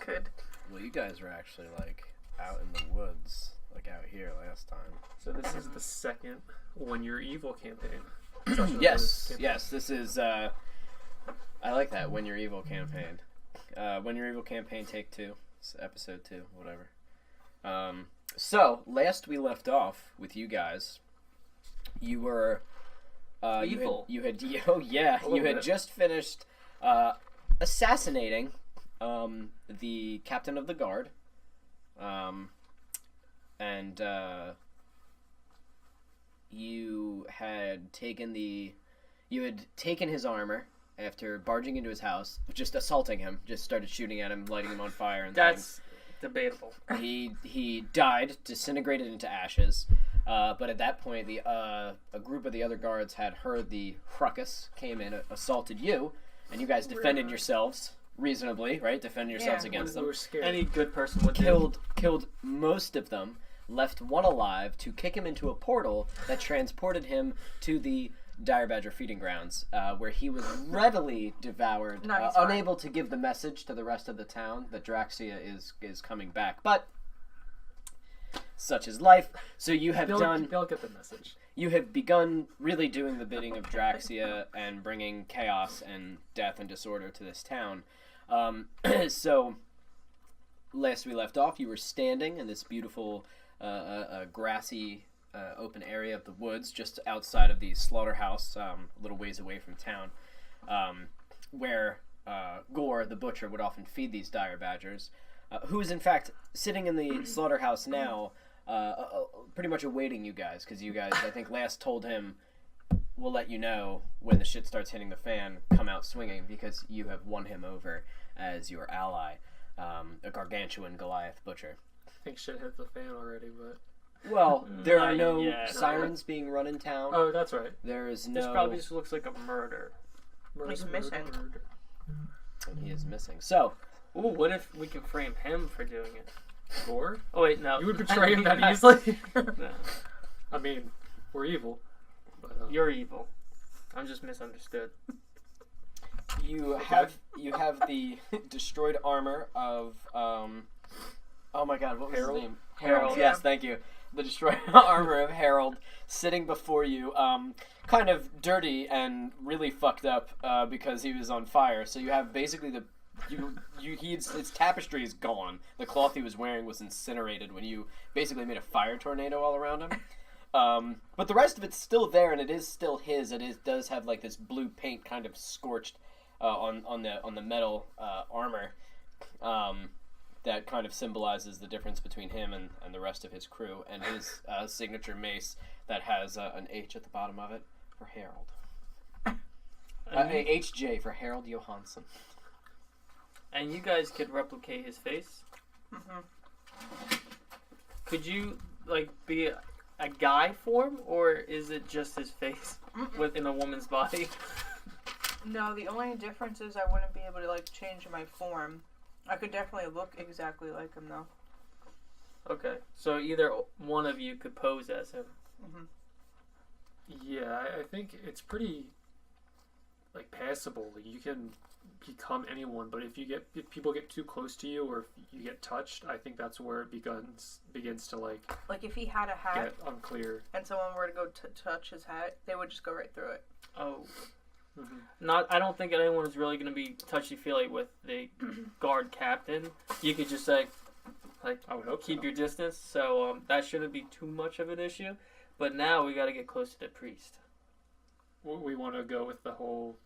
Good. Well, you guys were actually, like, out in the woods, like out here last time. So this is the second When You're Evil campaign. Yes, this is, I like that, When You're Evil campaign. When You're Evil campaign, take 2. It's episode 2, whatever. So, last we left off with you guys, you were... evil. You had just finished assassinating the captain of the guard, and you had taken his armor after barging into his house, just assaulting him, just started shooting at him, lighting him on fire, and That's debatable. He died, disintegrated into ashes. But at that point, a group of the other guards had heard the ruckus, came in, assaulted you, and you guys defended yourselves reasonably, right? Defended yourselves against them. Any good person would Killed most of them, left one alive to kick him into a portal that transported him to the Dire Badger feeding grounds, where he was readily devoured, unable to give the message to the rest of the town that Draxia is coming back. But such is life. So you have they'll get the message. You have begun really doing the bidding of Draxia and bringing chaos and death and disorder to this town. So, last we left off, you were standing in this beautiful, grassy, open area of the woods just outside of the slaughterhouse, a little ways away from town, where Gore, the butcher, would often feed these dire badgers, who is in fact sitting in the slaughterhouse now, pretty much awaiting you guys, because you guys, I think, last told him, we'll let you know when the shit starts hitting the fan, come out swinging, because you have won him over as your ally, a gargantuan Goliath butcher. I think shit hit the fan already, but... Well, there are no sirens being run in town. Oh, that's right. There is no... This probably just looks like a murder. He's missing. And he is missing. So... Ooh, what if we can frame him for doing it? Gore? Oh, wait, no. You would betray him that easily? No. I mean, we're evil. But, You're evil. I'm just misunderstood. You have the destroyed armor of oh my god, what was Harold? his name? Harold. Yes, thank you. The destroyed armor of Harold sitting before you, kind of dirty and really fucked up because he was on fire. So you have basically his tapestry is gone. The cloth he was wearing was incinerated when you basically made a fire tornado all around him. But the rest of it's still there, and it is still his. Does have like this blue paint kind of scorched on the metal armor that kind of symbolizes the difference between him and the rest of his crew, and his signature mace that has an H at the bottom of it for Harold. HJ for Harold Johansson. And you guys could replicate his face. Mm-hmm. Could you, like, be a guy form, or is it just his face within a woman's body? No, the only difference is I wouldn't be able to, like, change my form. I could definitely look exactly like him, though. Okay, so either one of you could pose as him. Mm-hmm. yeah, I think it's pretty, like, passable. You can become anyone, but if people get too close to you, or if you get touched, I think that's where it begins to, like if he had a hat get unclear. and someone were to go touch his hat, they would just go right through it. Oh. Mm-hmm. I don't think anyone is really going to be touchy-feely with the guard captain. You could just, like I would hope keep so. your distance, so that shouldn't be too much of an issue. But now we got to get close to the priest. We want to go with the whole,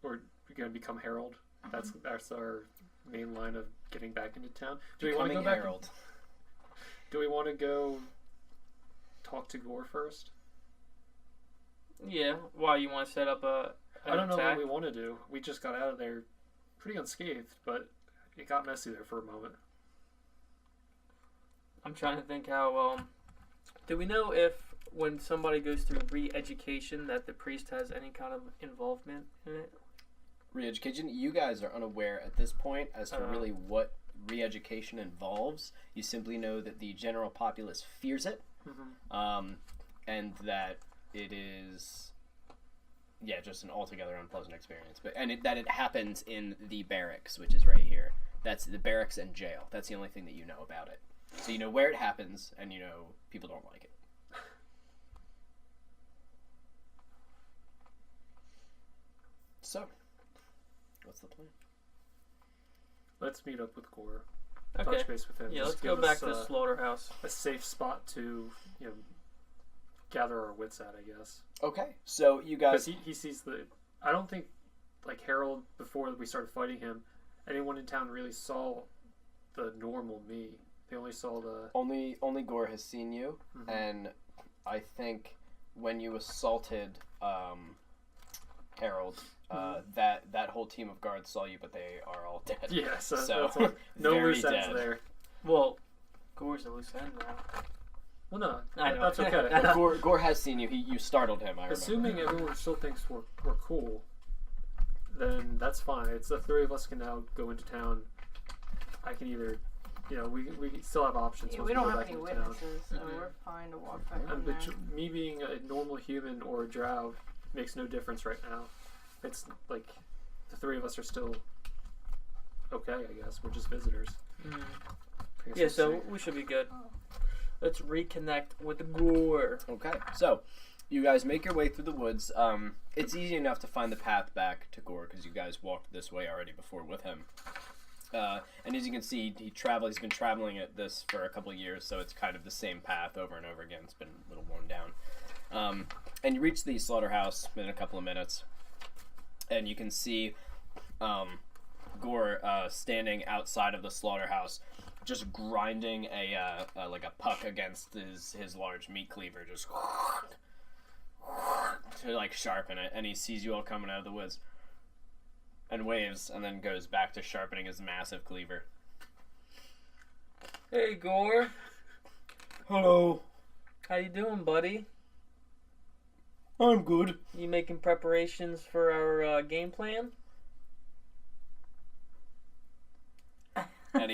we're going to become Harold. That's our main line of getting back into town. Do we want to go back? Harold. Do we want to go talk to Gore first? Yeah. Why, you want to set up I don't know attack? what we want to do. We just got out of there pretty unscathed, but it got messy there for a moment. I'm trying to think how, do we know if when somebody goes through re-education that the priest has any kind of involvement in it? Re-education, you guys are unaware at this point as to really what re-education involves. You simply know that the general populace fears it, and that it is, just an altogether unpleasant experience. But that it happens in the barracks, which is right here. That's the barracks and jail. That's the only thing that you know about it. So you know where it happens, and you know people don't like it. So, what's the plan? Let's meet up with Gore. Okay. Touch base with him. Yeah, Just let's go give back us, to the slaughterhouse. a safe spot to, gather our wits at, I guess. Okay, so you guys... Because he sees the... I don't think, Harold, before we started fighting him, anyone in town really saw the normal me. They only saw the... Only Gore has seen you, and I think when you assaulted Harold, that whole team of guards saw you, but they are all dead. Yeah, so So, that's all, no very loose ends dead. there. Well, Gore's a loose end now. Well, no, I know. that's okay. Gore has seen you. You startled him, I remember. Assuming everyone still thinks we're cool, then that's fine. It's the three of us can now go into town. I can either, we still have options. Yeah, once we go don't have back any into town. witnesses, so we're fine to walk back And in there. me being a normal human or a drow makes no difference right now. It's like the three of us are still okay, I guess. We're just visitors. I guess Yeah, we'll so see. we should be good. Let's reconnect with Gore. Okay, so you guys make your way through the woods. It's easy enough to find the path back to Gore because you guys walked this way already before with him. And as you can see, he's been traveling at this for a couple of years, so it's kind of the same path over and over again. It's been a little worn down. And you reach the slaughterhouse in a couple of minutes, and you can see Gore standing outside of the slaughterhouse, just grinding a puck against his large meat cleaver, just to sharpen it. And he sees you all coming out of the woods and waves, and then goes back to sharpening his massive cleaver. Hey, Gore. Hello, How you doing, buddy? I'm good. You making preparations for our game plan? And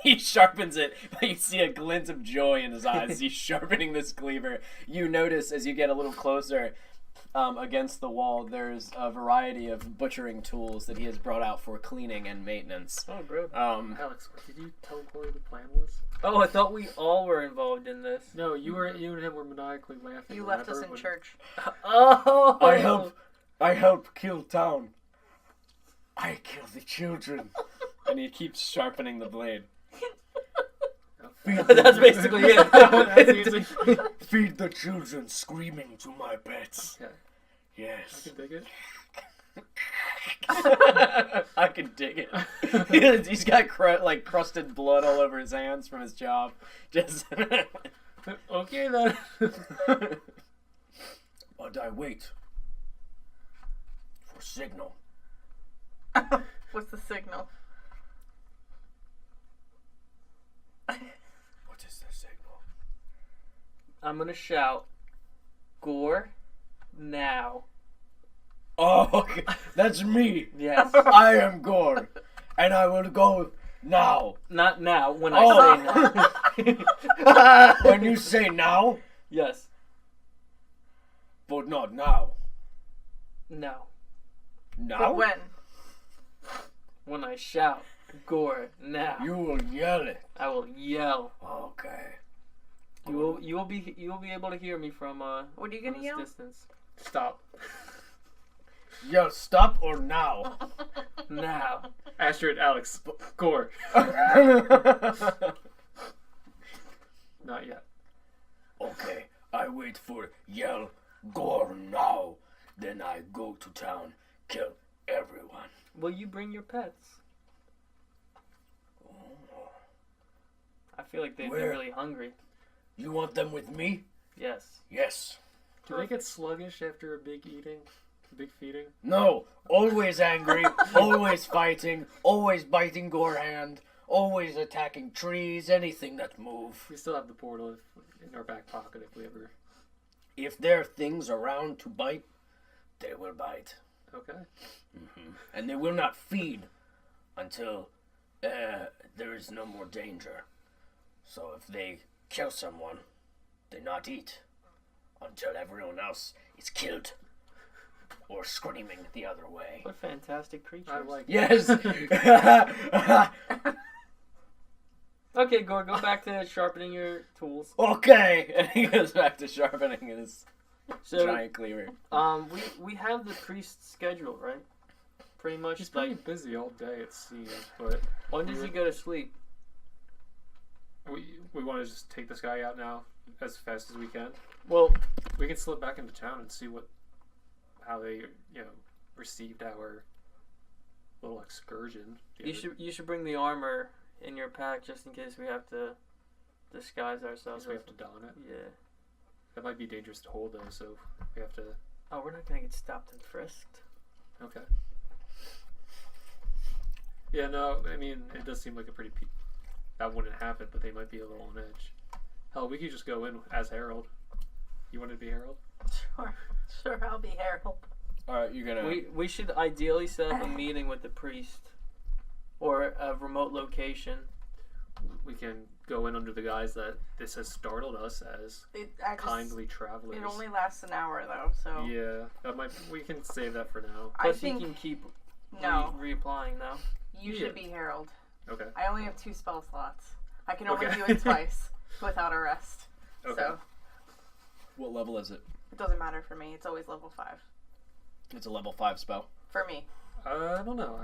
he sharpens it, but you see a glint of joy in his eyes as he's sharpening this cleaver. You notice as you get a little closer, against the wall, there's a variety of butchering tools that he has brought out for cleaning and maintenance. Oh, bro. Alex, did you tell Corey the plan was? Oh, I thought we all were involved in this. No, you and him were maniacally laughing. You left us remember? in When- church. Oh! I help kill town. I kill the children. And he keeps sharpening the blade. That's basically it. That's easy. Feed the children screaming to my pets. Okay, I Yes. can dig it. I can dig it. He's got crusted blood all over his hands from his job. Just. Okay then. But I wait for signal. What's the signal? What is the signal? I'm gonna shout, Gore, now. Oh, okay. That's me. Yes. I am Gore, and I will go now. Not now, when I say now. When you say now, Yes. but not now. No. Now? But when? When I shout, Gore, now. You will yell it. I will yell. Okay. You will be able to hear me from What are you from gonna this yell? distance. Stop. Yell stop or now? Now. Astrid, Alex, Gore. Not yet. Okay, I wait for yell Gore now. Then I go to town, kill everyone. Will you bring your pets? I feel like they've been Where? really hungry. You want them with me? Yes. Yes. Do they get sluggish after a big feeding? No. Always angry, always fighting, always biting Gore hand, always attacking trees, anything that move. We still have the portal in our back pocket if we ever. If there are things around to bite, they will bite. Okay. And they will not feed until there is no more danger. So if they kill someone, they not eat until everyone else is killed. or screaming the other way. What fantastic creatures. I like. Yes. Okay, go back to sharpening your tools. Okay. And he goes back to sharpening his So, giant cleaver. we have the priest scheduled, right? Pretty much. He's pretty Like, busy all day, it seems. But when does he go to sleep? we want to just take this guy out now as fast as we can. Well, We can slip back into town and see how they received our little excursion. you should bring the armor in your pack just in case we have to disguise ourselves. We have to don it. Yeah. That might be dangerous to hold though, so we have to. Oh, we're not gonna get stopped and frisked. Okay. Yeah, no, I mean it does seem like a pretty. That wouldn't happen, but they might be a little on edge. Hell, we could just go in as Harold. You want to be Harold? Sure, I'll be Harold. Alright, you're gonna... We should ideally set up a meeting with the priest, or a remote location. We can go in under the guise that this has startled us as kindly travelers. It only lasts an hour though, so Yeah, we can save that for now. I Plus, think you can keep no. reapplying now. You should be Harold. Okay. I only have 2 spell slots. I can only Okay. do it twice without a rest. Okay. So What level is it? it doesn't matter for me. It's always level 5 It's a level 5 spell. for me. I don't know.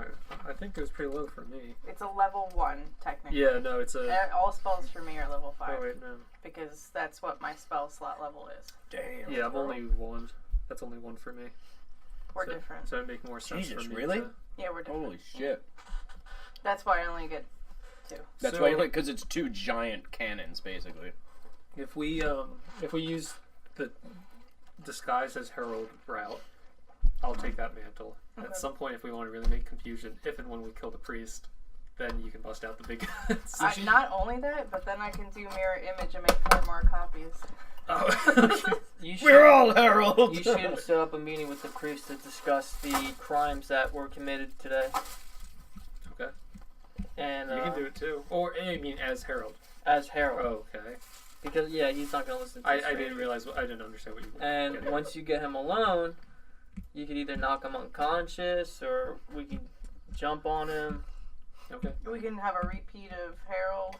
I think it was pretty low for me. It's a level 1 technically. Yeah, no, it's a. All spells for me are level 5 Oh wait, no. because that's what my spell slot level is. Damn. Yeah, I've only one. That's only one for me. We're So- different. So it'd make more sense Jesus, for me. really? Yeah, we're different. Holy shit. That's why I only get 2. That's So- why, because it's 2 giant cannons, basically. If we use the disguise as Herald route, I'll take that mantle. Okay. At some point, if we want to really make confusion, if and when we kill the priest, then you can bust out the big guns. Not only that, but then I can do mirror image and make 4 more copies. Oh. We're all Herald! You should set up a meeting with the priest to discuss the crimes that were committed today. Okay. And You can do it too. Or, I mean, as Herald. as Harold, Oh, okay. because he's not gonna listen to I strangers. didn't realize, I didn't understand what you were And getting at. once you get him alone, you could either knock him unconscious or we can jump on him. Okay. We can have a repeat of Harold.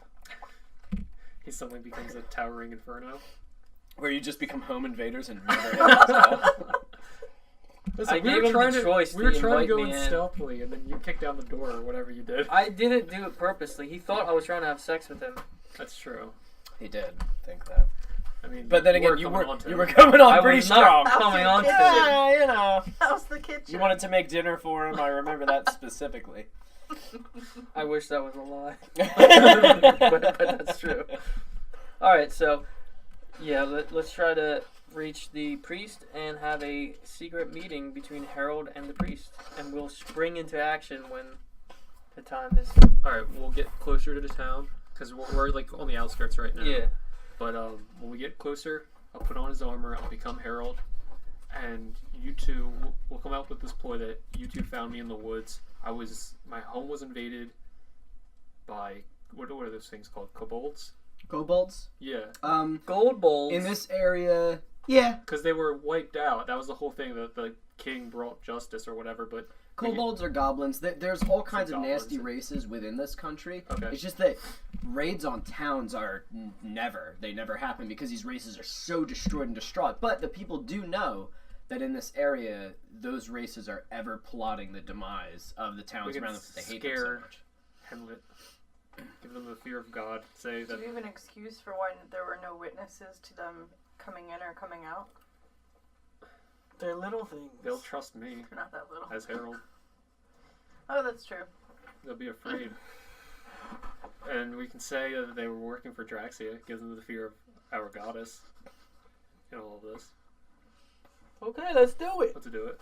He suddenly becomes a towering inferno. Where you just become home invaders and murder him. Listen, I gave him the choice We were to trying to invite go me in in. stealthily, and then you kicked down the door or whatever you did. I didn't do it purposely. He thought I was trying to have sex with him. That's true. He did think that. I mean, But then again, you coming were onto you it. were coming on I pretty was strong. not coming on to it. Yeah, you know. How's the kitchen? You wanted to make dinner for him. I remember that specifically. I wish that was a lie. but that's true. Alright, so, yeah, let's try to reach the priest and have a secret meeting between Harold and the priest. And we'll spring into action when the time is... Alright, we'll get closer to the town, because we're like on the outskirts right now. Yeah. But when we get closer, I'll put on his armor, I'll become Harold, and you two, we'll come out with this ploy that you two found me in the woods. My home was invaded by, what are those things called? Kobolds? Kobolds? Yeah. Gold bowls. In this area, yeah. Because they were wiped out. That was the whole thing, that the king brought justice or whatever, but... Kobolds are goblins. There's all kinds of goblins. nasty races within this country. Okay. It's just that raids on towns are they never happen because these races are so destroyed and distraught. But the people do know that in this area, those races are ever plotting the demise of the towns We can around them because they hate them so scare much. Henlet. Give them the fear of God. Say Do that... you have an excuse for when there were no witnesses to them coming in or coming out? They're little things. They'll trust me Not that little. as Harold. Oh, that's true. They'll be afraid. And we can say that they were working for Draxia. Gives them the fear of our goddess in all of this. Okay, let's do it. Let's do it.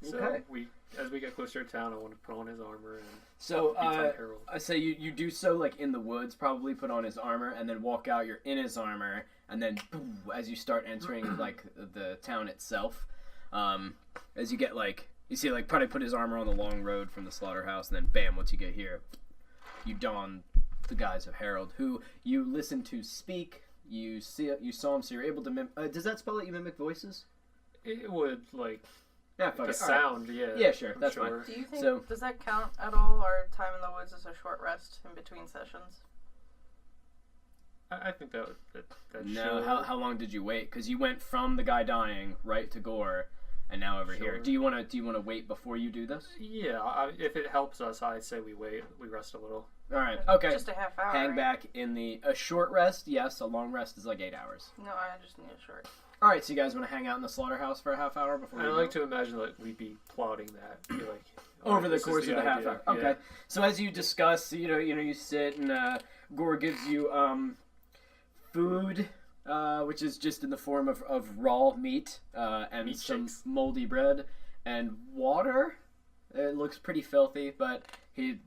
So Okay. as we get closer to town, I want to put on his armor and So, become Harold. I say you do so like in the woods, probably put on his armor, and then walk out. You're in his armor, and then boom, as you start entering like the town itself, as you get like you see like probably put his armor on the long road from the slaughterhouse, and then bam, once you get here, you don the guise of Harold, who you listen to speak. You saw him, so you're able to mimic. Does that spell that you mimic voices? It would like Yeah, fuck The it. All right. sound, yeah. Yeah, sure. I'm That's sure. Do you think So- does that count at all, or time in the woods is a short rest in between sessions? I think that No, should. how long did you wait? Because you went from the guy dying right to gore, and now over here. Sure. Do you want to wait before you do this? Yeah, if it helps us, I'd say we wait. We rest a little. All right. Okay. Just a half hour. Hang right? back in a short rest. Yes, a long rest is like 8 hours. No, I just need a short. All right. So you guys want to hang out in the slaughterhouse for a half hour before? And I we like go? to imagine that we'd be plotting that. Be like, Over alright, the this is course of the half idea. hour. Okay. So as you discuss, you sit and Gore gives you food, which is just in the form of raw meat and Meat some shakes. moldy bread and water. It looks pretty filthy, but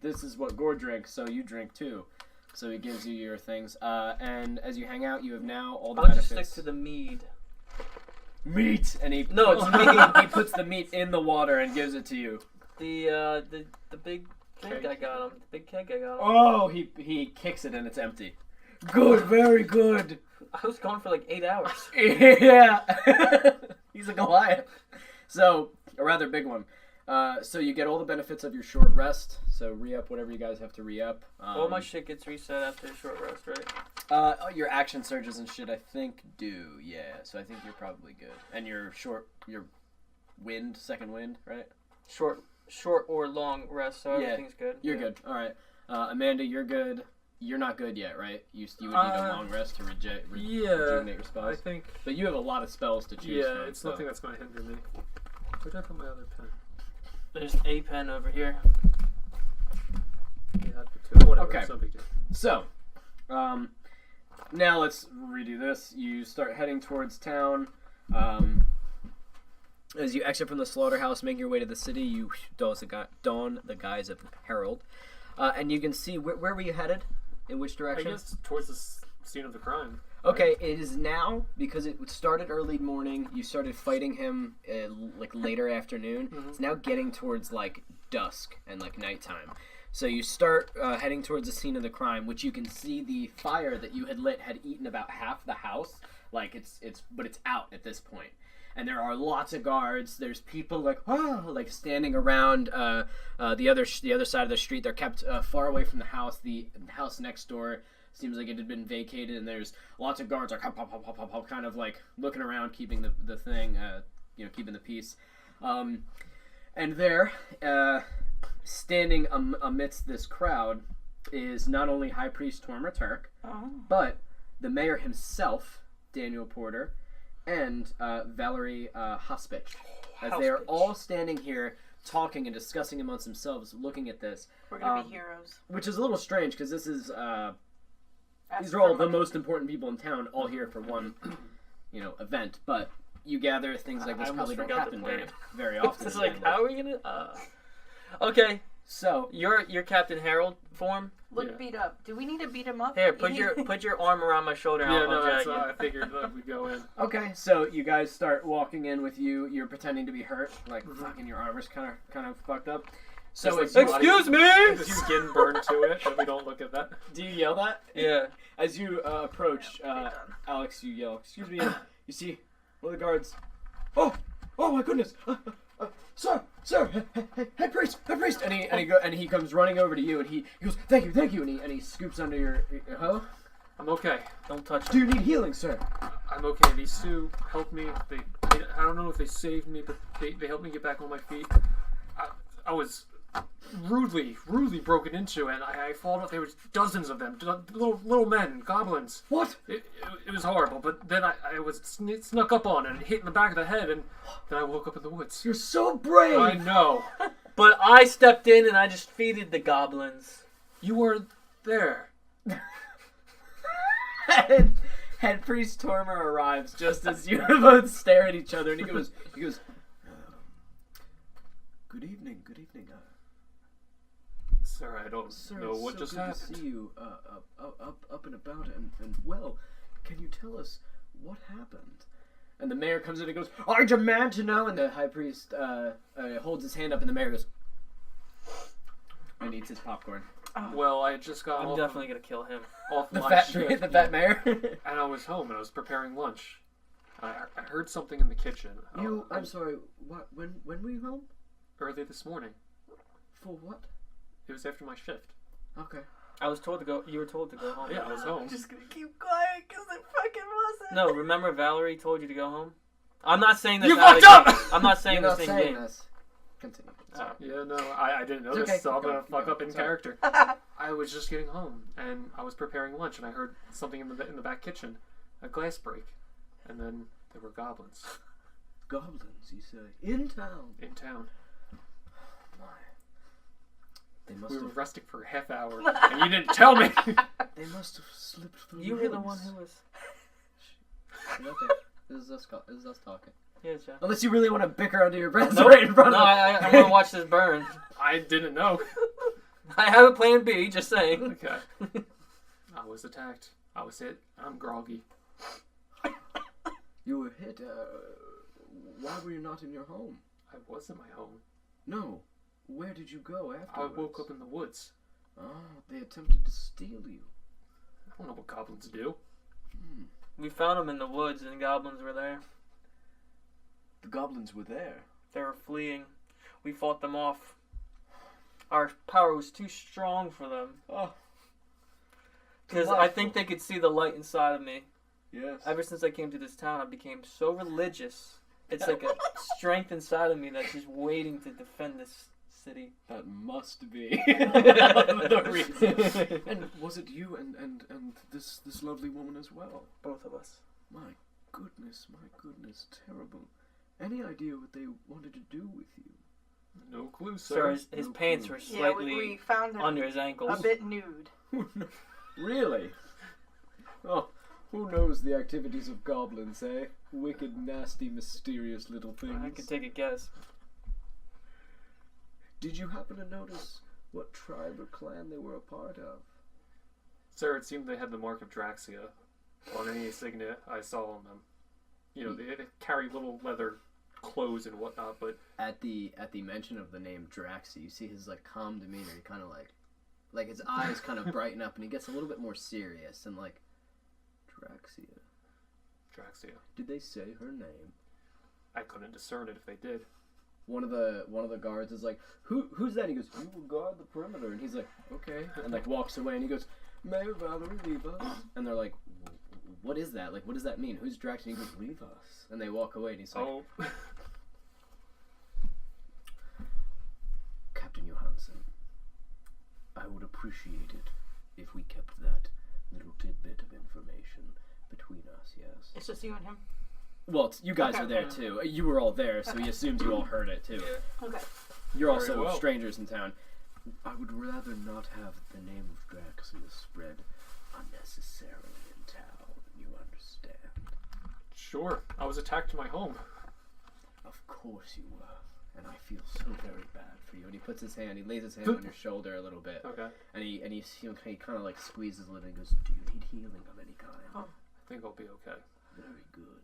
this is what Gore drinks, so you drink too. So he gives you your things, and as you hang out, you have now all the Why don't you benefits. stick to the mead? Meat, and he No, puts, it's meat. he puts the meat in the water and gives it to you. The big keg Keg. I got him. The big keg I got him. Oh, he kicks it and it's empty. Good, very good. I was gone for like 8 hours. Yeah, he's a Goliath. So a rather big one. So you get all the benefits of your short rest. So re-up whatever you guys have to re-up. All my shit gets reset after a short rest, right? Your action surges and shit, I think do. Yeah. So I think you're probably good. And your second wind, right? Short or long rest, so Yeah, everything's good. You're Yeah. good. All right. Amanda, you're good. You're not good yet, right? You would need a long rest to rejuvenate your I spells. think. But you have a lot of spells to choose Yeah, from. it's so. nothing that's going to hinder me. Where did I put my other pen? There's a pen over here. Yeah, I'd put two. Whatever. Okay. It's no big deal. So, now let's redo this. You start heading towards town. As you exit from the slaughterhouse, make your way to the city, you don the guise of herald. And you can see, where were you headed? In which I direction? guess towards the scene of the crime. Okay, it is now, because it started early morning, you started fighting him like later afternoon. Mhm. It's now getting towards like dusk and like nighttime. So you start heading towards the scene of the crime, which you can see the fire that you had lit had eaten about half the house. Like it's out at this point. And there are lots of guards. There's people like standing around the other side of the street. They're kept far away from the house. The house next door seems like it had been vacated, and there's lots of guards like hop, hop, hop, hop, hop, hop, kind of like looking around, keeping the thing, keeping the peace. And there, standing amidst this crowd, is not only High Priest Tormer Turk, but the mayor himself, Daniel Porter, and Valerie Hospich. As they are Hospich. all standing here talking and discussing amongst themselves, looking at this, We're gonna be heroes. which is a little strange because this is Ask these are all for the money. most important people in town, all here for one, event. But you gather things like this I probably almost don't forgot the happen plan. very often. It's in like, Denver. how are we gonna? Okay, So your Captain Harold form. Look Yeah. beat up. Do we need to beat him up? Here, put your arm around my shoulder. And Yeah, I'll no, drag that's you. I figured that we'd go in. okay, so you guys start walking in with you. You're pretending to be hurt, like fucking your armor's kind of fucked up. So Just as like you, Excuse me. The skin burned to it, but we don't look at that. do you yell that? Yeah. As you approach Yeah, done. Alex, you yell, "Excuse me!" And you see one of the guards. Oh my goodness! Sir, head priest, and he comes running over to you, and he goes, "Thank you," and he scoops under your. Huh? I'm okay. Don't touch Do me. you need healing, sir? I'm okay. These two helped me. I don't know if they saved me, but they helped me get back on my feet. I was rudely broken into, and I followed up. There was dozens of them, little men, goblins. What? It was horrible, but then I was snuck up on and hit in the back of the head, and then I woke up in the woods. You're so brave. I know. But I stepped in and I just defeated the goblins. You weren't there. Head priest Tormer arrives just as you both stare at each other, and he goes, "Good evening. Sir, I don't Sir, know it's what so just good happened. to see you up and about, and well, can you tell us what happened?" And the mayor comes in and goes, "I demand to know." And the high priest holds his hand up, and the mayor goes, and eats his popcorn. Well, I had just got I'm off, definitely gonna kill him. off The my fat shift, the fat mayor. and I was home and I was preparing lunch. I heard something in the kitchen. I'm sorry. What? When were you home? Early this morning. For what? It was after my shift. Okay. I was told to go. You were told to go home. Yeah, I was home. I'm just gonna keep quiet because it fucking wasn't. No, remember Valerie told you to go home? I'm not saying this. You out of fucked up! game. I'm not saying You're this not in saying game. this. Continue. Oh. Yeah, no, I didn't know It's this, okay. so I'm Keep gonna going, fuck keep up in going. character. I was just getting home, and I was preparing lunch, and I heard something in the back kitchen, a glass break, and then there were goblins Goblins, you say? In town. in town. My. They must We were have. resting for a half hour, and you didn't tell me. They must have slipped through. You were the one who was. Okay. This is us talking. Here's Jeff. Unless you really want to bicker under your breath Nope. right in front No, of. I want to watch this burn. I didn't know. I have a plan B. Just saying. Okay. I was attacked. I was hit. I'm groggy. You were hit. Why were you not in your home? I was in my home. No. Where did you go I afterwards? woke up in the woods. Oh, they attempted to steal you. I don't know what goblins do. We found them in the woods, and goblins were there. The goblins were there. They were fleeing. We fought them off. Our power was too strong for them. Oh. Because I think they could see the light inside of me. Yes. Ever since I came to this town, I became so religious. It's like a strength inside of me that's just waiting to defend this city. That must be the reason. And was it you and this lovely woman as well? Both of us. My goodness, terrible. Any idea what they wanted to do with you? No clue, So sir. his No pants clue. were Yeah, slightly we found him under his a ankles. bit nude. Really? Oh, who knows the activities of goblins, eh? Wicked, nasty, mysterious little things. I could take a guess. Did you happen to notice what tribe or clan they were a part of? Sir, it seemed they had the mark of Draxia on any signet I saw on them. You know, they carry little leather clothes and whatnot, but At the mention of the name Draxia, you see his like calm demeanor. He kind of like his eyes kind of brighten up, and he gets a little bit more serious and like Draxia. Draxia. Did they say her name? I couldn't discern it if they did. One of the guards is like, who's that? He goes, you will guard the perimeter, and he's like, okay, and like walks away, and he goes, Mayor Valerie, leave us. And they're like, what is that? Like, what does that mean? Who's Drax? And he goes, leave us. And they walk away, and he's like, Oh, Captain Johansson, I would appreciate it if we kept that little tidbit of information between us, yes? It's just you and him. well, you guys Okay. are there too. You were all there, so he assumes you all heard it too. Yeah. Okay. You're Very also well. strangers in town. I would rather not have the name of Draxia spread unnecessarily in town, you understand? sure. I was attacked in my home. Of course you were, and I feel so very bad for you. And he puts his hand, he lays his hand on your shoulder a little bit, Okay. and he kind of like squeezes a little, and he goes, Do you need healing of any kind? Oh. I think I'll be okay. Very good.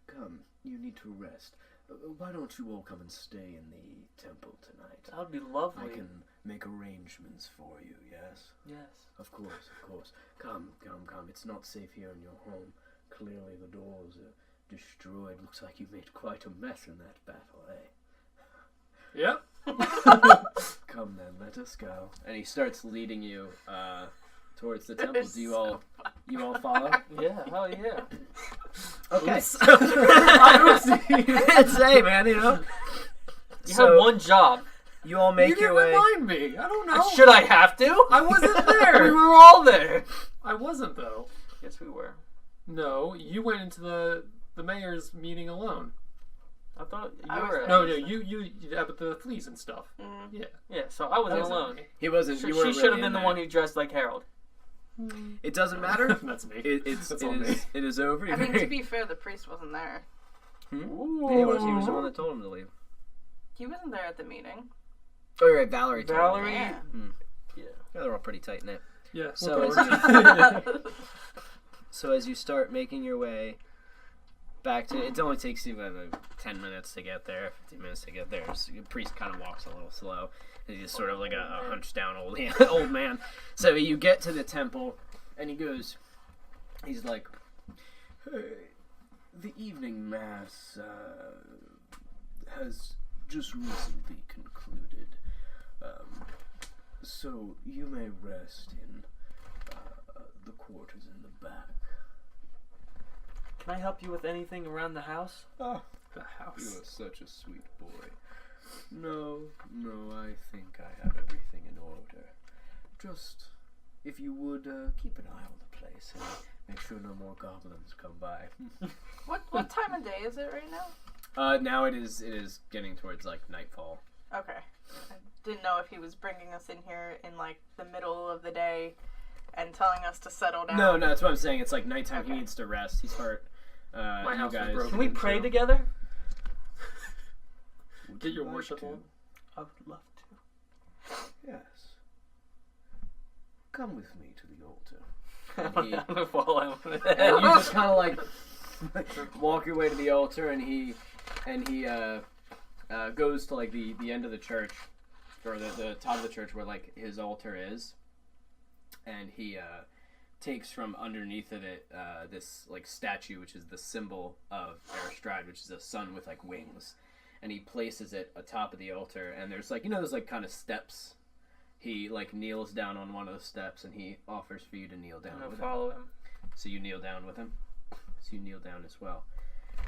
Come, you need to rest. Why don't you all come and stay in the temple tonight? That would be lovely. I can make arrangements for you, yes? Yes. Of course, of course. Come. It's not safe here in your home. Clearly the doors are destroyed. Looks like you made quite a mess in that battle, eh? Yep. Come then, let us go. and he starts leading you towards the temple. is Do you all follow? Yeah. Hell yeah. Okay. It's hey man, you know. You So- had one job. You all You make didn't your way. remind me. I don't know. Should I have to? I wasn't there. We were all there. I wasn't though. Yes, we were. No, you went into the mayor's meeting alone. I thought you I was were. there. No, you yeah, but the fleas and stuff. Mm. Yeah. Yeah, so I wasn't That alone. He wasn't. She You weren't should have really been in the there. one who dressed like Harold. It doesn't matter. That's me. It on me. is over. I mean, to be fair, the priest wasn't there. He was the one that told him to leave. He wasn't there at the meeting. Oh, you're right. Valerie. told him. Valerie. Yeah. Yeah. Yeah, they're all pretty tight knit. Yeah. So whatever. So as you start making your way back to, it only takes you about 10 minutes to get there, 15 minutes to get there. So the priest kind of walks a little slow. He's sort of like a hunched down old man. So you get to the temple, and he's like, hey, The evening mass has just recently concluded, so you may rest in the quarters in the back. Can I help you with anything around the house? Oh, The you house. are such a sweet boy. No, I think I have everything in order. Just, if you would keep an eye on the place and make sure no more goblins come by. What time of day is it right now? Now it is getting towards like nightfall. Okay. I didn't know if he was bringing us in here in like the middle of the day and telling us to settle down. No, that's what I'm saying. It's like nighttime. Okay. He needs to rest. He's hurt. My you house was guys. broken. Can we pray So- together? Would Get you your like worship to? on. I would love to. Yes. Come with me to the altar. And I'm gonna follow him. and you just kind of like walk your way to the altar, and he goes to like the end of the church, or the top of the church where like his altar is, and he takes from underneath of it this like statue, which is the symbol of Aristride, which is a sun with like wings, and he places it atop of the altar, and there's like there's like kind of steps. He like kneels down on one of the steps, and he offers for you to kneel down I'm gonna with follow him. So you kneel down with him. So you kneel down as well.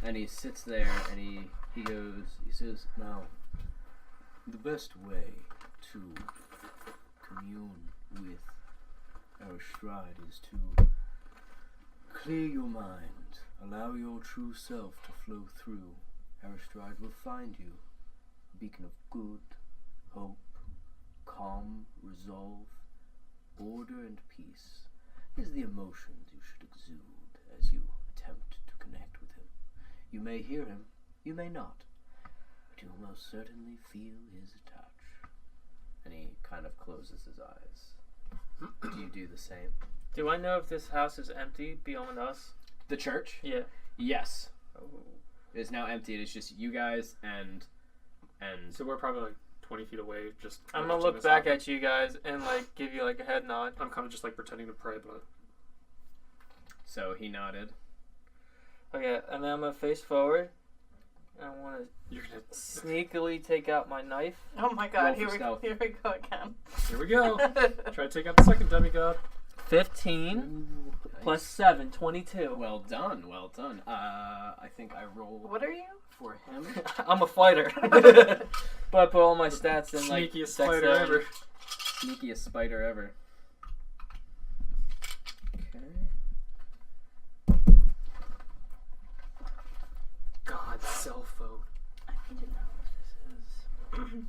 And he sits there and he says, Now, the best way to commune with Aristride is to clear your mind, allow your true self to flow through. Aristride will find you, a beacon of good, hope, calm, resolve, order, and peace is the emotions you should exude as you attempt to connect with him. You may hear him, you may not, but you will most certainly feel his touch. and he kind of closes his eyes. Do you do the same? Do I know if this house is empty beyond us? The church? Yeah. Yes. Oh. It is now empty. It is just you guys and So we're probably like 20 feet away. Just I'm gonna watching look this back happen. at you guys and like give you like a head nod. I'm kind of just like pretending to pray, but so he nodded. Okay, and then I'm gonna face forward. And I want to you're gonna. sneakily take out my knife. Oh my Roll god, for here we stealth. go again. Here we go. Try to take out the second demigod. 15 Nice. plus 7, 22. Well done. Well done. I think I roll What are you? for him. I'm a fighter. But I put all my stats in like Sneakiest fighter dexterity. ever. Sneakiest spider ever. Okay. God's cell phone. I need to know what this is.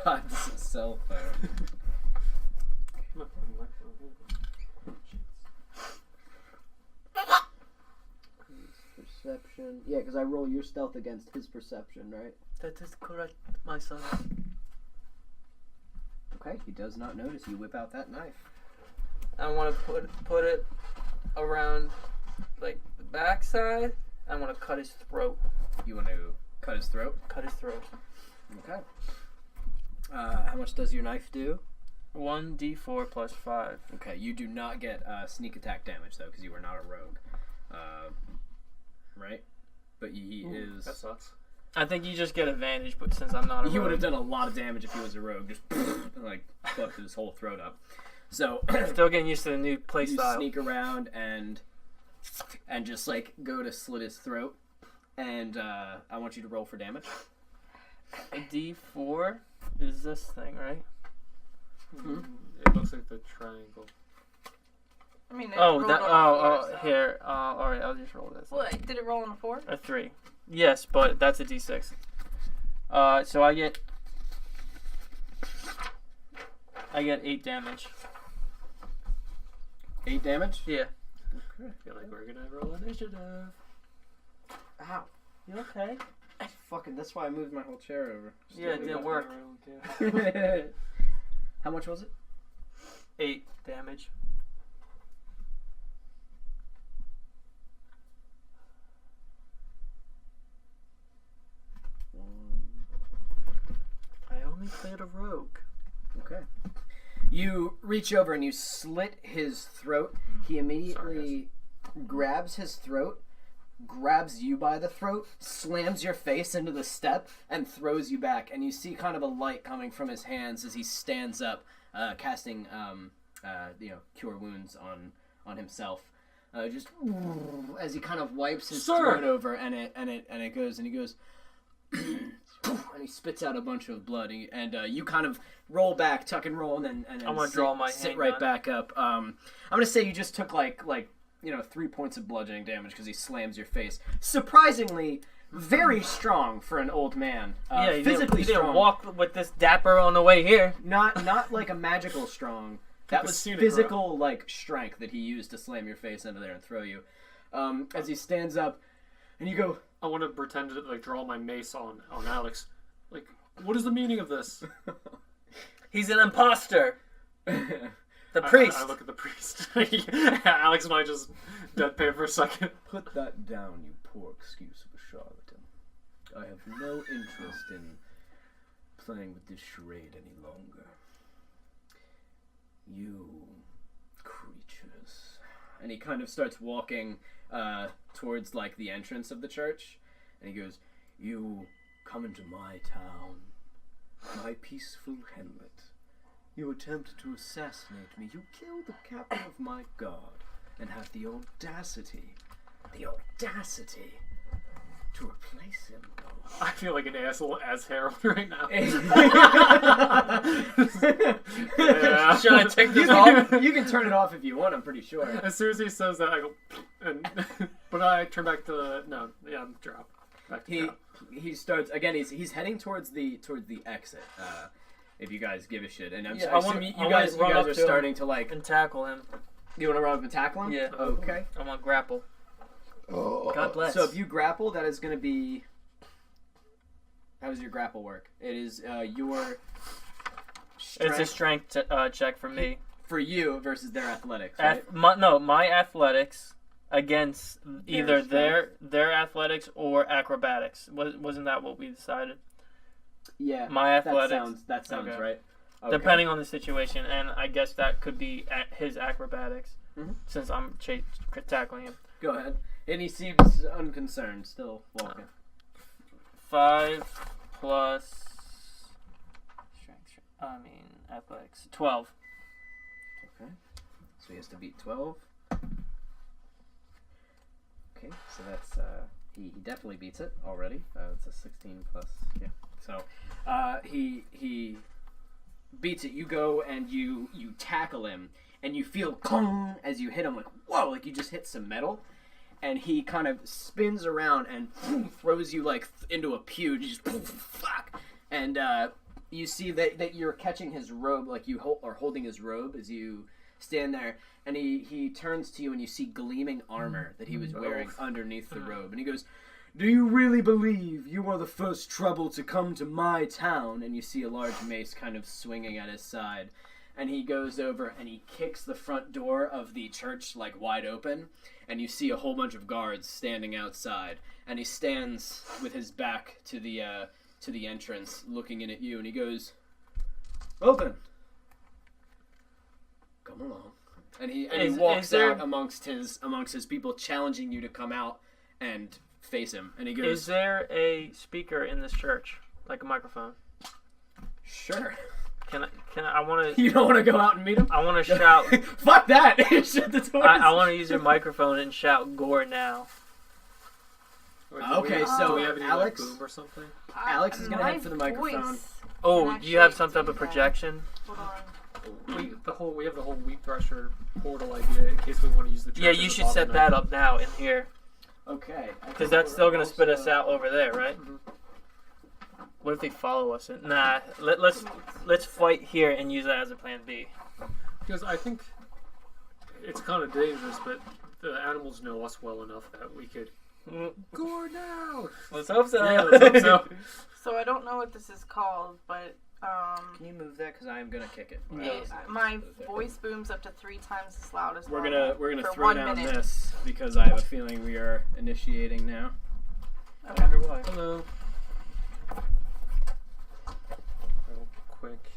God's cell phone. Perception. Yeah, because I roll your stealth against his perception, right? That is correct, my son. Okay, he does not notice you whip out that knife. I want to put it around like the backside. I want to cut his throat. You want to cut his throat? Cut his throat. Okay. How much does your knife do? 1d4 plus 5. Okay, you do not get sneak attack damage, though, because you are not a rogue. Right? But he is... That sucks. I think you just get advantage, but since I'm not a He would rogue, have done a lot of damage if he was a rogue. Just, like, fucked his whole throat up. So... still getting used to the new play you style. sneak around and just, like, go to slit his throat. And I want you to roll for damage. A d4 is this thing, right? Hmm? It looks like the triangle. I mean, it Oh, rolled that. on a Oh, four, so- here. All right, I'll just roll this. What? Did it roll on a 4? A 3. Yes, but that's a d6. So I get 8 damage. 8 damage? Yeah. I feel like we're gonna roll initiative. Ow. You okay? Fucking, that's why I moved my whole chair over. Yeah, it didn't work. How much was it? 8 damage. I only played a rogue. Okay. You reach over and you slit his throat. He immediately grabs his throat grabs you by the throat, slams your face into the step, and throws you back. And you see kind of a light coming from his hands as he stands up, casting cure wounds on himself. Just as he kind of wipes his throat over, and it goes, and he goes, and he spits out a bunch of blood, and you kind of roll back, tuck and roll, and then I'm gonna draw my sit handgun. right back up. I'm gonna say you just took like 3 points of bludgeoning damage because he slams your face. Surprisingly, very strong for an old man. Yeah, physically you strong. didn't walk with this dapper on the way here. Not like a magical strong. That was physical strength that he used to slam your face into there and throw you. As he stands up, and you go, I want to pretend to draw my mace on Alex. Like, what is the meaning of this? He's an imposter. The priest. I look at the priest. Alex and I just deadpan for a second. Put that down, you poor excuse of a charlatan. I have no interest in playing with this charade any longer. You creatures. and he kind of starts walking towards the entrance of the church, and he goes, You come into my town, my peaceful Henlet. You attempt to assassinate me. You kill the captain of my guard, and have the audacity to replace him. I feel like an asshole as Harold right now. yeah. Should I take this off? You can turn it off if you want, I'm pretty sure. As soon as he says that, I go, and, but I turn back to drop. Back to drop. He starts again. He's heading towards the exit. If you guys give a shit, and I'm Yeah, assuming you guys are starting to and tackle him. You want to run up and tackle him? Yeah. Okay. I want to grapple. God bless. So if you grapple, that is going to be. How does your grapple work? It is your. It's a strength check for me. For you versus their athletics, right? My athletics against either strength. their athletics or acrobatics. Wasn't that what we decided? Yeah. My athletics. That sounds Okay. right. Okay. Depending on the situation, and I guess that could be his acrobatics, since I'm tackling him. Go ahead. And he seems unconcerned, still walking. 5 plus athletics. 12. Okay. So he has to beat 12. Okay, so that's he definitely beats it already. It's a 16 plus. Yeah. So he beats it. You go and you tackle him, and you feel clong as you hit him, like whoa, like you just hit some metal. And he kind of spins around and throws you into a pew. You just fuck, and you see that you're catching his robe, like you are holding his robe as you stand there. And he turns to you, and you see gleaming armor that he was wearing underneath the robe. And he goes, Do you really believe you are the first trouble to come to my town? and you see a large mace kind of swinging at his side. And he goes over and he kicks the front door of the church wide open, and you see a whole bunch of guards standing outside. And he stands with his back to the entrance, looking in at you, and he goes, Open. Come along. and he walks out amongst his people, challenging you to come out and face him. And he goes, Is there a speaker in this church, like a microphone? Sure. Can I want to? You don't want to go out and meet him? I want to shout. Fuck that! Shut the door. I want to use your microphone and shout "Gore now." Okay, do we have any Alex? boom or something? Alex is gonna head for the microphone. Oh, do you have some type of projection? Hold on. We have the whole wheat thresher portal idea in case we want to use the. Yeah, you should set that up now in here, Okay. because that's still gonna spit us out over there, right? What if they follow us? Nah, let's fight here and use that as a plan B. Because I think it's kind of dangerous, but the animals know us well enough that we could. Gore now. Let's hope so. Yeah, let's hope so. So I don't know what this is called, but Can you move that? Because I am gonna kick it. my voice booms up to 3 times as loud as We're normal gonna for throw 1 down minute. this because I have a feeling we are initiating now. I wonder why. Hello. Real quick.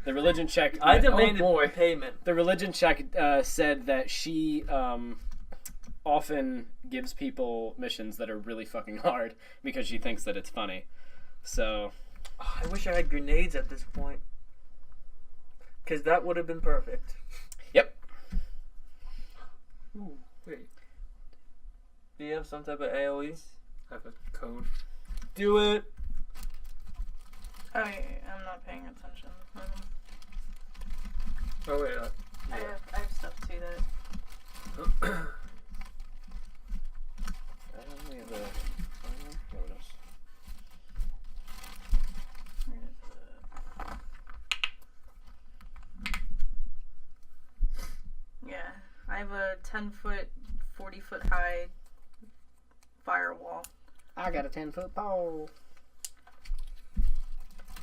The religion check. I Oh, demanded boy. payment. The religion check said that she often gives people missions that are really fucking hard because she thinks that it's funny. So I wish I had grenades at this point. Because that would have been perfect. yep. Ooh, wait. Do you have some type of AoE? I have a cone. Do it! I'm not paying attention. Oh, wait. I have stuff too that. We have a bonus. Yeah, I have a 10-foot, 40-foot high firewall. I got a 10-foot pole.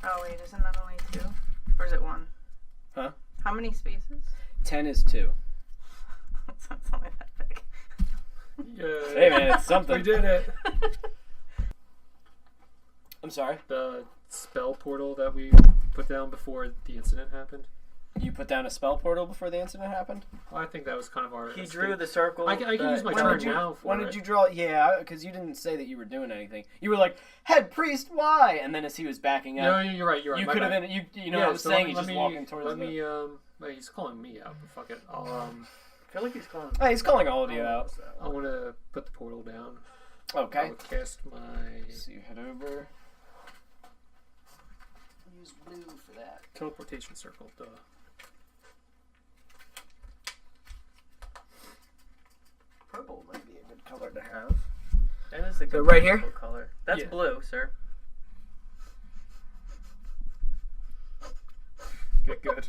Oh wait, isn't that only 2? Or is it 1? Huh? How many spaces? 10 is 2. It's only that big. Yeah. Hey man, it's something. We did it. I'm sorry. The spell portal that we put down before the incident happened. You put down a spell portal before the incident happened? I think that was kind of our. He escape. drew the circle. I can use my When turn did you- now for When it. did you draw? Yeah, because you didn't say that you were doing anything. You were like, "Head priest, why?" And then as he was backing No, up, you're right. You're right. you My could have bad. been. You know Yeah, what I'm so saying? let He's me- just let walking me- towards Let the. me. Wait, he's calling me out. But fuck it. I feel like he's calling. Hey, he's calling all of you out. I want to put the portal down. Okay. I'll cast my. So you head over. Use blue for that. Teleportation circle, duh. Purple might be a good color to have. That is a good right here? color. That's Yeah. blue, sir. Get good.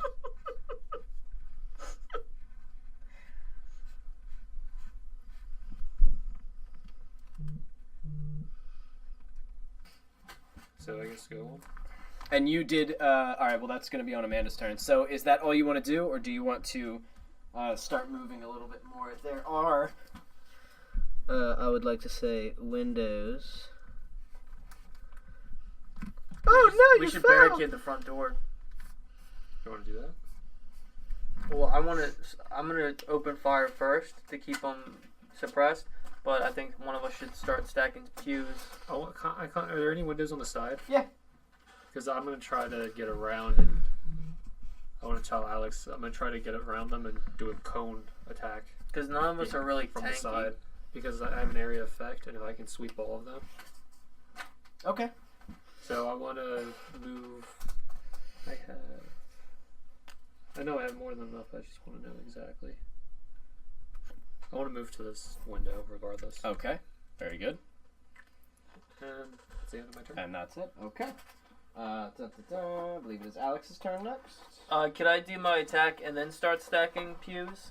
So I guess go. And you did. All right. Well, that's going to be on Amanda's turn. So is that all you want to do, or do you want to start moving a little bit more? There are. I would like to say windows. Oh no! We You should fell! barricade the front door. You want to do that? Well, I'm gonna open fire first to keep them suppressed, but I think one of us should start stacking pews. Oh, I can't. Are there any windows on the side? Yeah. Because I'm gonna try to get around and I want to tell Alex I'm gonna try to get around them and do a cone attack. Because none of us are really from tanky. the side because I have an area effect and if I can sweep all of them. Okay. So I want to move. I know I have more than enough. I just want to know exactly. I want to move to this window regardless. Okay. Very good. And that's the end of my turn. And that's it. Okay. I believe it is Alex's turn next. Could I do my attack and then start stacking pews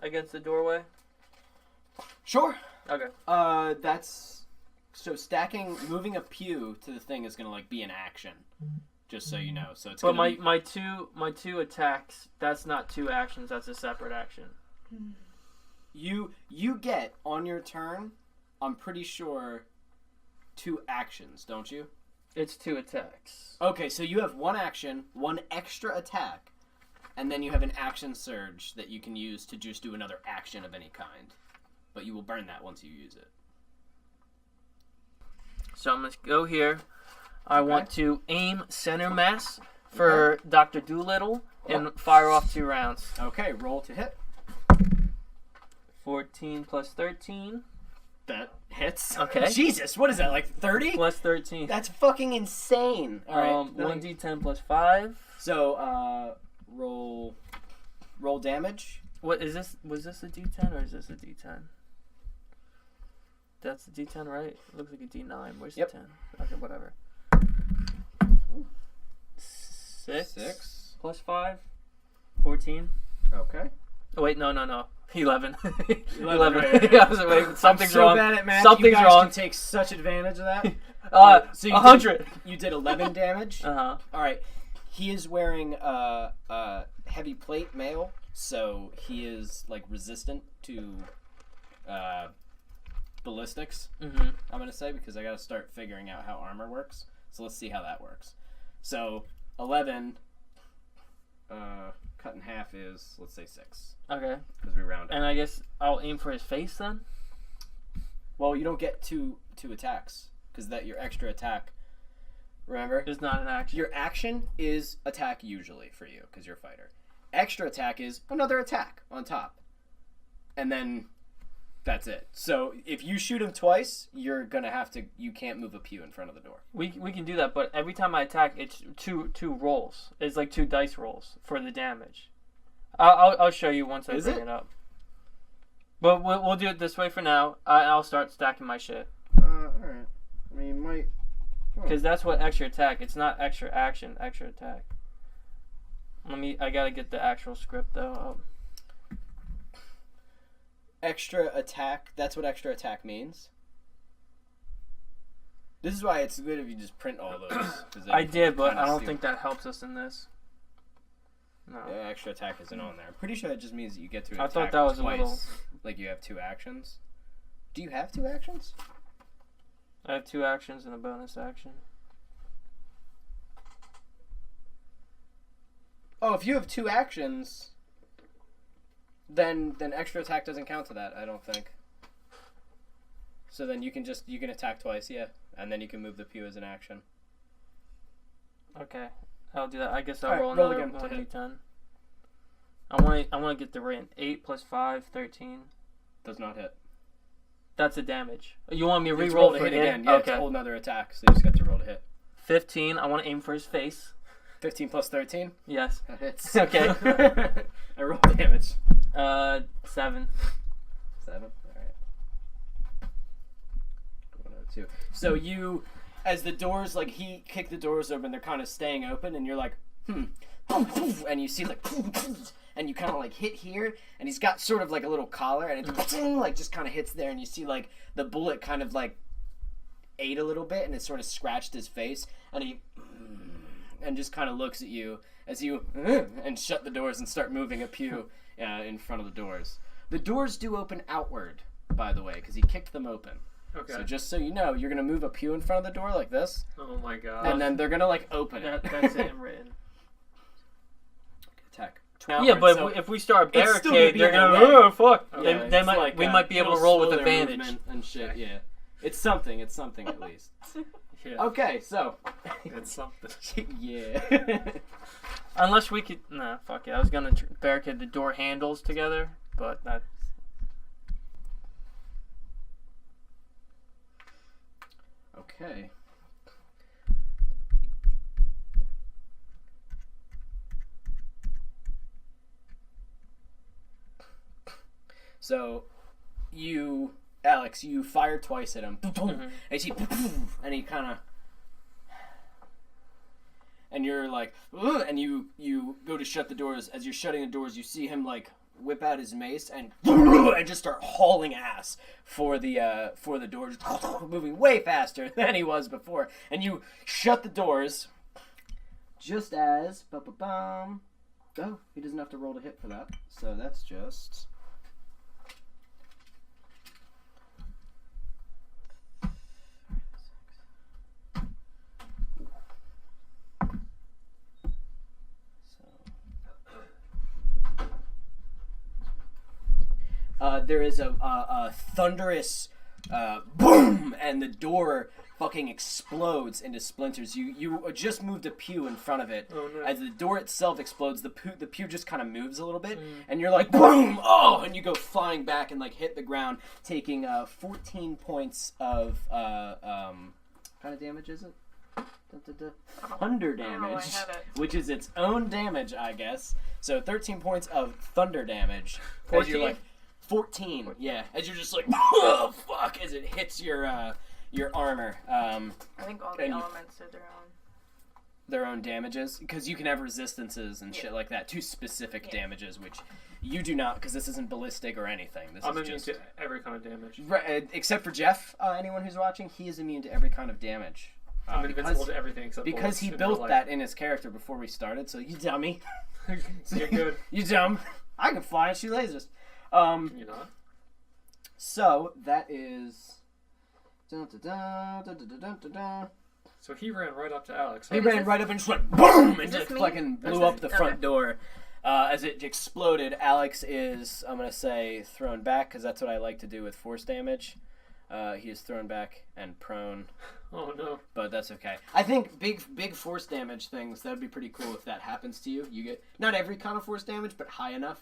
against the doorway? Sure. Okay. That's so moving a pew to the thing is gonna like be an action, just so you know. So it's. But gonna my be, my two attacks. That's not 2 actions. That's a separate action. you get on your turn. I'm pretty sure 2 actions, don't you? It's 2 attacks. Okay, so you have 1 action, 1 extra attack, and then you have an action surge that you can use to just do another action of any kind. But you will burn that once you use it. So I'm gonna go here. I want to aim center mass for Dr. Doolittle and fire off 2 rounds. Okay, roll to hit. 14 plus 13 That hits. Okay. Jesus, what is that, like 30? plus 13. That's fucking insane. All right. 1d10 plus 5. So, roll damage. What is this? Was this a d10 or is this a d10? That's a d10, right? It looks like a d9. Where's Yep. the 10? Okay, whatever. 6 plus 5. 14. Okay. Oh, wait, no. 11. 11, right. I was like, wait, something's I'm so wrong. bad at math. Something's you guys wrong. can take such advantage of that. So you 100. You did 11 damage. Uh-huh. All right. He is wearing heavy plate mail, so he is like resistant to ballistics. Mm-hmm. I'm gonna say because I gotta start figuring out how armor works. So let's see how that works. So 11. cut in half is, let's say 6. Okay. Because we round up. And I guess I'll aim for his face then? Well, you don't get two attacks. Because your extra attack, remember? It's not an action. Your action is attack usually for you, because you're a fighter. Extra attack is another attack on top. And then that's it. So if you shoot him twice, you're going to have to, you can't move a pew in front of the door. We can do that, but every time I attack, it's two rolls. It's like 2 dice rolls for the damage. I'll show you once I bring it up. But we'll do it this way for now. I'll start stacking my shit. Alright. I mean, you might... Because that's what extra attack. It's not extra action, extra attack. I gotta get the actual script though. Extra attack, that's what extra attack means. This is why it's good if you just print all those. 'Cause then I you can did, but kinda I don't see think that helps us in this. No. Yeah, extra attack isn't on there. I'm pretty sure it just means that you get to I attack thought that was twice. a little... Like you have 2 actions. Do you have 2 actions? I have 2 actions and a bonus action. Oh, if you have 2 actions, then extra attack doesn't count to that, I don't think. So then you can attack twice, yeah. And then you can move the pew as an action. Okay, I'll do that. I guess I'll Alright, roll roll another again to hit. 1d10. I want to get the rate. 8 plus 5, 13. Does not hit. That's a damage. You want me to It's re-roll roll to for hit hit? again. Yeah, it's a Okay. whole nother attack, so you just got to roll to hit. 15. I want to aim for his face. 15 plus 13? Yes. That hits. Okay. I roll damage. 7. 7? Alright. 102. So you, as the doors, like, he kicked the doors open, they're kind of staying open, and you're like, and you see, like, and you kind of, like, hit here, and he's got sort of, like, a little collar, and it's, like, just kind of hits there, and you see, like, the bullet kind of, like, ate a little bit, and it sort of scratched his face, and he, and just kind of looks at you as you, and shut the doors and start moving a pew in front of the doors. The doors do open outward, by the way, because he kicked them open. Okay. So just so you know, you're going to move a pew in front of the door like this, Oh my god. and then they're going to, like, open it. That's it written. Attack. Yeah, but So if we start a it's still barricade, be they're in their gonna, way. oh, fuck. Okay. Yeah, They it's might, like, we might be able it'll to roll with slow their advantage. movement and shit, yeah. It's something at least. Yeah. Okay, so. It's something. Yeah. Unless we could, nah, fuck it. I was gonna barricade the door handles together, but that. Okay. So, Alex, you fire twice at him. And you see, and he kind of, and you're like, ugh, and you go to shut the doors. As you're shutting the doors, you see him like whip out his mace and just start hauling ass for the doors, moving way faster than he was before. And you shut the doors, just as oh, he doesn't have to roll to hit for that. So that's just. There is a thunderous boom, and the door fucking explodes into splinters. You just moved a pew in front of it. Oh, no. As the door itself explodes, the pew just kind of moves a little bit, and you're like, boom! Oh! And you go flying back and like hit the ground, taking 14 points of kind of damage is it? Thunder I don't know, I damage, had it. which is its own damage, I guess. So 13 points of thunder damage. As you're 14? like 14, yeah. As you're just like, oh, fuck, as it hits your armor. I think all the And you- elements did Their own damages, because you can have resistances and Yeah. shit like that to specific Yeah. damages, which you do not, because this isn't ballistic or anything. This I'm is immune just to every kind of damage. Right, except for Jeff. Anyone who's watching, he is immune to every kind of damage. I'm invincible to everything except Because bullets he in real built life. that in his character before we started. So you dummy, You're good. you dumb. I can fly and shoot lasers. Can you not? So that is. Dun, dun, dun, dun, dun, dun, dun, dun. So he ran right up to Alex. He huh? ran right up and just went boom and Is just this me? fucking blew That's up the me. front Okay. door. As it exploded, Alex is, I'm going to say, thrown back, because that's what I like to do with force damage. He is thrown back and prone, Oh no. but that's okay. I think big force damage things, that would be pretty cool if that happens to you. You get, not every kind of force damage, but high enough.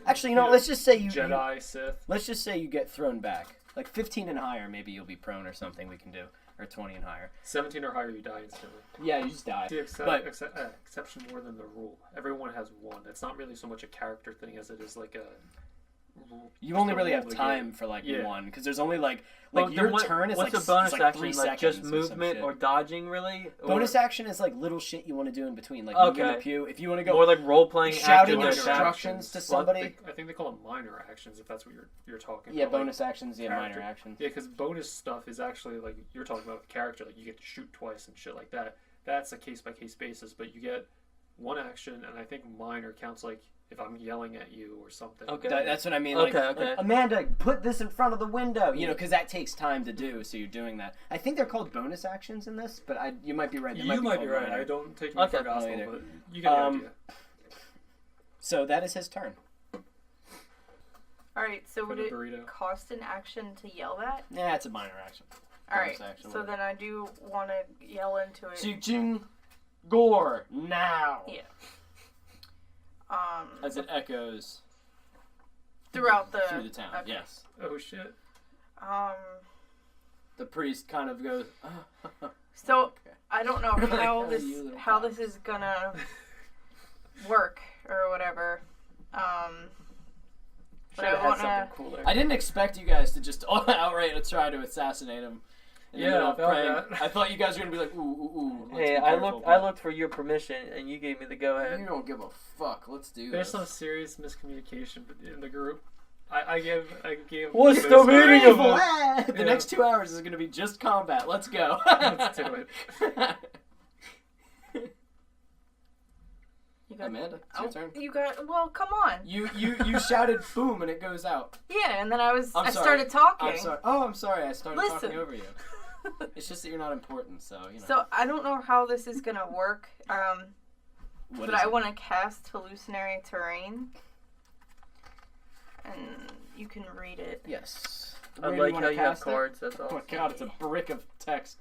Actually, you know, let's just say Jedi, Sith. let's just say you get thrown back. Like 15 and higher, maybe you'll be prone or something we can do. Or 20 and higher. 17 or higher, you die instantly. Yeah, you just die. The But- exception more than the rule. Everyone has one. It's not really so much a character thing as it is like a rule. You only just a really rule have of the time game. for like Yeah. one, because there's only like Well, then your turn is what's like a bonus it's like action? 3 Like seconds just or some movement shit. or dodging, really? Or Bonus action is like little shit you want to do in between, like moving Okay. the pew. If you want to go more like role playing, shouting Minor instructions to Well, somebody. I think they call them minor actions if that's what you're talking Yeah, about. bonus actions, yeah, character. minor actions. Yeah, because bonus stuff is actually like you're talking about with character, like you get to shoot twice and shit like that. That's a case by case basis, but you get one action, and I think minor counts like if I'm yelling at you or something. Okay. That's what I mean. Okay, like, okay. like, Amanda, put this in front of the window. You know, because that takes time to do. So you're doing that. I think they're called bonus actions in this, but you might be right. They You might be called right. minor. I don't take me Okay. for gospel, either. but you get the idea. So that is his turn. Alright, so For would the it burrito. cost an action to yell that? Yeah, it's a minor action. Alright, Bonus action, so whatever. then I do want to yell into it. Ching gore now. Yeah. As it echoes Throughout the through the town. okay. Yes. Oh shit. The priest kind of goes. So Okay. I don't know how this You little how cock. this is gonna work or whatever. But Should've I had wanna. something cooler. I didn't expect you guys to just outright try to assassinate him. in the Yeah, middle I of felt praying. that. I thought you guys were gonna be like, ooh, ooh, ooh. let's Hey, be I careful, I but looked for your permission, and you gave me the go You ahead. don't give a fuck. Let's do There's this. some serious miscommunication in the group. I gave. What's this the guy- meaning of Evil, it? ah! The Yeah. next 2 hours is gonna be just combat. Let's go. Let's do it. You got, Amanda, it's your turn. You got. Well, come on. You shouted boom and it goes out. Yeah, and then I I'm sorry. started talking. I'm sorry. Oh, I'm sorry. I started Listen. talking over you. It's just that you're not important, so you know. So I don't know how this is gonna work. What But is I it? want to cast hallucinatory terrain, and you can read it. Yes. I Where do like wanna how you have cast it? cards. That's Oh all. my god, it's a brick of text.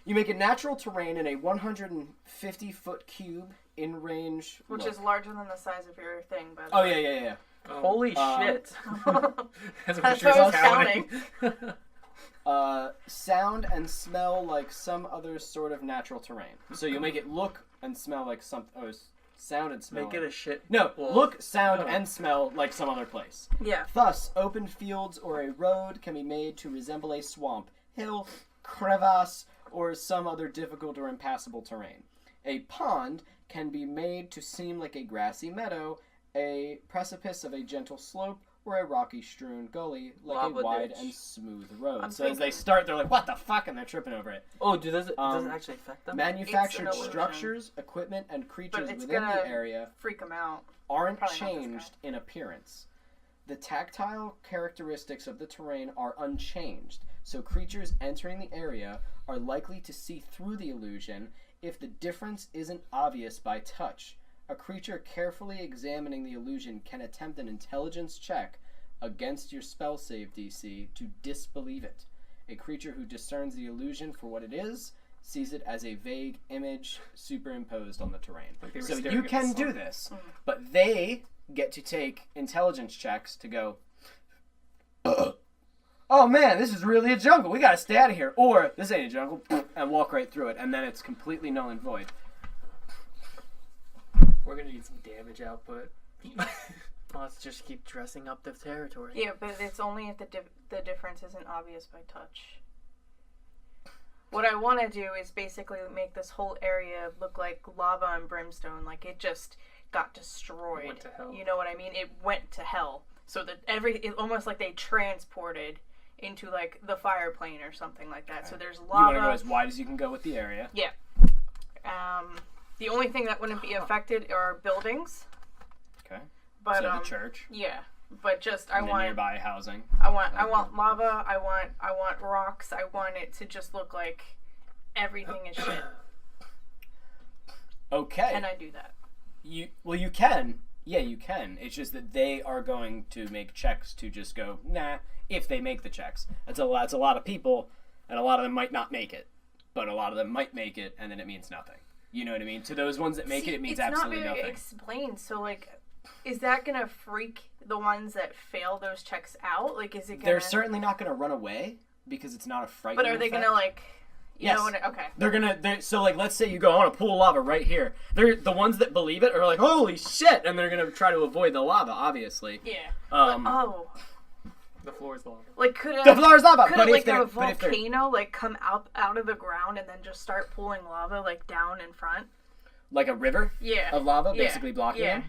You make a natural terrain in a 150-foot cube in range. Which look. is larger than the size of your thing, by the Oh way. yeah. Holy shit! That's That's what I was counting. Sound and smell like some other sort of natural terrain. So you'll make it look and smell like some. Sound and smell. Make it a shit. No, wall. look, sound, Oh. and smell like some other place. Yeah. Thus, open fields or a road can be made to resemble a swamp, hill, crevasse, or some other difficult or impassable terrain. A pond can be made to seem like a grassy meadow, a precipice of a gentle slope, or a rocky strewn gully, like Lava a wide ditch. and smooth road. I'm So as they thinking- start, they're like, what the fuck? And they're tripping over it. Oh, does it Um, actually affect them? Manufactured It's an illusion. structures, equipment, and creatures it's within gonna- the area Freak them out. aren't Probably not this changed in appearance. The tactile characteristics of the terrain are unchanged, so creatures entering the area are likely to see through the illusion if the difference isn't obvious by touch. A creature carefully examining the illusion can attempt an intelligence check against your spell save DC to disbelieve it. A creature who discerns the illusion for what it is sees it as a vague image superimposed on the terrain. Like they were So staring you at the can sun. do this, but they get to take intelligence checks to go, oh man, this is really a jungle. We gotta stay out of here. Or, this ain't a jungle, and walk right through it, and then it's completely null and void. We're gonna need some damage output. Let's just keep dressing up the territory. Yeah, but it's only if the difference isn't obvious by touch. What I want to do is basically make this whole area look like lava and brimstone, like it just got destroyed. Went to hell. You know what I mean? It went to hell. So that it almost like they transported into like the fire plane or something like that. So there's You want to go lava. as wide as you can go with the area. Yeah. The only thing that wouldn't be affected are buildings. Okay. But So the church, yeah. But just and I then want nearby housing. I want lava. I want rocks. I want it to just look like everything is shit, Okay. and I do that. You can, Yeah, you can. It's just that they are going to make checks to just go, nah, if they make the checks. That's a lot of people, and a lot of them might not make it. But a lot of them might make it, and then it means nothing. You know what I mean? To those ones that make it means absolutely it's not very nothing. explained. So, like, is that gonna freak the ones that fail those checks out? Like, is it gonna... They're certainly not going to run away, because it's not a frightening But are they effect. gonna, like... You Yes. know what okay. So, like, let's say you go, I want a pool of lava right here. They're the ones that believe it are like, holy shit! And they're going to try to avoid the lava, obviously. Yeah. The floor is lava. Like, could The floor is lava! Could But like if a volcano, like, come out of the ground and then just start pulling lava, like, down in front? like a river Yeah. of lava, Yeah. basically blocking Yeah. them?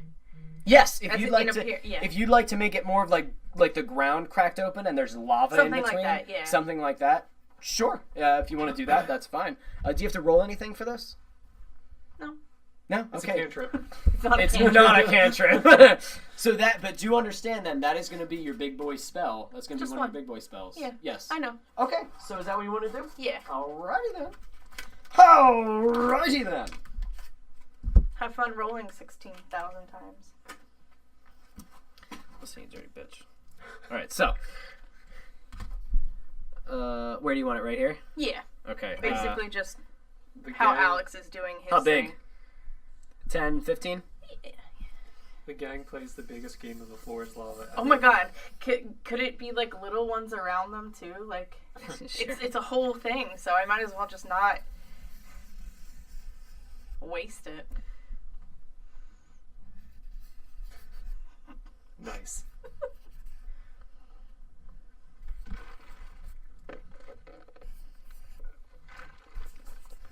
Yes, if As you'd in like a to, pier- yeah. if you'd like to make it more of like the ground cracked open and there's lava Something in like between, that, yeah. something like that. Sure, if you want to do that, that's fine. Do you have to roll anything for this? No. No. It's a Okay. cantrip. It's not a It's cantrip. not a cantrip. So but do you understand then? That is going to be your big boy spell. That's going to be Just one of one. your big boy spells. Yeah. Yes. I know. Okay. So is that what you want to do? Yeah. Alrighty then. Alrighty then. Have fun rolling 16,000 times. Listen, you dirty bitch. Alright, so. Where do you want it? Right here? Yeah. Okay. Basically just The how gang, Alex is doing his How big? thing. 10, 15? The gang plays the biggest game of the floor is lava. Oh my god. Could it be like little ones around them too? Like Sure. it's a whole thing, so I might as well just not waste it. Nice.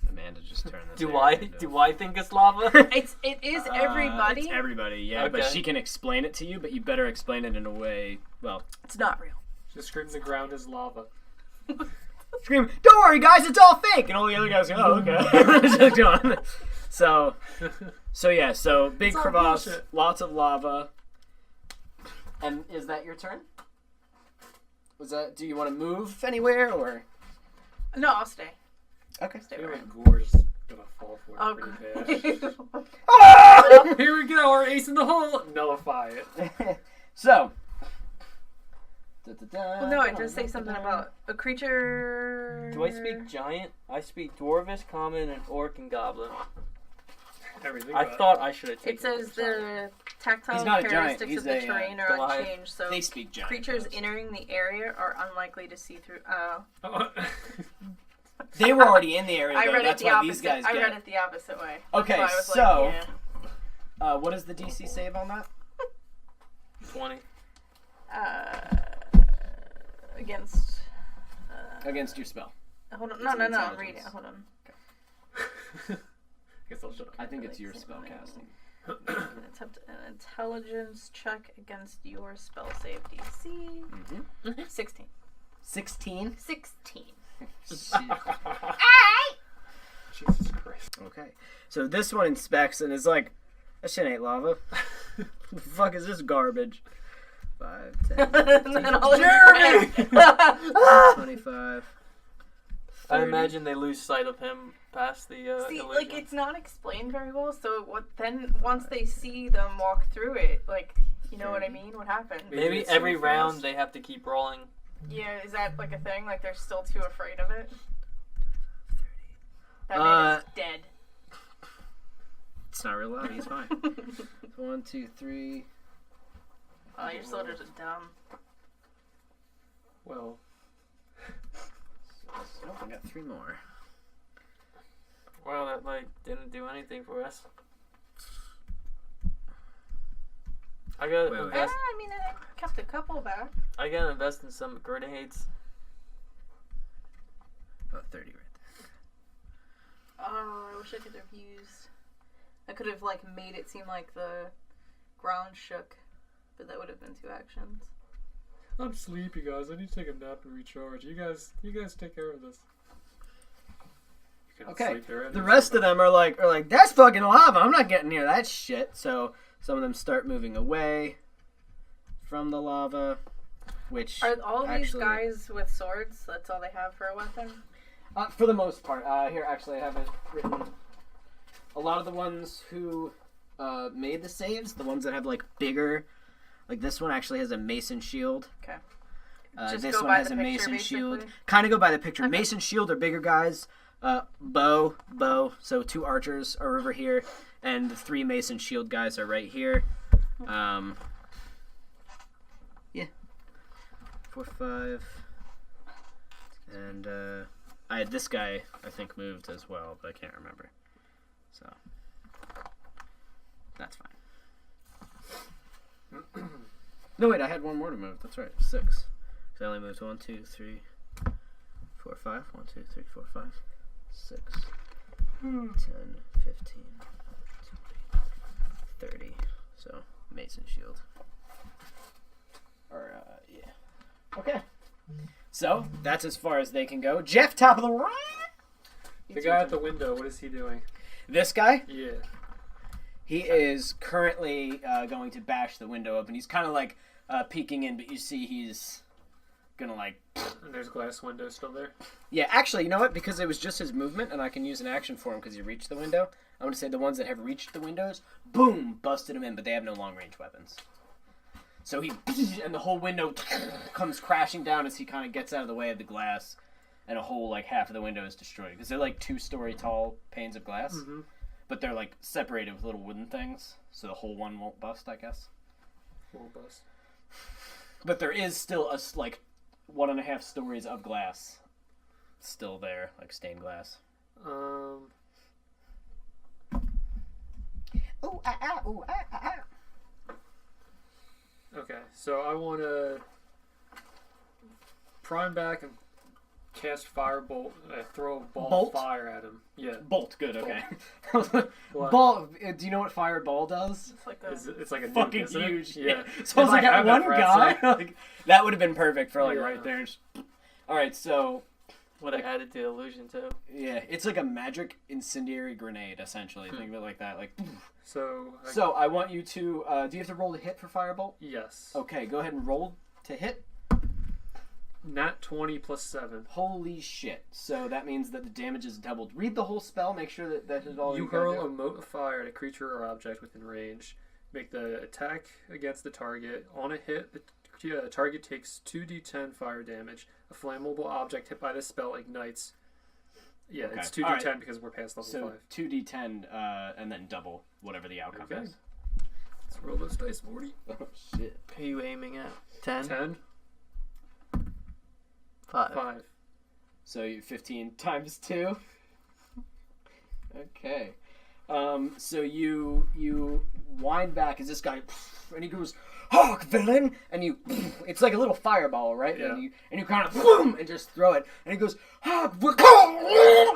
Amanda just turned this. Do area I into- I think it's lava? It is everybody. It's everybody, yeah. But Okay. she can explain it to you, but you better explain it in a way. Well, It's not real. Just scream the ground is lava. scream, "Don't worry, guys, it's all fake!" And all the other guys go, "Oh, okay." Just go on. So yeah, so big It's all crevasse, bullshit. lots of lava. And is that your turn? Do you want to move anywhere or? No, I'll stay. Okay. I Stay feel around. like Gore's gonna fall for it Oh, pretty bad. good. Ah! Here we go, our ace in the hole! Nullify it. So. Well, no, it does say something about a creature. Do I speak giant? I speak dwarvish, common, and orc and goblin. Everything I but- thought I should have taken It says it. Sorry. the tactile He's not a giant, characteristics he's of the a, terrain are Goliath. unchanged, so They speak giant. creatures yes. entering the area are unlikely to see through. Oh. They were already in the area. I though. read it That's the why these opposite. guys I get. read it the opposite way. Okay, So I was so- like, yeah. What is the DC save on that? 20. Against. Against your spell. Hold on. It's No, an I'm intelligence. reading it. Hold on. Guess I'll shut up. I think it's your spell casting. Attempt an intelligence check against your spell save DC. Mm-hmm. 16. 16. 16. Jesus Christ. Okay. So this one inspects and is like, that shit ain't lava. The fuck is this garbage? 5, 10, 15, And then all of Jeremy! his friends- 25. I 30. imagine they lose sight of him past the See, illusion. like it's not explained very well. So once they see them walk through it, like you know what I mean? What happened? Maybe Maybe it's every so round fast. they have to keep rolling. Yeah, is that like a thing? Like they're still too afraid of it? That man is dead. It's not real loud. He's fine. 1, 2, 3. Oh, your soldiers are dumb. Well, Oh, I got 3 more. Well, that like didn't do anything for us. I gotta Wait, wait. invest. I mean, I kept a couple back. I gotta invest in some grenades. About 30 right there. Oh, I wish I could have used. I could have like made it seem like the ground shook, but that would have been 2 actions. I'm sleepy, guys. I need to take a nap and recharge. You guys take care of this. You cannot Okay. sleep there The rest of them are like, that's fucking lava. I'm not getting near that shit. So some of them start moving away from the lava, which Are all these actually- guys with swords? That's all they have for a weapon? For the most part. Here, actually, I have it written. A lot of the ones who made the saves, the ones that have like bigger, like this one actually has a mason shield. Okay. This Just go one by has the a picture, mason basically? shield. Kind of go by the picture. Okay. Mason shield are bigger guys. Bow. So 2 archers are over here, and the 3 mason shield guys are right here. Yeah. 4, 5. And I had this guy, I think, moved as well, but I can't remember. So that's fine. No, wait, I had one more to move. That's right, 6. So I only moved 1, 2, 3, 4, 5. 1, 2, 3, 4, 5, 6, 10, 15, 20, 30. So mason shield. Or yeah. Okay. So that's as far as they can go. Jeff, top of the round. The guy at the window, what is he doing? This guy, Yeah. he is currently going to bash the window open. He's kind of like peeking in, but you see he's gonna like. And there's glass window still there. Yeah, actually, you know what? Because it was just his movement, and I can use an action for him because he reached the window. I'm gonna say the ones that have reached the windows, boom, busted him in, but they have no long range weapons. So he and the whole window comes crashing down as he kind of gets out of the way of the glass, and a whole like half of the window is destroyed because they're like 2-story tall panes of glass, but they're like separated with little wooden things, so the whole one won't bust, I guess. Won't bust. But there is still like 1.5 stories of glass still there, like stained glass. Ooh, ooh, Okay, so I want to prime back and cast firebolt. Throw a ball Bolt? of fire at him. Yeah. Bolt, good, okay. What? Ball, do you know what fireball does? It's like a. It's like a nuke, Fucking isn't it? huge. Yeah. So I was If like, have that it one for guy, outside. like, that would have been perfect for like Yeah. right there. Alright, so Would have added to the illusion too. yeah, it's like a magic incendiary grenade, essentially. Think of it like that. Like, So I want you to. Do you have to roll to hit for firebolt? yes. Okay, go ahead and roll to hit. Nat 20 plus 7. Holy shit! So that means that the damage is doubled. Read the whole spell. Make sure that is all You gotta hurl do. a mote of fire at a creature or object within range. Make the attack against the target. On a hit, the target takes 2d10 fire damage. A flammable object hit by this spell ignites. Yeah, Okay. it's 2d10 Alright. because we're past level So 5. 2d10 and then double whatever the outcome Okay. is. Let's roll those dice, Morty. Oh shit! Who are you aiming at? 10? 10, 5. 5. So you 15 times 2. Okay. So you wind back as this guy, and he goes, "Hark, villain!" And you, it's like a little fireball, right? Yeah. And you kind of boom and just throw it, and he goes, "Hark!"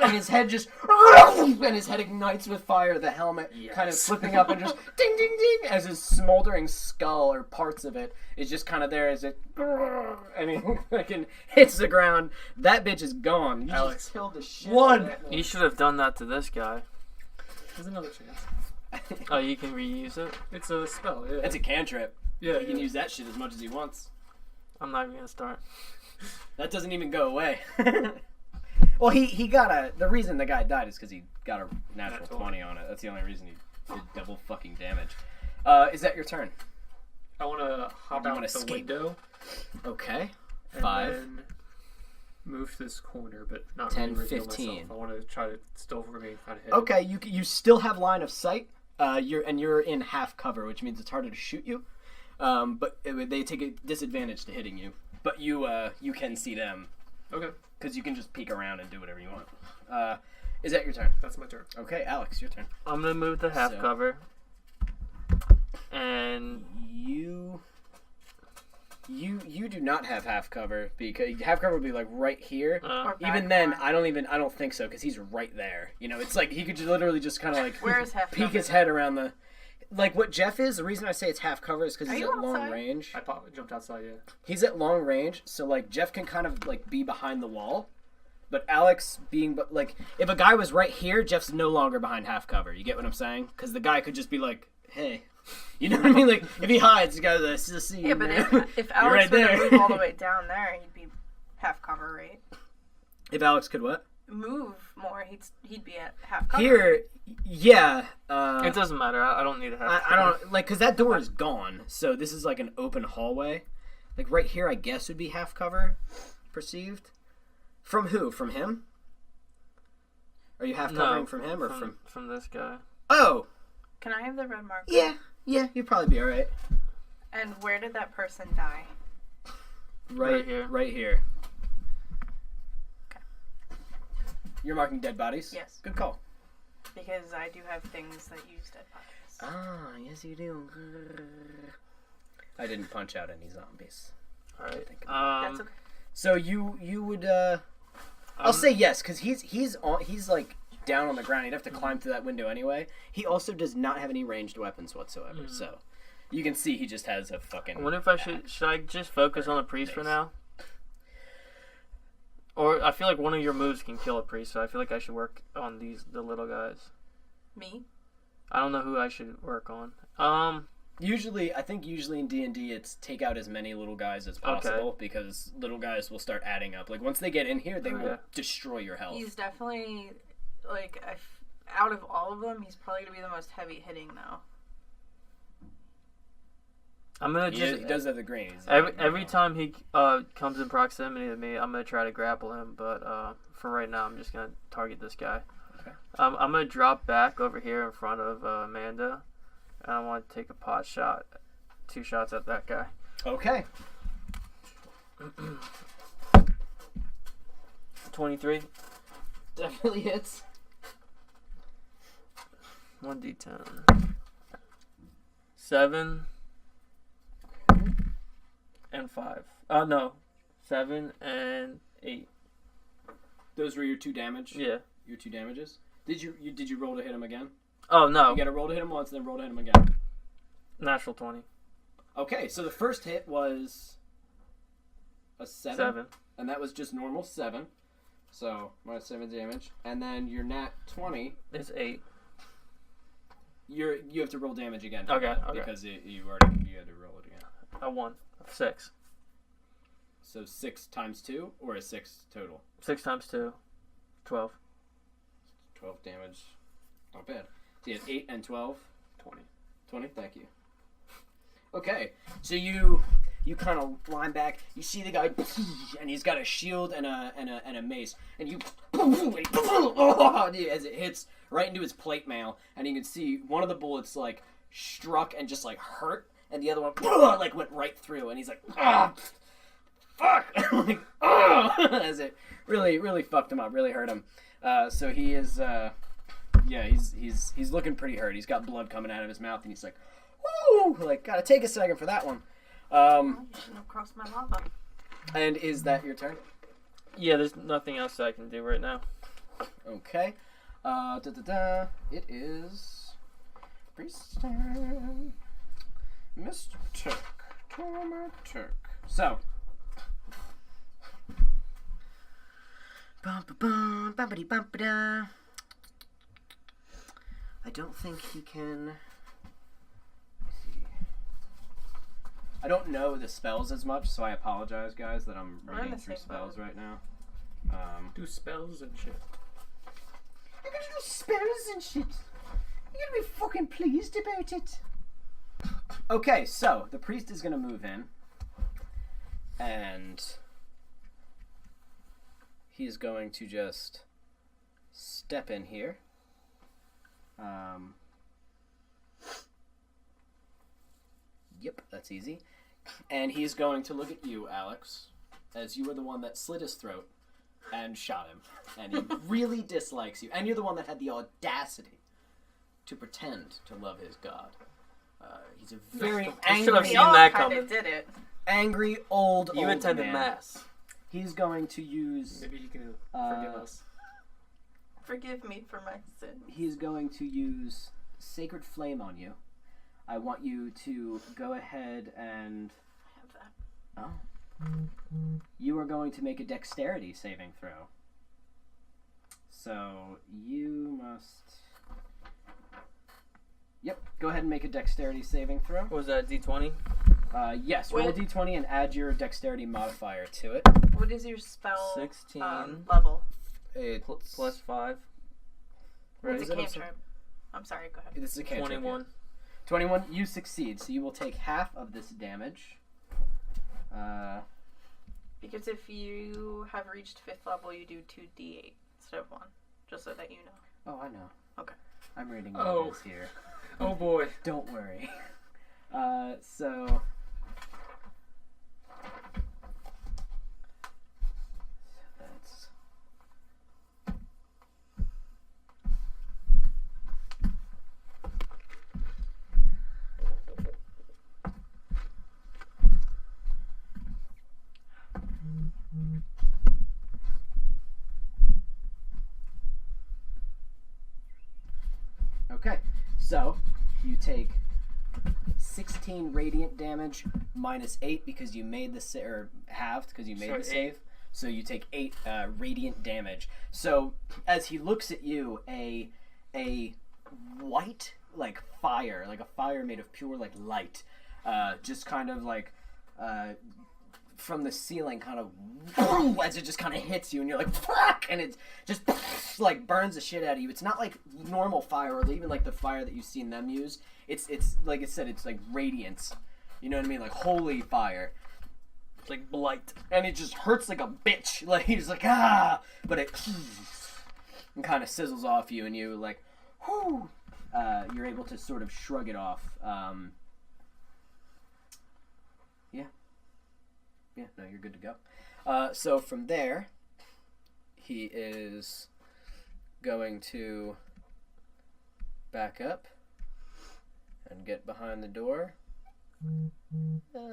And his head just, and his head ignites with fire. The helmet kind of Yes. flipping up and just ding, ding, ding, as his smoldering skull or parts of it is just kind of there as it, and he fucking hits the ground. That bitch is gone. You Alex. just killed the shit. One. out of that You should have done that to this guy. There's another chance. Oh, you can reuse it? It's a spell, yeah. That's a cantrip. yeah, He can use that shit as much as he wants. I'm not even gonna start. That doesn't even go away. Well, he got the reason the guy died is because he got a natural Natural. 20 on it. That's the only reason he did double fucking damage. Is that your turn? I want to hop you out wanna the escape? window Okay. and 5. then move to this corner, but not 10, really reveal 15. myself. I want to try to still remain kind of hidden. Okay, you still have line of sight. You're in half cover, which means it's harder to shoot you. But they take a disadvantage to hitting you. But you can see them Okay, because you can just peek around and do whatever you want. Is that your turn? that's my turn. Okay, Alex, your turn. I'm gonna move the half So- cover. And You do not have half cover because half cover would be like right here. Or Even back then, one. I don't think so because he's right there. You know, it's like he could literally just kind of like Where is half peek cover? his head around the, like what Jeff is. The reason I say it's half cover is because Are he's you at long outside? range. I jumped outside, yeah. He's at long range, so like Jeff can kind of like be behind the wall, but Alex being like if a guy was right here, Jeff's no longer behind half cover. You get what I'm saying? Because the guy could just be like, hey. You know what I mean? Like if he hides, the guy's like, see you, Yeah, but man." if You're Alex right were to there. move all the way down there, he'd be half cover, right? If Alex could what? move more, he'd be at half cover. Here, yeah. It doesn't matter. I don't need to have. I don't like because that door is gone. So this is like an open hallway. Like right here, I guess would be half cover, perceived. From who? From him? Are you half covering from him or from this guy? Oh. Can I have the red marker? Yeah, you'd probably be all right. And where did that person die? Right here. Right here. Okay. You're marking dead bodies? Yes. Good call. Because I do have things that use dead bodies. Ah, yes you do. I didn't punch out any zombies. All right. That's okay. So you would I'll say yes because he's like down on the ground. He'd have to climb through that window anyway. He also does not have any ranged weapons whatsoever. So you can see he just has a fucking. I wonder if I should I just focus on the priest for now? Or I feel like one of your moves can kill a priest, so I feel like I should work on the little guys. Me? I don't know who I should work on. I think usually in D&D it's take out as many little guys as possible because little guys will start adding up. Like once they get in here, they will destroy your health. He's definitely like out of all of them, he's probably gonna be the most heavy hitting though. I'm gonna he does have the green. Every time he comes in proximity to me, I'm gonna try to grapple him. But for right now, I'm just gonna target this guy. Okay. I'm gonna drop back over here in front of Amanda, and I want to take a pot shot, 2 shots at that guy. Okay. 23. Definitely hits. 1d10. 7 and 5. No. 7 and 8. Those were your 2 damage? Yeah. Your 2 damages? Did you roll to hit him again? Oh, no. You gotta roll to hit him once, then roll to hit him again. Natural 20. Okay, so the first hit was a 7. And that was just normal 7. So, minus 7 damage. And then your nat 20 is 8. You have to roll damage again. Okay. Because you had to roll it again. A 1. 6. So 6 times 2, or a 6 total? 6 times 2. 12. 12 damage. Not bad. So you had 8 and 12? 20. 20? Thank you. Okay. So you kind of line back. You see the guy, and he's got a shield and a mace, and you as it hits right into his plate mail, and you can see one of the bullets like struck and just like hurt, and the other one like went right through, and he's like, fuck, like, as it really fucked him up, really hurt him. So he is, he's looking pretty hurt. He's got blood coming out of his mouth, and he's like, woo, like gotta take a second for that one. You shouldn't have crossed my lava. And is that your turn? Yeah, there's nothing else I can do right now. Okay. It is Priest turn. Mr. Turk. Torma Turk. So. I don't think he can. I don't know the spells as much, so I apologize, guys, that I'm reading through spells right now. Do spells and shit. You're gonna do spells and shit. You're gonna be fucking pleased about it. Okay, so the priest is gonna move in, and he's going to just step in here. Yep, that's easy. And he's going to look at you, Alex, as you were the one that slit his throat and shot him. And he really dislikes you. And you're the one that had the audacity to pretend to love his god. He's a very angry... should have seen that coming. Did it. Angry old You intended man. mass. He's going to use... Maybe he can forgive us. Forgive me for my sin. He's going to use Sacred Flame on you. I want you to go ahead and... I have that. Oh. You are going to make a dexterity saving throw. So, you must... Yep, go ahead and make a dexterity saving throw. What was that, D20? Yes, roll a d20 and add your dexterity modifier to it. What is your spell 16. Level? It's plus 5. What It's is a it? I'm sorry. cantrip. I'm sorry, go ahead. This is a cantrip. 21. 21, you succeed, so you will take half of this damage. Because if you have reached 5th level, you do 2d8 instead of 1. Just so that you know. Oh, I know. Okay. I'm reading Oh. what it is here. Oh boy. Don't worry. So that's okay. So you take 16 radiant damage minus 8 because you made the or halved because you made So the save. So you take 8 radiant damage. So as he looks at you, a white like fire, like a fire made of pure like light, just kind of like from the ceiling, kind of as it just kind of hits you, and you're like fuck, and it just like burns the shit out of you. It's not like normal fire or even like the fire that you've seen them use. It's like I said, it's like radiance. You know what I mean? Like holy fire. It's like blight. And it just hurts like a bitch. Like he's like ah, but it and kind of sizzles off you, and you like, whoo. You're able to sort of shrug it off. Yeah, no, you're good to go. So from there, he is going to back up and get behind the door.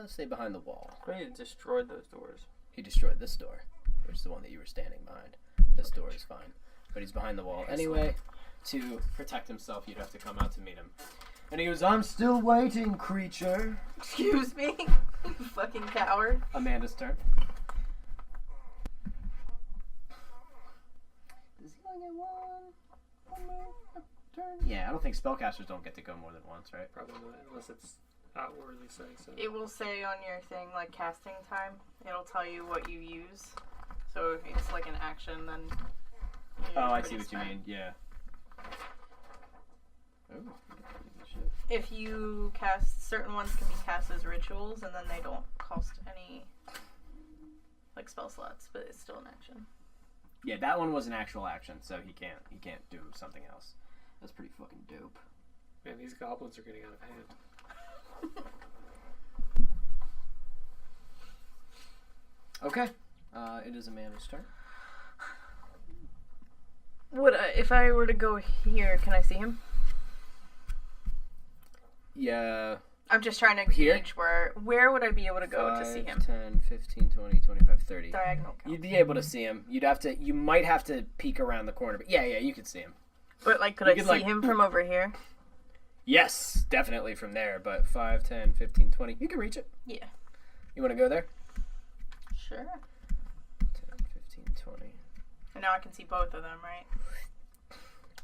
Stay behind the wall. He destroyed those doors. He destroyed this door, which is the one that you were standing behind. This door is fine, but he's behind the wall. Anyway, to protect himself, you'd have to come out to meet him. And he goes, "I'm still waiting, creature." Excuse me? You fucking coward. Amanda's turn. Does he only get one more turn? Yeah, I don't think spellcasters don't get to go more than once, right? Probably not, unless it's outwardly saying so. It will say on your thing, like, casting time. It'll tell you what you use. So if it's like an action, then... Oh, I see what you mean. Yeah. Oh, shit. If you cast... Certain ones can be cast as rituals, and then they don't cost any, like, spell slots, but it's still an action. Yeah, that one was an actual action, so he can't do something else. That's pretty fucking dope. Man, these goblins are getting out of hand. Okay. It is Amanda's turn. If I were to go here, can I see him? Yeah. I'm just trying to Here? gauge where would I be able to go to see him? 10, 15, 20, 25, 30. Diagonal count. You'd be able to see him. You might have to peek around the corner, but yeah, you could see him. But, like, could You I could, see like- him from over here? Yes, definitely from there, but 5, 10, 15, 20. You can reach it. Yeah. You want to go there? Sure. 10, 15, 20. And now I can see both of them, right?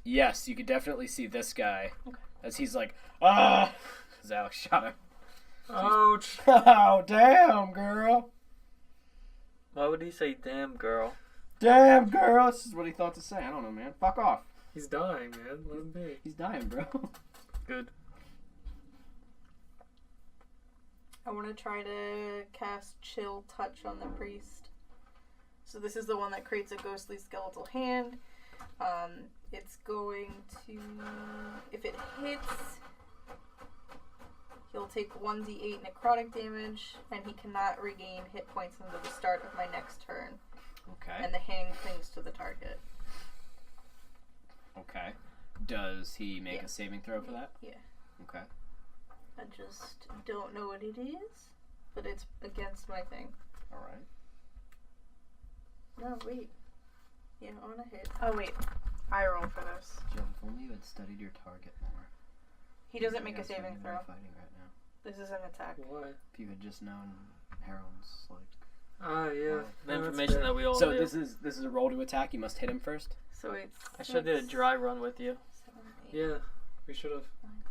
Yes, you could definitely see this guy. Okay. As he's like, ah! Because Alex shot him. Ouch! Oh, damn, girl. Why would he say damn girl? Damn, girl. This is what he thought to say. I don't know, man. Fuck off. He's dying, man. Let him be. He's dying, bro. Good. I want to try to cast Chill Touch on the priest. So this is the one that creates a ghostly skeletal hand. It's going to... If it hits, he'll take 1d8 necrotic damage, and he cannot regain hit points until the start of my next turn. Okay. And the hand clings to the target. Okay. Does he make Yeah. a saving throw for that? Yeah. Okay. I just don't know what it is, but it's against my thing. All right. No, wait. Yeah, on a hit. Oh, wait. I roll for this. Jill, if only you had studied your target more. He doesn't make a That's why saving you're throw. not fighting right now. This is an attack. Why? If you had just known Harold's like. Ah, yeah. The No, that's information fair. that we all So knew. this is a roll to attack. You must hit him first. So it's... I should have did a dry run with you. 7, 8, Yeah, we should have.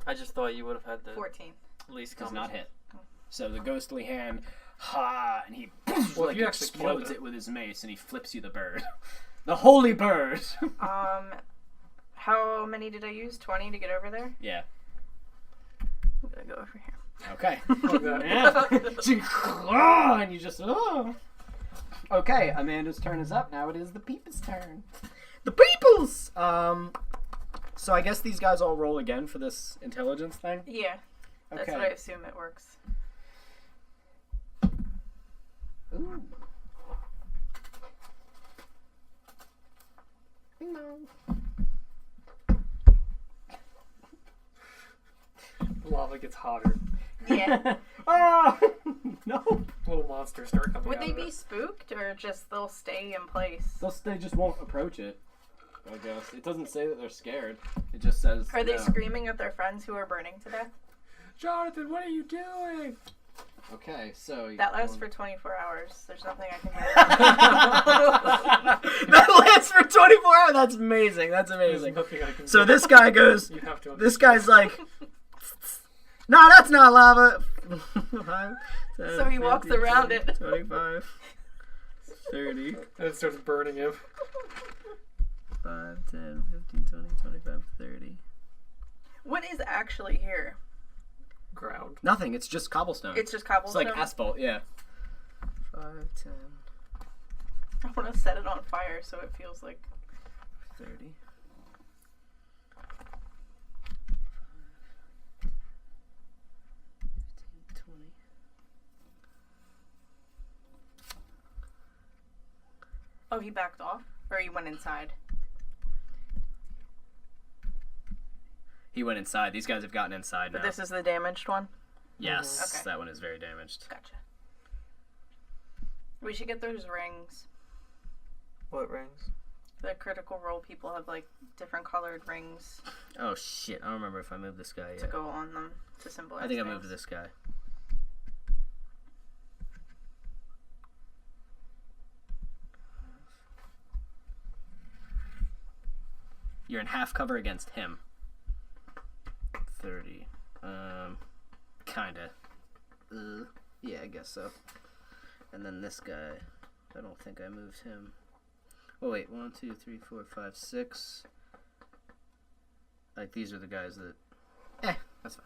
I just thought you would have had the 14. least Does common. not hit. So the ghostly hand, and he Well, like you actually killed explodes it. it with his mace, and he flips you the bird. The holy bird. How many did I use? 20 to get over there? Yeah. I'm gonna go over here. Okay. Like that. Yeah. And you just. Oh. Okay, Amanda's turn is up. Now it is the People's turn. The Peoples! So I guess these guys all roll again for this intelligence thing? Yeah, that's Okay. what I assume it works. Ooh. Bing bong. The lava gets hotter. Yeah. Oh! No! Little monsters start coming Would out they of be it. spooked or just they'll stay in place? They just won't approach it, I guess. It doesn't say that they're scared. It just says. Are they no. screaming at their friends who are burning to death? Jonathan, what are you doing? Okay, so. That lasts for 24 hours. There's nothing I can do. That lasts for 24 hours? That's amazing. That's There's amazing. nothing I can So do. this guy goes. You have to This guy's like. No, that's not lava. 5, 10, So he walks 15, around it. 25, 30, And it starts burning him. 5, 10, 15, 20, 25, 30. What is actually here? Ground. Nothing. It's just cobblestone. It's just It's cobblestone. like asphalt. Yeah. 5, 10, I want to set it on fire so it feels like 30. 20. Oh, he backed off? Or he went inside? He went inside. These guys have gotten inside But now. this is the damaged one? Yes, Okay. that one is very damaged. Gotcha. We should get those rings. What rings? The critical role people have like different colored rings Oh shit! I don't remember if I moved this guy to yet. go on them to symbolize I think I things. moved this guy. You're in half cover against him. 30. Kinda. Yeah, I guess so. And then this guy. I don't think I moved him. Oh wait, 1, 2, 3, 4, 5, 6. Like these are the guys that. That's fine.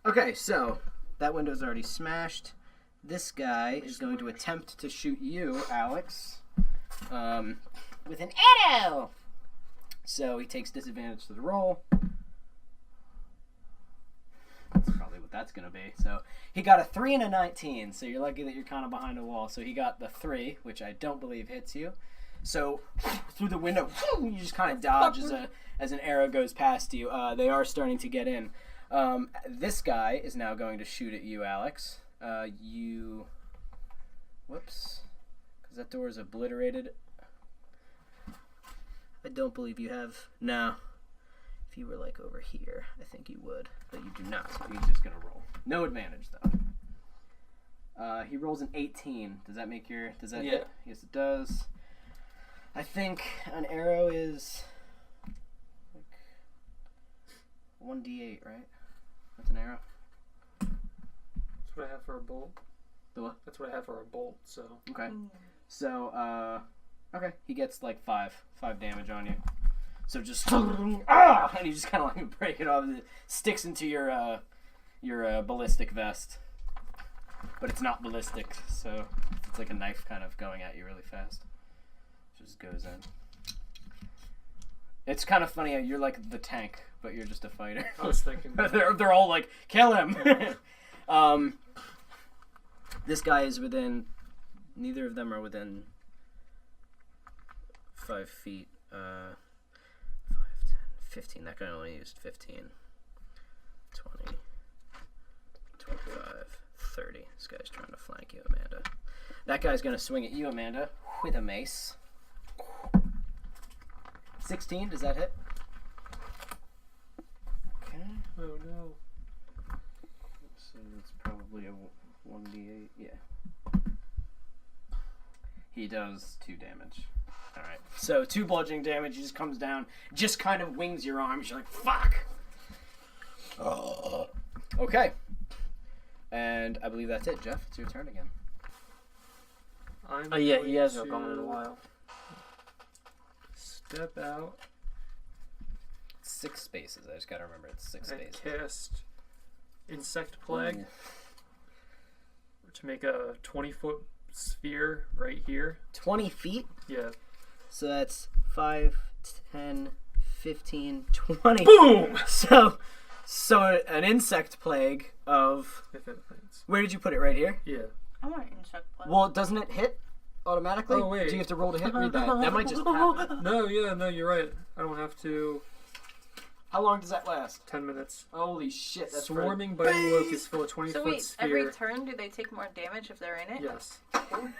Okay, so that window's already smashed. This guy is going to attempt to shoot you, Alex, with an arrow. So he takes disadvantage to the roll. That's probably what that's going to be. So he got a 3 and a 19. So you're lucky that you're kind of behind a wall. So he got the 3, which I don't believe hits you. So through the window, you just kind of dodge as an arrow goes past you. They are starting to get in. This guy is now going to shoot at you, Alex. Whoops. Because that door is obliterated. I don't believe you have. No. If you were like over here, I think you would. But you do not. So he's just going to roll. No advantage, though. He rolls an 18. Does that make your. Does that hit? Yes, it does. I think an arrow is. Like 1d8, right? That's an arrow. That's what I have for a bolt. The what? That's what I have for a bolt, so. Okay. So, okay. He gets like 5 damage on you. So just, and you just kind of like break it off. It sticks into your ballistic vest. But it's not ballistic, so it's like a knife kind of going at you really fast. Just goes in. It's kind of funny how you're like the tank, but you're just a fighter. I was thinking. they're all like, kill him! This guy is within. Neither of them are within 5 feet. 5, 10, 15. That guy only used 15. 20. 25. 30. This guy's trying to flank you, Amanda. That guy's going to swing at you, Amanda, with a mace. 16. Does that hit? Okay. Oh no. So it's probably a 1d8. Yeah. He does 2 damage. Alright. So 2 bludgeoning damage. He just comes down, just kind of wings your arm. You're like, fuck! Okay. And I believe that's it, Jeff. It's your turn again. I'm Oh yeah, going he hasn't to- gone in a while. step out. 6 spaces. I just gotta remember it's 6 And spaces. cast Insect Plague Ooh. to make a 20-foot sphere right here. 20 feet? Yeah. So that's 5, 10, 15, 20. Boom! So an insect plague of... If it hits. Where did you put it? Right here? Yeah. I want an insect plague. Well, doesn't it hit automatically? Oh, wait. Do you have to roll to hit? Read that. That might just happen. No, you're right. I don't have to. How long does that last? 10 minutes. Holy shit, that's Swarming biting locusts fill a 20-foot So wait, sphere. every turn do they take more damage if they're in it? Yes.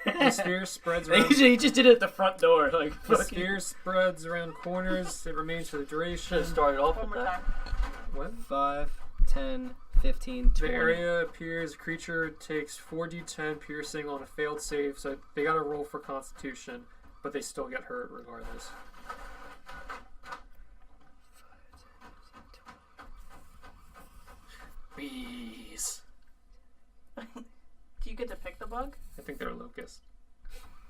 The sphere spreads He around. just did it at the front door. Like, The fucking... sphere spreads around corners. It remains for the Should duration. have started off One with more that. time. What? 5, 10, 15, 20. The area appears. Creature takes 4d10 piercing on a failed save, so they gotta roll for Constitution, but they still get hurt regardless. Bees. Do you get to pick the bug? I think they're locusts.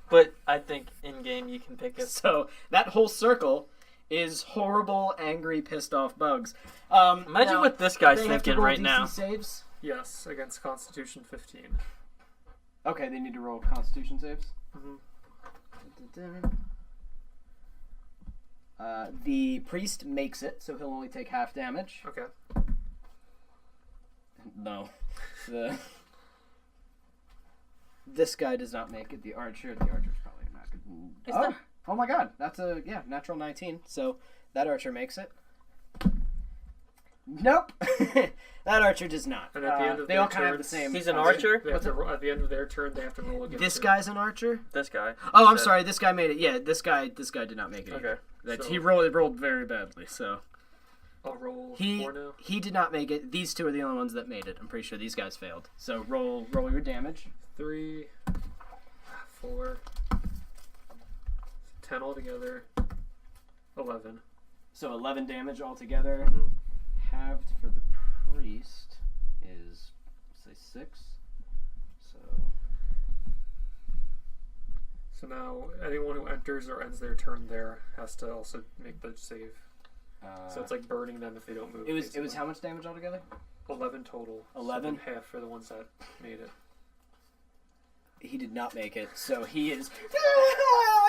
But I think in game you can pick it. So that whole circle is horrible, angry, pissed off bugs. Imagine now, what this guy's they have to thinking roll right DC now. saves? Yes, against Constitution 15. Okay, they need to roll Constitution saves. Mhm. The priest makes it, so he'll only take half damage. Okay. No. This guy does not make it. The archer's probably not good. Is Oh, the- oh my god. That's a, natural 19. So that archer makes it. Nope. That archer does not. And at the end of they their all kind of have the turns- same. He's an archer? They have to at the end of their turn, they have to roll against This it. guy's an archer? This guy. Oh, I'm Said- sorry. This guy made it. Yeah, this guy did not make it. Okay. Either. That So- he rolled very badly. So I'll roll he 4 now. he did not make it. These two are the only ones that made it. I'm pretty sure these guys failed. So roll your damage. 3, 4, 10 altogether. 11. So 11 damage altogether. Mhm. Halved for the priest is say 6. So now anyone who enters or ends their turn there has to also make the save. So it's like burning them if they don't move. it was basically. how much damage altogether? 11 total. 11? So then half for the ones that made it. He did not make it, so he is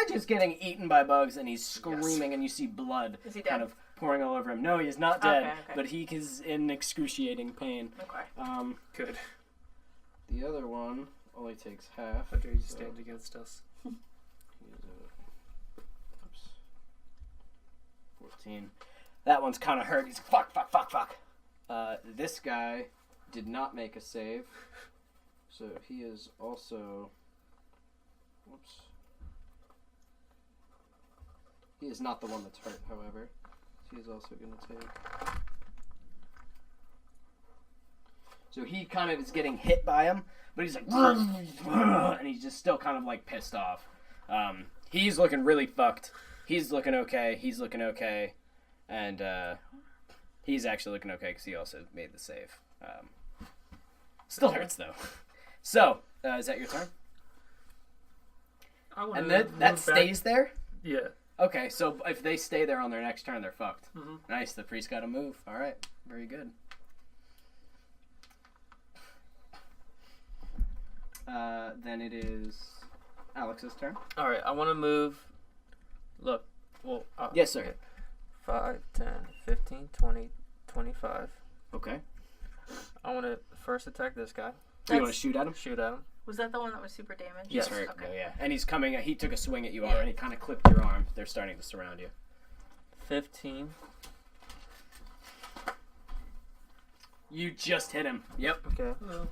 just getting eaten by bugs, and he's screaming, and you see blood Is he dead? kind of pouring all over him. No, he is not dead, Okay. but he is in excruciating pain. Okay. Good. The other one only takes half. How dare you so stand against us? he is oops, 14. That one's kind of hurt. He's fuck. This guy did not make a save, so he is also. Whoops. He is not the one that's hurt, however. He is also going to take. So he kind of is getting hit by him, but he's like, and he's just still kind of like pissed off. He's looking really fucked. He's looking okay, and he's actually looking okay because he also made the save. Still hurts though. So is that your turn? I wanna And that move back- stays there? Yeah. Okay, so if they stay there on their next turn, they're fucked. Mhm. Nice, the priest got to move. All right, very good. Then it is Alex's turn. Alright, I want to move. Look. Well, Yes, sir. okay. 5, 10, 15, 20, 25. Okay. I want to first attack this guy. You want to shoot at him? Shoot at him. Was that the one that was super damaged? He's Yes. hurt. Okay. Oh, yeah. And he's coming. He took a swing at you already. Kind of clipped your arm. They're starting to surround you. 15. You just hit him. Yep. Okay. Well,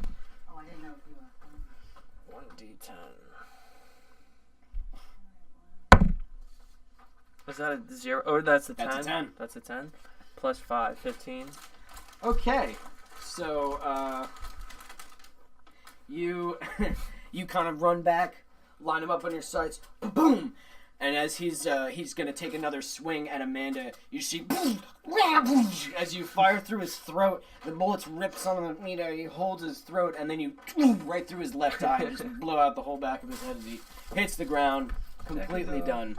Oh, I didn't know if you were. 1d10. Is that a 0? Or that's a 10? That's a 10. That's a 10. Plus 5, 15. Okay. So, you you kind of run back, line him up on your sights, boom, and as he's gonna take another swing at Amanda, you see as you fire through his throat, the bullets rip some of the meat out. He holds his throat, and then you right through his left eye, just blow out the whole back of his head as he hits the ground, completely done.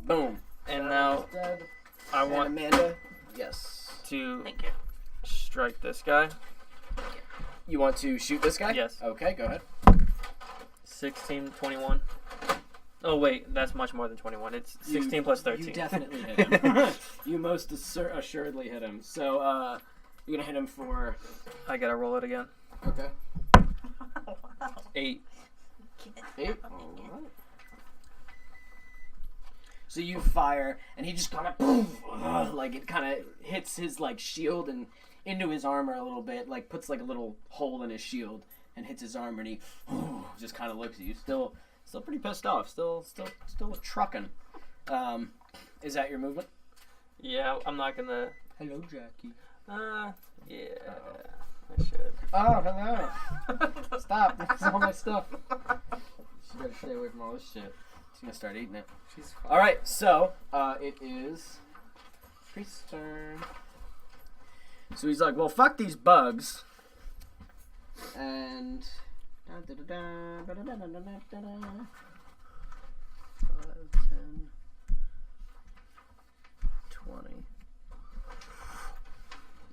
Boom. And now Dead. I And want Amanda. Yes. to Thank you. strike this guy. You want to shoot this guy? Yes. Okay, go ahead. 16, 21. Oh, wait, that's much more than 21. It's 16 plus 13. You definitely hit him. You most assuredly hit him. So, you're gonna hit him for. I gotta roll it again. Okay. 8. 8. Alright. So you fire, and he just kind of boom, like it kind of hits his like shield and into his armor a little bit, like puts like a little hole in his shield and hits his armor, and he just kind of looks at you, still pretty pissed off, still trucking. Is that your movement? Yeah, I'm not gonna. Hello, Jackie. Yeah. I should. Oh, hello. Stop. This is all my stuff. You gotta stay away from all this shit. She's gonna start eating it. She's fine. Alright, so, it is Priest's turn. So he's like, well, fuck these bugs. And... 5, 10, 20.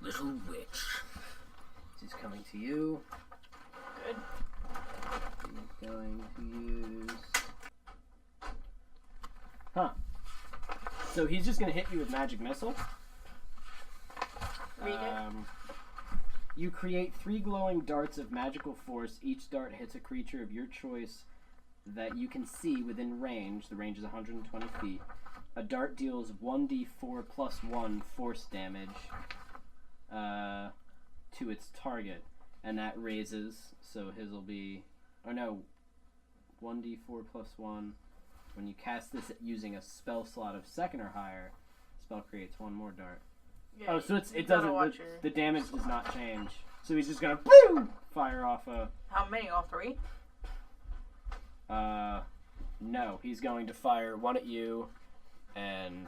Little witch. He's coming to you. Good. He's going to use... Huh. So he's just going to hit you with Magic Missile. Read it. You create 3 glowing darts of magical force. Each dart hits a creature of your choice that you can see within range. The range is 120 feet. A dart deals 1d4 plus 1 force damage to its target. And that raises, so his will be... Oh no, 1d4 plus 1. When you cast this using a spell slot of 2nd or higher, the spell creates 1 more dart. Yeah, Oh, so you it gotta doesn't. watch The your- damage does not change. So he's just gonna boom, fire off a. How many? All 3? No, he's going to fire 1 at you, and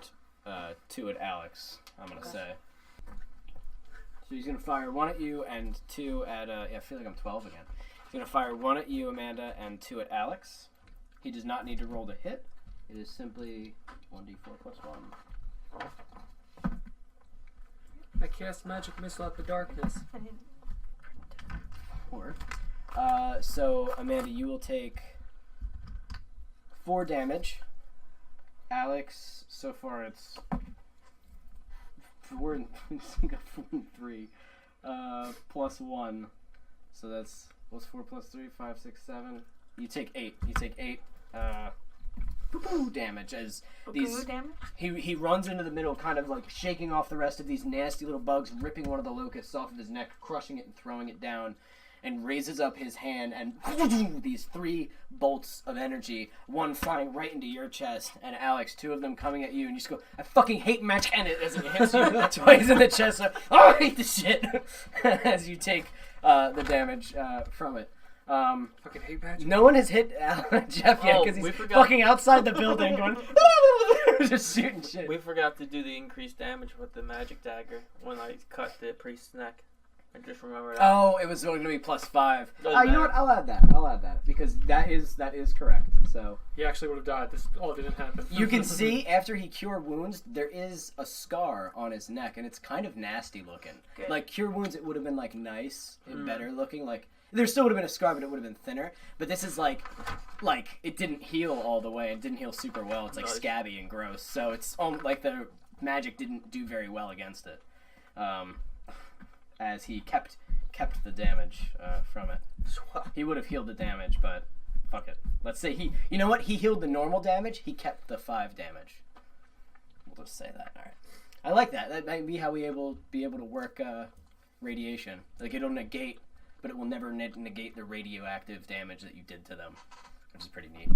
2 at Alex. I'm gonna say. So he's gonna fire 1 at you and 2 at. Yeah, I feel like I'm 12 again. He's gonna fire 1 at you, Amanda, and 2 at Alex. He does not need to roll to hit. It is simply 1d4 plus 1. I cast magic missile at the darkness. I didn't. Or, so Amanda, you will take 4 damage. Alex, so far it's 4 and 3, plus 1. So that's what's 4 plus 3, 5, 6, 7. You take 8. You take 8. Damage as these. Damage? He runs into the middle, kind of like shaking off the rest of these nasty little bugs, ripping one of the locusts off of his neck, crushing it and throwing it down, and raises up his hand, and these 3 bolts of energy, 1 flying right into your chest, and Alex, 2 of them coming at you, and you just go, I fucking hate magic, and as it hits you twice in the chest, oh, I hate this shit, as you take the damage from it. Fucking hate magic. No one has hit Jeff yet Oh, because we he's forgot. fucking outside the building going just shooting shit. We forgot to do the increased damage with the magic dagger when I cut the priest's neck. I just remember that. Oh, it was going to be plus 5. Doesn't You know what? I'll add that because that is correct. So He actually would have died. This all didn't happen. you can see after he cure wounds, there is a scar on his neck, and it's kind of nasty looking. Good. Like cure wounds, it would have been like nice and better looking. Like there still would have been a scar, but it would have been thinner. But this is like it didn't heal all the way. It didn't heal super well. It's like Nice. scabby and gross. So it's like the magic didn't do very well against it. As he kept the damage from it. He would have healed the damage, but fuck it. Let's say you know what? He healed the normal damage. He kept the 5 damage. We'll just say that. All right. I like that. That might be how we be able to work radiation. Like it'll negate, but it will never negate the radioactive damage that you did to them, which is pretty neat.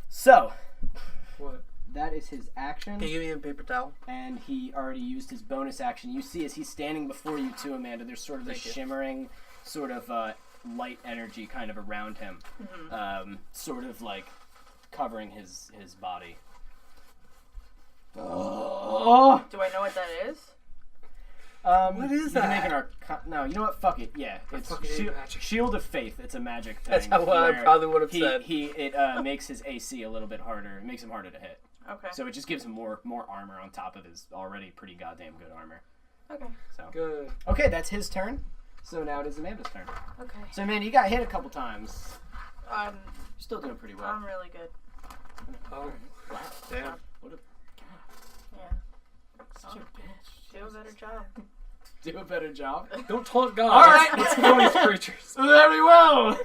So What? that is his action. Can you give me a paper towel? And he already used his bonus action. You see as he's standing before you too, Amanda, there's sort of this Thank you. shimmering sort of light energy kind of around him. Sort of like covering his body. Oh! Do I know what that is? What is you can that? make an no, you know what? Fuck it. Yeah, it's fucking hate magic. Shield of Faith. It's a magic thing. That's how I where probably would have he, said. It makes his AC a little bit harder. It makes him harder to hit. Okay. So it just gives him more armor on top of his already pretty goddamn good armor. Okay. So Good. okay, that's his turn. So now it is Amanda's turn. Okay. So Amanda, you got hit a couple times. I'm You're still doing pretty well. really good. Oh, Wow. damn. What a Yeah. such a bitch. Do a better job. Do a better job. Don't taunt God. All right. Let's kill these creatures. Very well.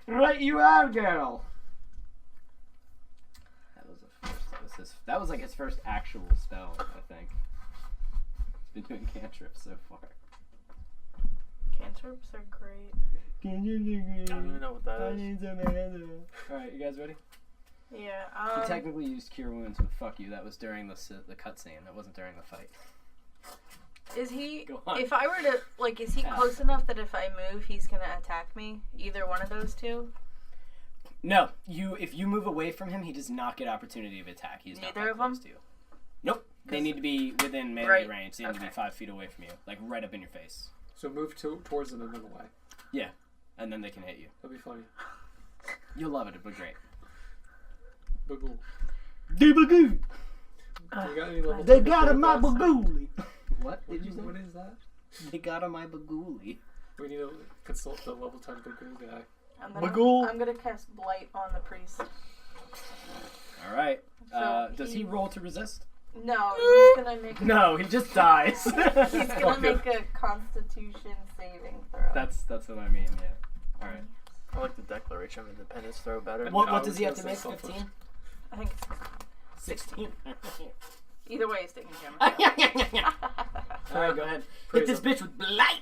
Right, you are, girl. That was like his first actual spell, I think. He's been doing cantrips so far. Cantrips are great. I don't even know what that is. Alright, you guys ready? Yeah. He technically used Cure Wounds, but fuck you, that was during the cutscene. That wasn't during the fight. Is he? Go on. If I were to like, is he Yeah. close enough that if I move, he's gonna attack me? Either one of those two. No, if you move away from him, he does not get opportunity of attack. He's not Neither that of them? close to you. Nope. They need to be within melee Right. range. They need to be Okay. 5 feet away from you, like right up in your face. So move towards them and then away. And then they can hit you. That'd be funny. You'll love it. It'll be great. Bagoo. Debagoo! You got any level They 10 got a my characters? bagooly. What did you say? What is that? They got a my bagooly. We need to consult the level 10 Bagoo guy. Bagoo. I'm gonna cast Blight on the priest. All right. So Does he roll to resist? No, he's gonna make. No, he just dies. He's gonna make a Constitution saving throw. That's what I mean. Yeah. All right. I like the Declaration of Independence throw better. What does he have to make? Selfish. 15? I think it's 16. either way. He's taking damage. All right, go ahead. Praise Hit this bitch with blight.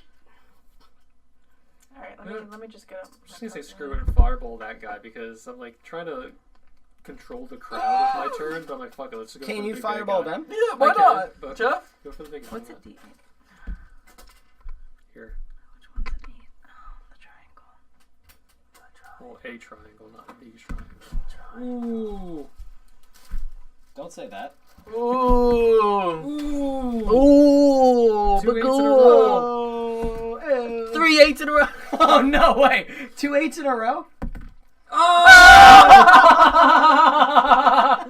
All right, let me just get up. I'm just gonna say screw it and fireball that guy because I'm like trying to control the crowd with my turn, but I'm like, fuck it, let's just go Can for the you big fireball guy. them? Yeah, why I can, not? but Jeff? go for the big guy. What's Why it not? D? Here. Which one's the D? Oh, the triangle. Well, a triangle, not the triangle. Ooh. Don't say that. Ooh. Ooh. Ooh. 2 8s in a Bagoo. Oh, 3 8s in a row. oh no way! 2 8s in a row?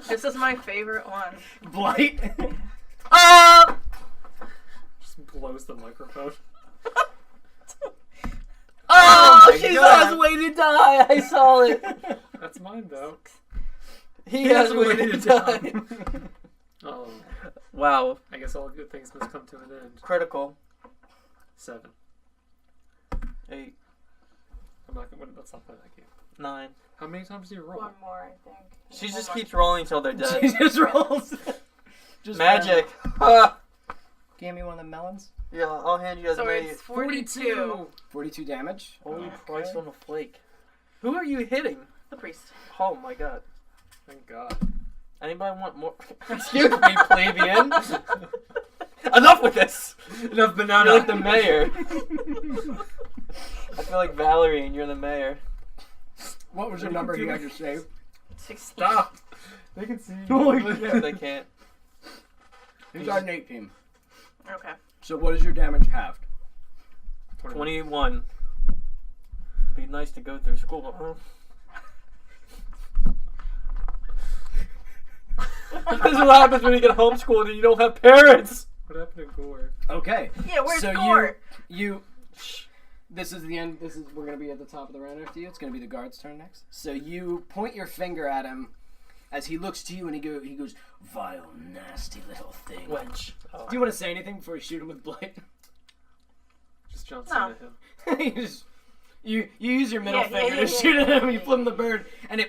This is my favorite one. Blight. Just blows the microphone. Oh, my she's God. on his way to die. I saw it. That's mine though. He has waited waited to to die. die. Oh, Wow. I guess all good things must come to an end. Critical. 7. 8, I'm not gonna. Let's not play that game. 9. How many times do you roll? One more, I think. She One just more. keeps rolling until they're She dead. just rolls. Just Magic. Ah. Give me one of the melons. Yeah, I'll hand you guys So many. it's 42. 42 damage. Holy Okay. Christ on a flake. Who are you hitting? The priest. Oh my God. Thank God. Anybody want more? Excuse me, plebeian. Enough with this. Enough banana. You're like the mayor. I feel like Valerie and you're the mayor. What was your number you had to save? 16. Stop. They can see you. Holy shit. They can't. He's got an 18. Okay. So what is your damage halved? 21. Be nice to go through school, huh? This is what happens when you get homeschooled and you don't have parents. What happened to Gore? Okay. Yeah, where's So Gore? you this is the end. We're gonna be at the top of the round after you. It's gonna be the guard's turn next. So you point your finger at him as he looks to you and he goes, vile, nasty little thing. Wench. Do you want to say anything before you shoot him with blight? Just John No. Cena him. You just- you use your middle Yeah, finger yeah, to yeah, shoot at yeah. him. You flip him the bird, and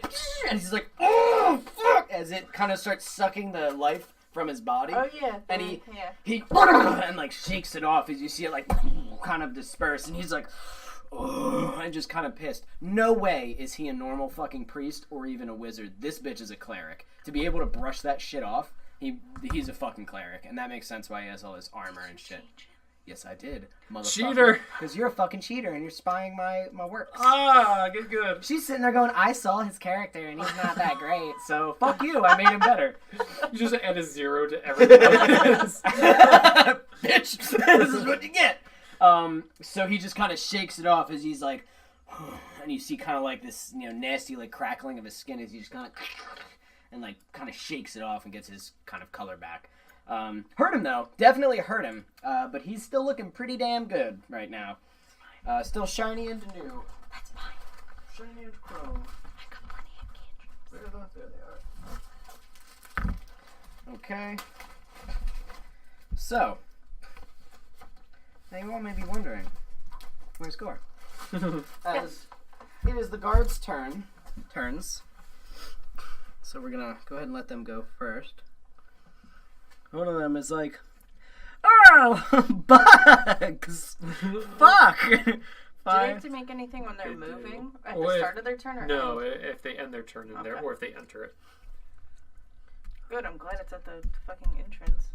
he's like, oh fuck, as it kind of starts sucking the life from his body. Oh yeah. And he Yeah. and like shakes it off as you see it like kind of disperse, and he's like, oh, and just kind of pissed. No way is he a normal fucking priest or even a wizard. This bitch is a cleric. To be able to brush that shit off, he's a fucking cleric, and that makes sense why he has all his armor and shit. Yes, I did, motherfucker. Cheater. Because you're a fucking cheater and you're spying my works. Ah, good. She's sitting there going, I saw his character and he's not that great, so fuck you, I made him better. You just add a 0 to everything. Bitch, this is what you get. So he just kind of shakes it off as he's like, and you see kind of like this, nasty like crackling of his skin as he just kind of, and like kind of shakes it off and gets his kind of color back. Hurt him though, definitely hurt him, but he's still looking pretty damn good right now. Still shiny and new. That's fine. Shiny and chrome. I got plenty of cantrips. There they are. Okay. So, now you all may be wondering, where's Gore? As it is the guards' turns. So we're gonna go ahead and let them go first. One of them is like, oh, bugs! Fuck! Do they have to make anything when they're They do. moving at Or the if- start of their turn? Or No, end? if they end their turn in there, Okay. or if they enter it. Good, I'm glad it's at the fucking entrance.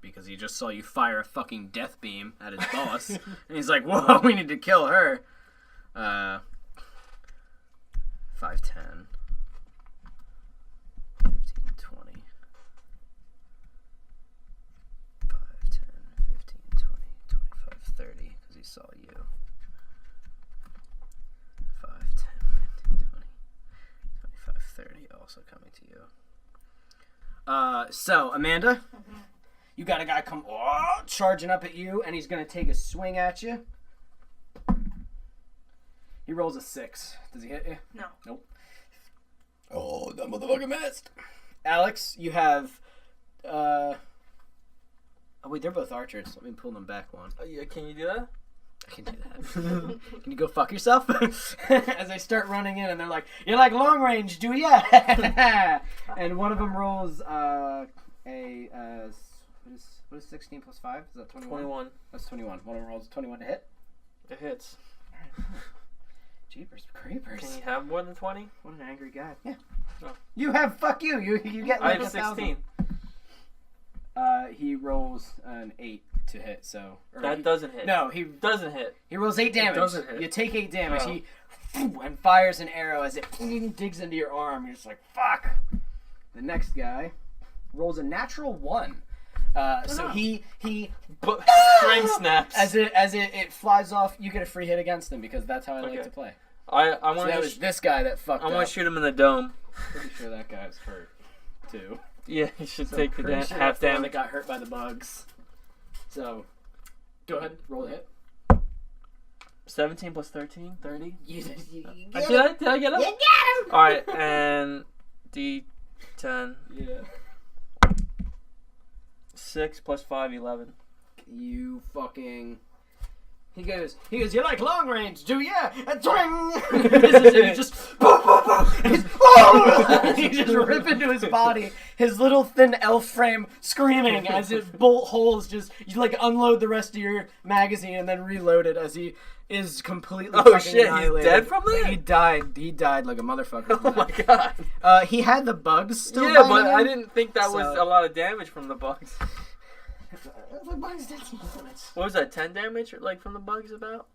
Because he just saw you fire a fucking death beam at his boss. And he's like, whoa, we need to kill her. 5, 10, 15, 20. 5, 10, 15, 20, 25, 30. Because he saw you. 5, 10, 15, 20, 25, 30. Also coming to you. So, Amanda? You got a guy come charging up at you, and he's going to take a swing at you. He rolls a 6. Does he hit you? No. Nope. Oh, that motherfucker missed. Alex, you have... Oh, wait, they're both archers. Let me pull them back one. Yeah, can you do that? I can do that. Can you go fuck yourself? As I start running in, and they're like, you like long range, do ya? And one of them rolls what is 16 plus 5? Is that 21? 21. That's 21. One of them rolls 21 to hit. It hits. Jeepers creepers. Can you have more than 20? What an angry guy. Yeah. Oh. You have, fuck you. You get I like have 16. 1,000. He rolls an 8 to hit, so. That doesn't hit. No, he Doesn't hit. rolls 8 damage. doesn't hit. You take 8 damage. Oh. He and fires an arrow as it digs into your arm. You're just like, fuck. The next guy rolls a natural 1. So he But string snaps. as it flies off, you get a free hit against him because that's how I like Okay. to play. I So want that to. was this guy that fucked I up. want to shoot him in the dome. Pretty sure that guy's hurt too. Yeah, he should So take the pretty sure half that's the one damage. that got hurt by the bugs. So go ahead, roll the hit. 17 plus 13, 30. You Did get I get him? You get him. All right, and D10. Yeah. 6 plus 5, 11. You fucking. He goes, you like long range, do ya? And twang! This is it, you just, boom, boom, boom. You just rip into his body, his little thin elf frame screaming as it bolt holes just, you like unload the rest of your magazine and then reload it as he is completely Oh, fucking shit, he's annihilated. dead from that? He died like a motherfucker. Oh from my that. god. He had the bugs still Yeah, biting but him. I didn't think that was So- a lot of damage from the bugs. The bugs did some damage. What was that, 10 damage like from the bugs about?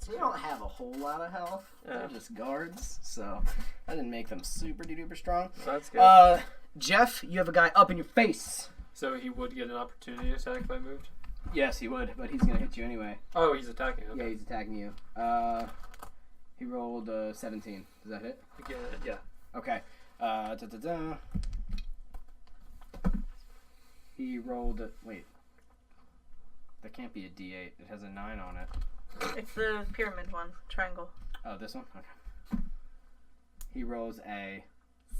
They don't have a whole lot of health. Yeah. They're just guards, so I didn't make them super duper strong. That's good. Jeff, you have a guy up in your face. So he would get an opportunity attack if I moved? Yes, he would, but he's gonna hit you anyway. Oh, he's attacking. Yeah, Okay. he's attacking you. He rolled 17. Does that hit? Yeah. Okay. He rolled. Wait. That can't be a D8. It has a 9 on it. It's the pyramid one. Triangle. Oh, this one? Okay. He rolls a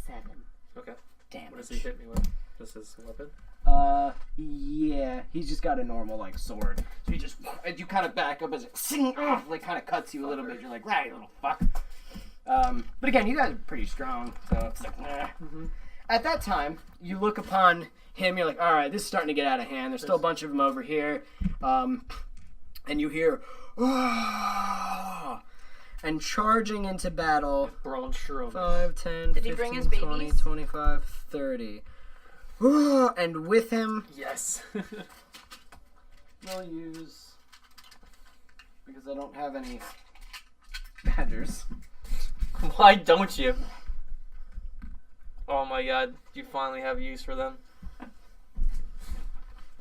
7. Okay. Damage. What does he hit me with? This is a weapon? Yeah, he's just got a normal, like, sword. So he just, you kind of back up as it, like, kind of cuts you a little bit. You're like, right, you little fuck. But again, you guys are pretty strong, so it's like, nah. Mm-hmm. At that time, you look upon him, you're like, alright, this is starting to get out of hand. There's still a bunch of them over here. And you hear, and charging into battle, Braun Strowman. 5, 10, Did he 15, bring his 20, babies? 25, 30. And with him, Yes. we'll use, because I don't have any badgers. Why don't you? Oh my god, you finally have use for them.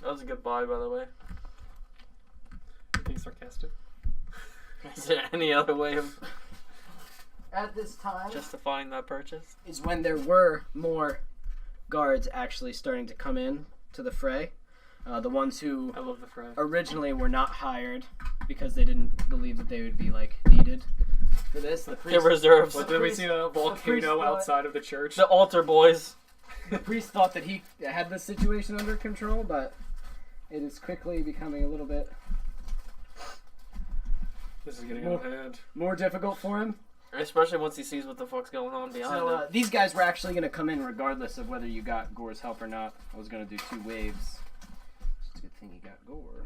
That was a good buy, by the way. sarcastic. Is there any other way of At this time justifying that purchase? is when there were more guards actually starting to come in to the fray. The ones who I love the fray. originally were not hired because they didn't believe that they would be needed for this. The The priest, reserves. What, did we see a volcano thought- outside of the church? The altar boys. the priest thought that he had the situation under control, but it is quickly becoming a little bit This is getting out of hand. more difficult for him. Especially once he sees what the fuck's going on behind So him. these guys were actually going to come in regardless of whether you got Gore's help or not. I was going to do 2 waves. It's a good thing you got Gore.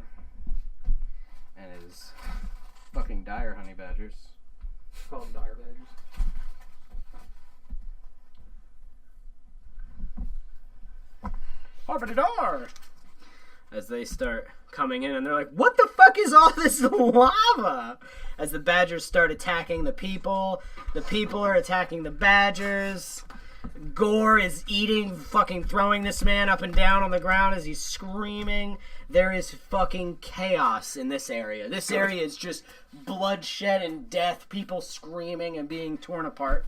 And his fucking dire honey badgers. Call them dire badgers. Harvard-a-dar! As they start coming in and they're like, what the fuck is all this lava? As the badgers start attacking the people are attacking the badgers. Gore is fucking throwing this man up and down on the ground as he's screaming. There is fucking chaos in this area. This area is just bloodshed and death, people screaming and being torn apart.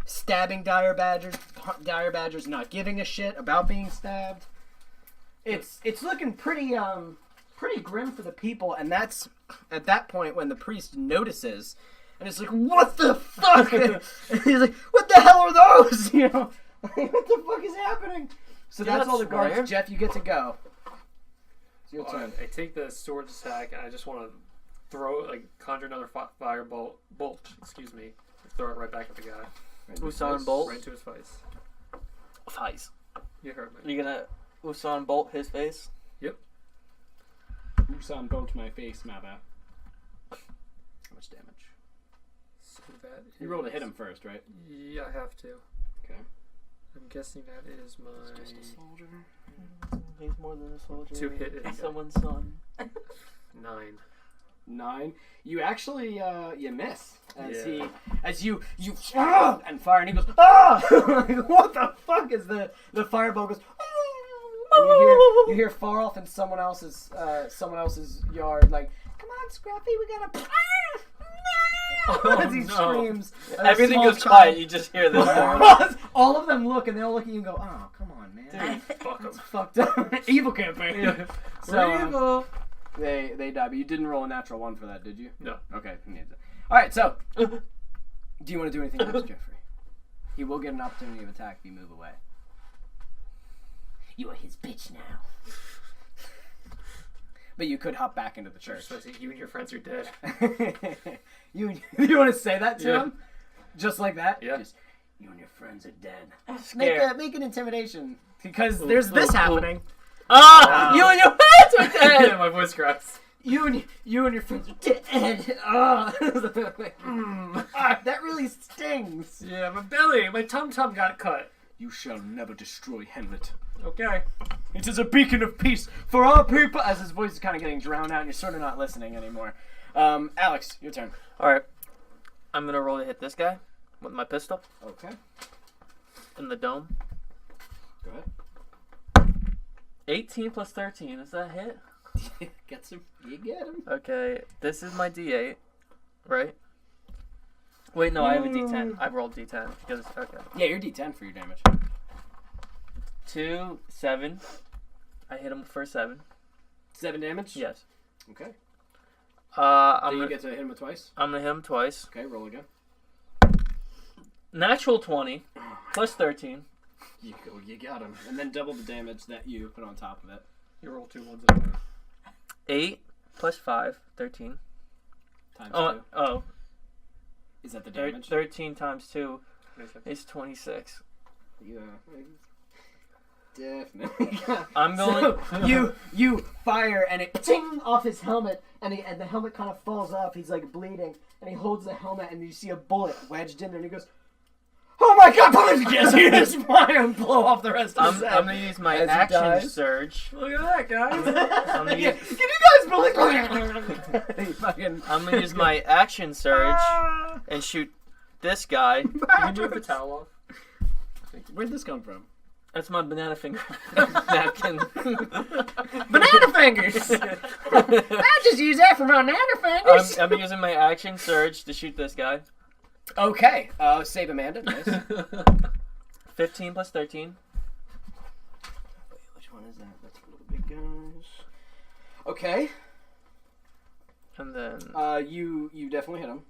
Stabbing dire badgers not giving a shit about being stabbed. It's looking pretty grim for the people, and that's at that point when the priest notices, and it's like, what the fuck? And he's like, what the hell are those? You know, what the fuck is happening? So Dude, that's all the that's guards. rare. Jeff, you get to go. It's your Well, turn. I take the sword attack and I just want to conjure another fire bolt, excuse me, and throw it right back at the guy. Usain Bolt. Right into his face. Face. You heard me. You gonna Usain Bolt his face? Usain Bolt my face, Maba. How much damage? So that You rolled to is- hit him first, right? Yeah, I have to. Okay. I'm guessing that is my soldier. He's more than a soldier. 2 hit He's it. someone's son. 9. 9. You actually you miss as Yeah. you and fire, and he goes Like, what the fuck is the firebolt goes and you hear far off in someone else's yard like, come on Scruffy, we gotta as he no. screams. And a Everything small goes quiet. child- You just hear this. all of them look and they all look at you and go, oh come on man, Fuck him. that's fucked up. Evil campaign. Yeah. So they die, but you didn't roll a natural 1 for that, did you? No. Okay. Alright, so do you want to do anything else, Jeffrey? He will get an opportunity of attack if you move away. You are his bitch now. But you could hop back into the church. So I think you and your friends are dead. you want to say that to Yeah. him? Just like that? Yeah. Just, you and your friends are dead. Scared. Make an intimidation. Because there's this happening. Ah! You and your friends are Yeah, dead! my voice cracks. You and your friends are dead. Ah, that really stings. Yeah, my belly, my tum-tum got cut. You shall never destroy Henlet. Okay. It is a beacon of peace for our people. As his voice is kind of getting drowned out, and you're sort of not listening anymore. Alex, your turn. Alright. I'm gonna roll to hit this guy with my pistol Okay, in the dome. go ahead. 18 plus 13. Is that a hit? Gets him. You get him. Okay. This is my D8. Right? Wait, no, I have a D10. I rolled D10 because okay. Yeah, you're D10 for your damage. 2, 7. I hit him for 7. 7 damage. Yes. Okay. I'm Then you gonna, get to hit him with twice. I'm gonna hit him twice. Okay, roll again. Natural 20 plus 13. You got him, and then double the damage that you put on top of it. You roll 2 ones in a row. 8 plus 5, 13. Times Oh, 2. oh, Is that the damage? 13 times 2 26. is 26. Yeah. Definitely. I'm going. So, you fire and it ting off his helmet, and the helmet kind of falls off. He's like bleeding, and he holds the helmet, and you see a bullet wedged in there, and he goes, "Oh my god!" Yes, he just fire and blow off the rest of I'm his head. gonna use my As he action dies. surge. Look at that, guys. I'm gonna Yeah, use, can you guys believe? He fucking. I'm gonna use my action surge and shoot this guy. Can you move the towel off? Where'd this come from? That's my banana finger napkin. Banana fingers. I just use that for my nanofingers. I'm using my action surge to shoot this guy. Okay. Save Amanda. Nice. 15 plus 13. Wait, which one is that? That's for little big guys. Okay. And then... You definitely hit him.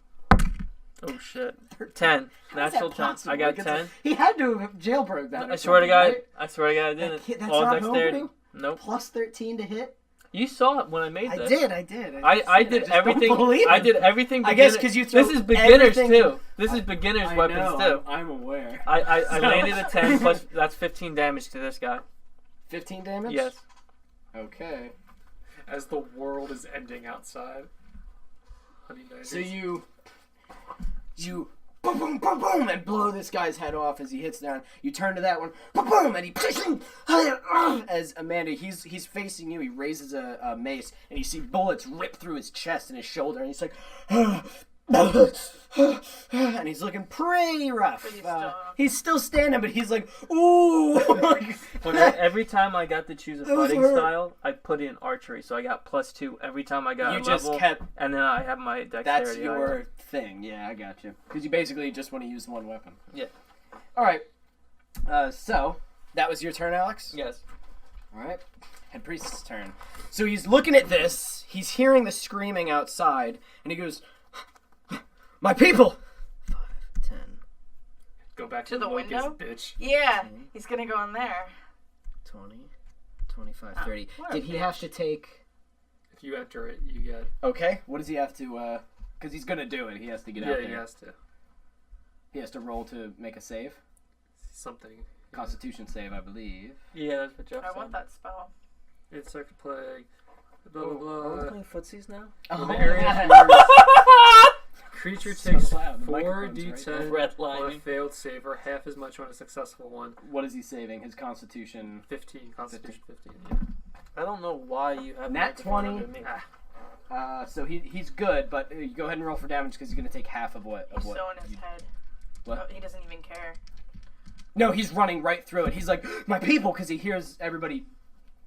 Oh, shit. 10. How is Natural that 10. possible? I got Like, 10. He had to have jailbroke that. I swear to God. I swear to God I That didn't. kid, that's All not dexterity. homebrew? Nope. Plus 13 to hit. You saw it when I made I this. did. I did everything. I did everything. I guess beginner- 'cause you throw This is beginners everything- too. This is beginners weapons too. I'm aware. I landed a 10 plus. That's 15 damage to this guy. 15 damage. Yes. Okay. As the world is ending outside. Honey Badgers. So you boom, boom, boom, boom, and blow this guy's head off as he hits down. You turn to that one, boom, boom, and he as Amanda, he's facing you. He raises a mace, and you see bullets rip through his chest and his shoulder, and he's like, and he's looking pretty rough. But He's still standing, but he's like, ooh. But every time I got to choose a Those fighting hurt. style, I put in archery, so I got +2 every time I got You a just level, kept. and then I have my dexterity. That's your thing. Yeah, I got you. Because you basically just want to use one weapon. Yeah. All right. So that was your turn, Alex. Yes. All right. Head priest's turn. So he's looking at this. He's hearing the screaming outside, and he goes, "My people!" 5, 10. Go back To the Lucas, window? bitch. Yeah, he's gonna go in there. 20, 25, 30. what a Did he have to take... If you enter it, you get. Okay, what does he have to, because he's gonna do it, he has to get out Yeah, there. he has to. He has to roll to make a save. Something. Constitution save, I believe. Yeah, that's what Jeff I said. want that spell. It's like a plague. Blah, blah, Are we blah. playing footsies now? Oh, the area yeah. Creature So takes loud. The microphone's 4d10 Red on a lining. failed save, or half as much on a successful one. What is he saving? His Constitution. 15. Constitution 15. Yeah. I don't know why you have Nat the microphone 20. under me. So he's good, but you go ahead and roll for damage because he's gonna take half of what. He's so in his head. What? Oh, he doesn't even care. No, he's running right through it. He's like, "My people," because he hears everybody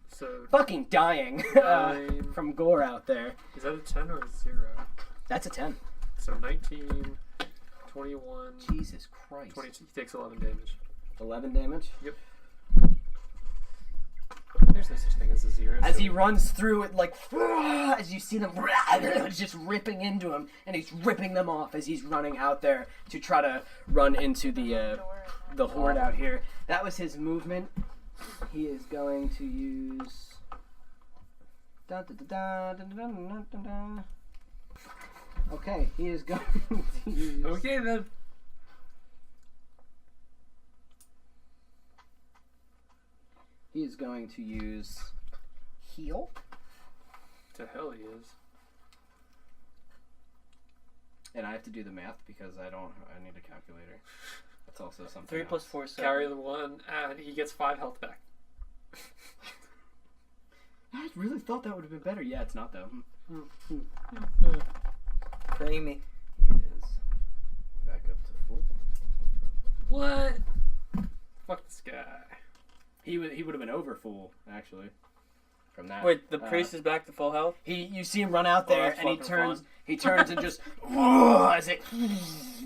So, fucking dying 9. from gore out there. Is that a 10 or a 0? That's a 10. So 19, 21, Jesus Christ. 22. He takes 11 damage. 11 damage. There's no such thing as a 0. As so he runs through it, like, as you see them just ripping into him, and he's ripping them off as he's running out there to try to run into the horde out here. That was his movement. He is going to use. Okay, he is going to use. Okay, then. He is going to use heal. To hell he is. And I have to do the math because I need a calculator. That's also something. 3 plus else. 4 is 7. Carry the 1, and he gets 5 health back. I really thought that would have been better. Yeah, it's not though. Creamy. He is back up to full. What? Fuck this guy. He would have been over full actually. From that. Wait, the priest is back to full health? You see him run out there that's and he fucking turns. fun. He turns and just as it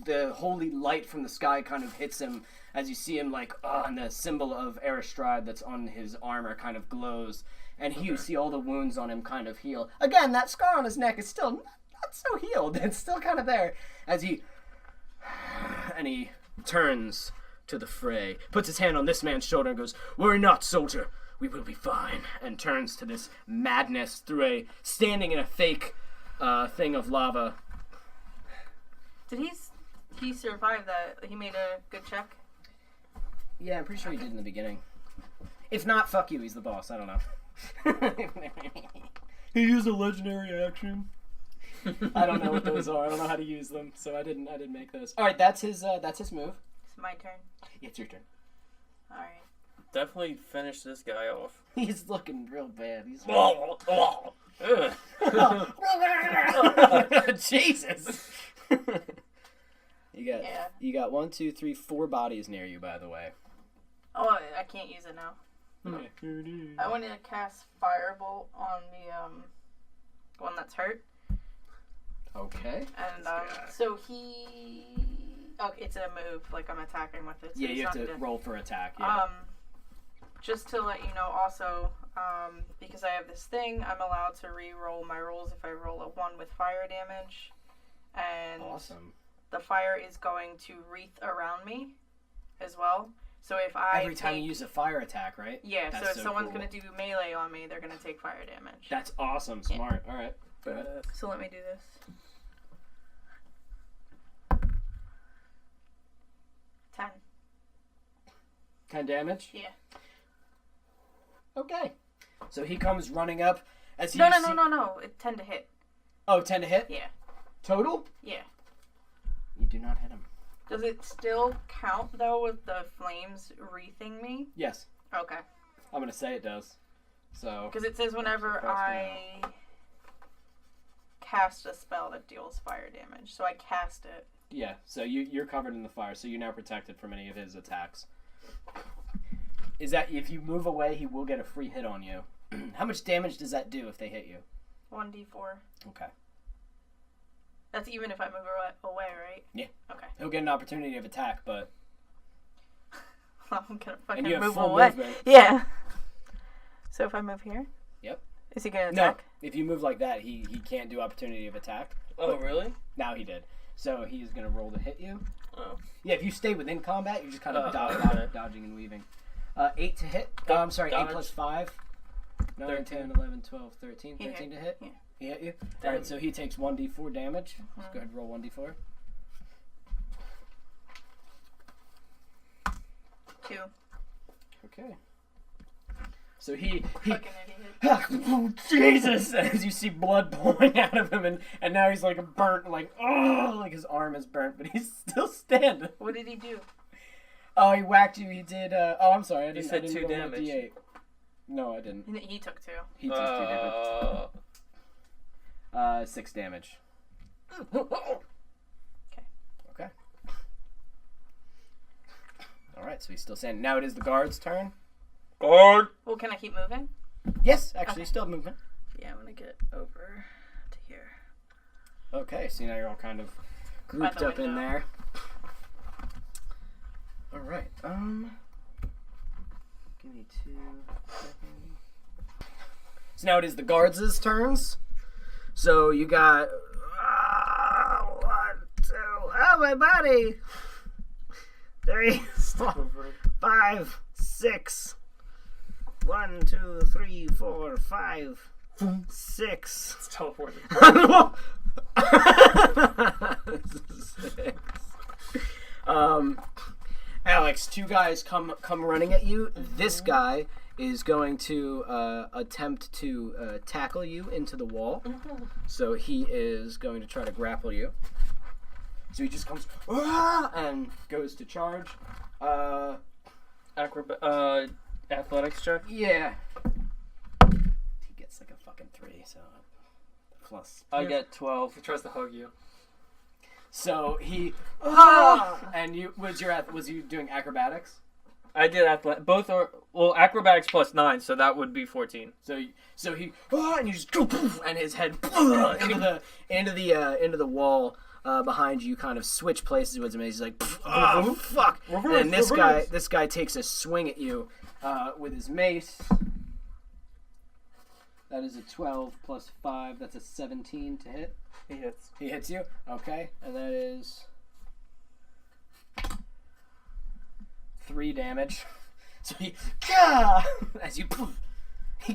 the holy light from the sky kind of hits him as you see him like and the symbol of Aristride that's on his armor kind of glows. And you see all the wounds on him kind of heal. Again, that scar on his neck is still not so healed. It's still kind of there. As he turns to the fray, puts his hand on this man's shoulder and goes, "Worry not, soldier. We will be fine." And turns to this madness through standing in a fake thing of lava. Did he survive that? He made a good check? Yeah, I'm pretty sure he did in the beginning. If not, fuck you. He's the boss. I don't know. He used a legendary action. I don't know what those are. I don't know how to use them, so I didn't make those. All right, that's his move. It's my turn. It's your turn. Alright. Definitely finish this guy off. He's looking real bad. He's Jesus. You got 1, 2, 3, 4 bodies near you. By the way. Oh, I can't use it now. I wanted to cast Firebolt on one that's hurt. Okay. And Yeah. so he. Okay, it's a move. Like I'm attacking with it. So Yeah, he's you have not to dead. roll for attack. Yeah. Just to let you know, also, because I have this thing, I'm allowed to re-roll my rolls if I roll a 1 with fire damage, and Awesome. the fire is going to wreath around me, as well. So if I Every time you use a fire attack, right? yeah, so That's if so someone's cool. gonna do melee on me, they're gonna take fire damage. That's awesome. Smart. All right. Go ahead. So let me do this. 10. 10 damage. Yeah. Okay. So he comes running up as he. No. 10 to hit. Oh, 10 to hit. Yeah. Total. Yeah. You do not hit him. Does it still count though with the flames wreathing me? Yes. Okay. I'm gonna say it does. So. Because it says whenever I cast a spell that deals fire damage. So I cast it. Yeah. So you're covered in the fire, so you're now protected from any of his attacks. Is that if you move away, he will get a free hit on you. How much damage does that do if they hit you? 1d4. Okay. That's even if I move away, right? Yeah. Okay. He'll get an opportunity of attack, but I'm gonna and fucking you have move full away. movement. Yeah. So if I move here? Yep. Is he gonna No, attack? if you move like that, he can't do opportunity of attack. Oh, really? Now he did. So he's gonna roll to hit you. Oh. Yeah, if you stay within combat, you're just kind of okay. dodging and weaving. 8 to hit. I'm sorry, 8 Dodge. plus 5. 9, 13. 10, 11, 12, 13. He 13 hit. to hit? Yeah. He hit you? Damn. Alright, so he takes 1d4 damage. Let's go ahead and roll 1d4. 2. Okay. So he Fucking idiot. oh, Jesus! As you see blood pouring out of him, and now he's like burnt, like, oh, like his arm is burnt, but he's still standing. What did he do? Oh, he whacked you. He did. Oh, I'm sorry. I didn't. said I didn't 2 roll a damage. D8. No, I didn't. He took 2. He took 2 damage. 6 damage. Okay. All right. So he's still standing. Now it is the guard's turn. Guard! Well, can I keep moving? Yes, actually, Okay. still movement. Yeah, I'm gonna get over to here. Okay. So now you're all kind of grouped the up in window. there. All right. Give me 2 seconds. So now it is the guards' turns. So you got 1, 2. Oh, my body. 3, 4, 5, 6. 1, 2, 3, 4, 5, 6. It's teleported. 6. Alex, 2 guys come running at you. This guy is going to attempt to tackle you into the wall. So he is going to try to grapple you. So he just comes and goes to charge. Athletics check? Yeah. He gets like a fucking 3, so plus. I get 12. He tries to hug you. So he and you was you doing acrobatics? I did both are acrobatics plus 9, so that would be 14. So he and you just go poof, and his head into the wall behind you. Kind of switch places with him. And he's like, oh fuck! Reverse, And this guy takes a swing at you with his mace. That is a 12 plus 5. That's a 17 to hit. He hits. He hits you. Okay, and that is 3 damage. So he as you poof, he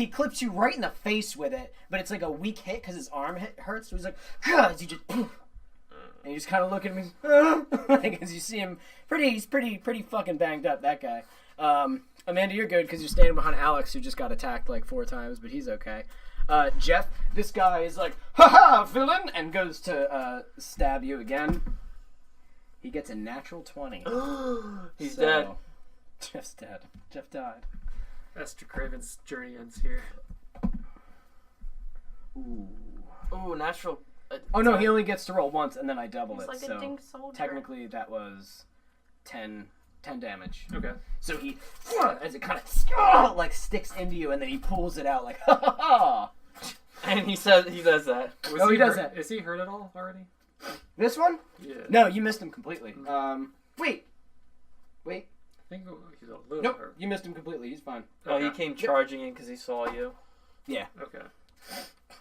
clips you right in the face with it, but it's like a weak hit because his arm hurts. So he's like as you just poof, and you just kind of look at him like, as you see him he's pretty fucking banged up, that guy. Amanda, you're good because you're standing behind Alex, who just got attacked like 4 times, but he's okay. Jeff, this guy is like, ha, villain, and goes to stab you again. He gets a natural 20. He's dead. Jeff's dead. Jeff died. Esther Craven's journey ends here. Ooh. Ooh, natural. Oh no, he only gets to roll once, and then I double He's it. like a So dink soldier. technically, that was 10 damage. Okay. So he, as it kind of like sticks into you, and then he pulls it out like, ha ha ha. And he does that. Oh, he does hurt? that. Is he hurt at all already? This one? Yeah. No, you missed him completely. Wait. I think he's a little Nope, hurt. you missed him completely. He's fine. Oh, he Okay. came charging in because he saw you. Yeah. Okay.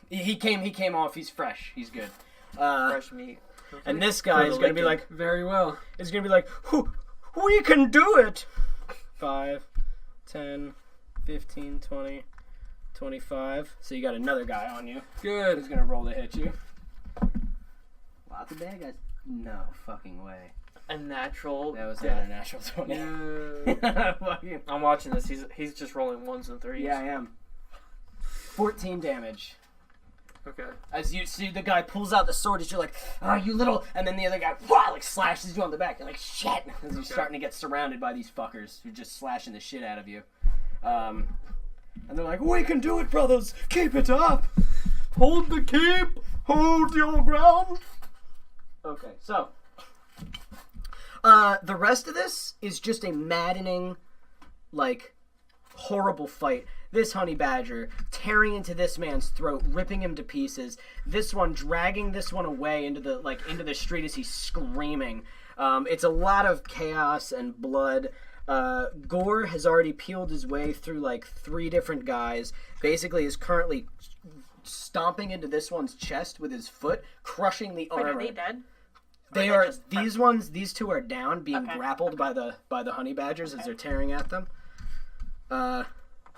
He came off. He's fresh. He's good. Fresh meat. And this guy is gonna be like, Very well. is gonna be like, we can do it. 5, 10, 15, 20, 25. So you got another guy on you. Good. Who's gonna roll to hit you? Lots of bad guys. No fucking way. A natural. That was death. another natural 20. Yeah. Fucking- I'm watching this. He's just rolling 1s and 3s. yeah, I am. 14 damage. Okay. As you see the guy pulls out the sword, as you're like, oh, you little, and then the other guy, wow, like slashes you on the back. You're like, shit, as you're starting to get surrounded by these fuckers who are just slashing the shit out of you. And they're like, we can do it, brothers. Keep it up. Hold the keep. Hold your ground. Okay, so the rest of this is just a maddening, like, horrible fight. This honey badger tearing into this man's throat, ripping him to pieces. This one dragging this one away into the street as he's screaming. It's a lot of chaos and blood. Gore has already peeled his way through like 3 different guys. Basically, is currently stomping into this one's chest with his foot, crushing the Wait, armor. are they dead? They Or are just- these 2 are down, being Okay. grappled by the honey badgers as they're tearing at them.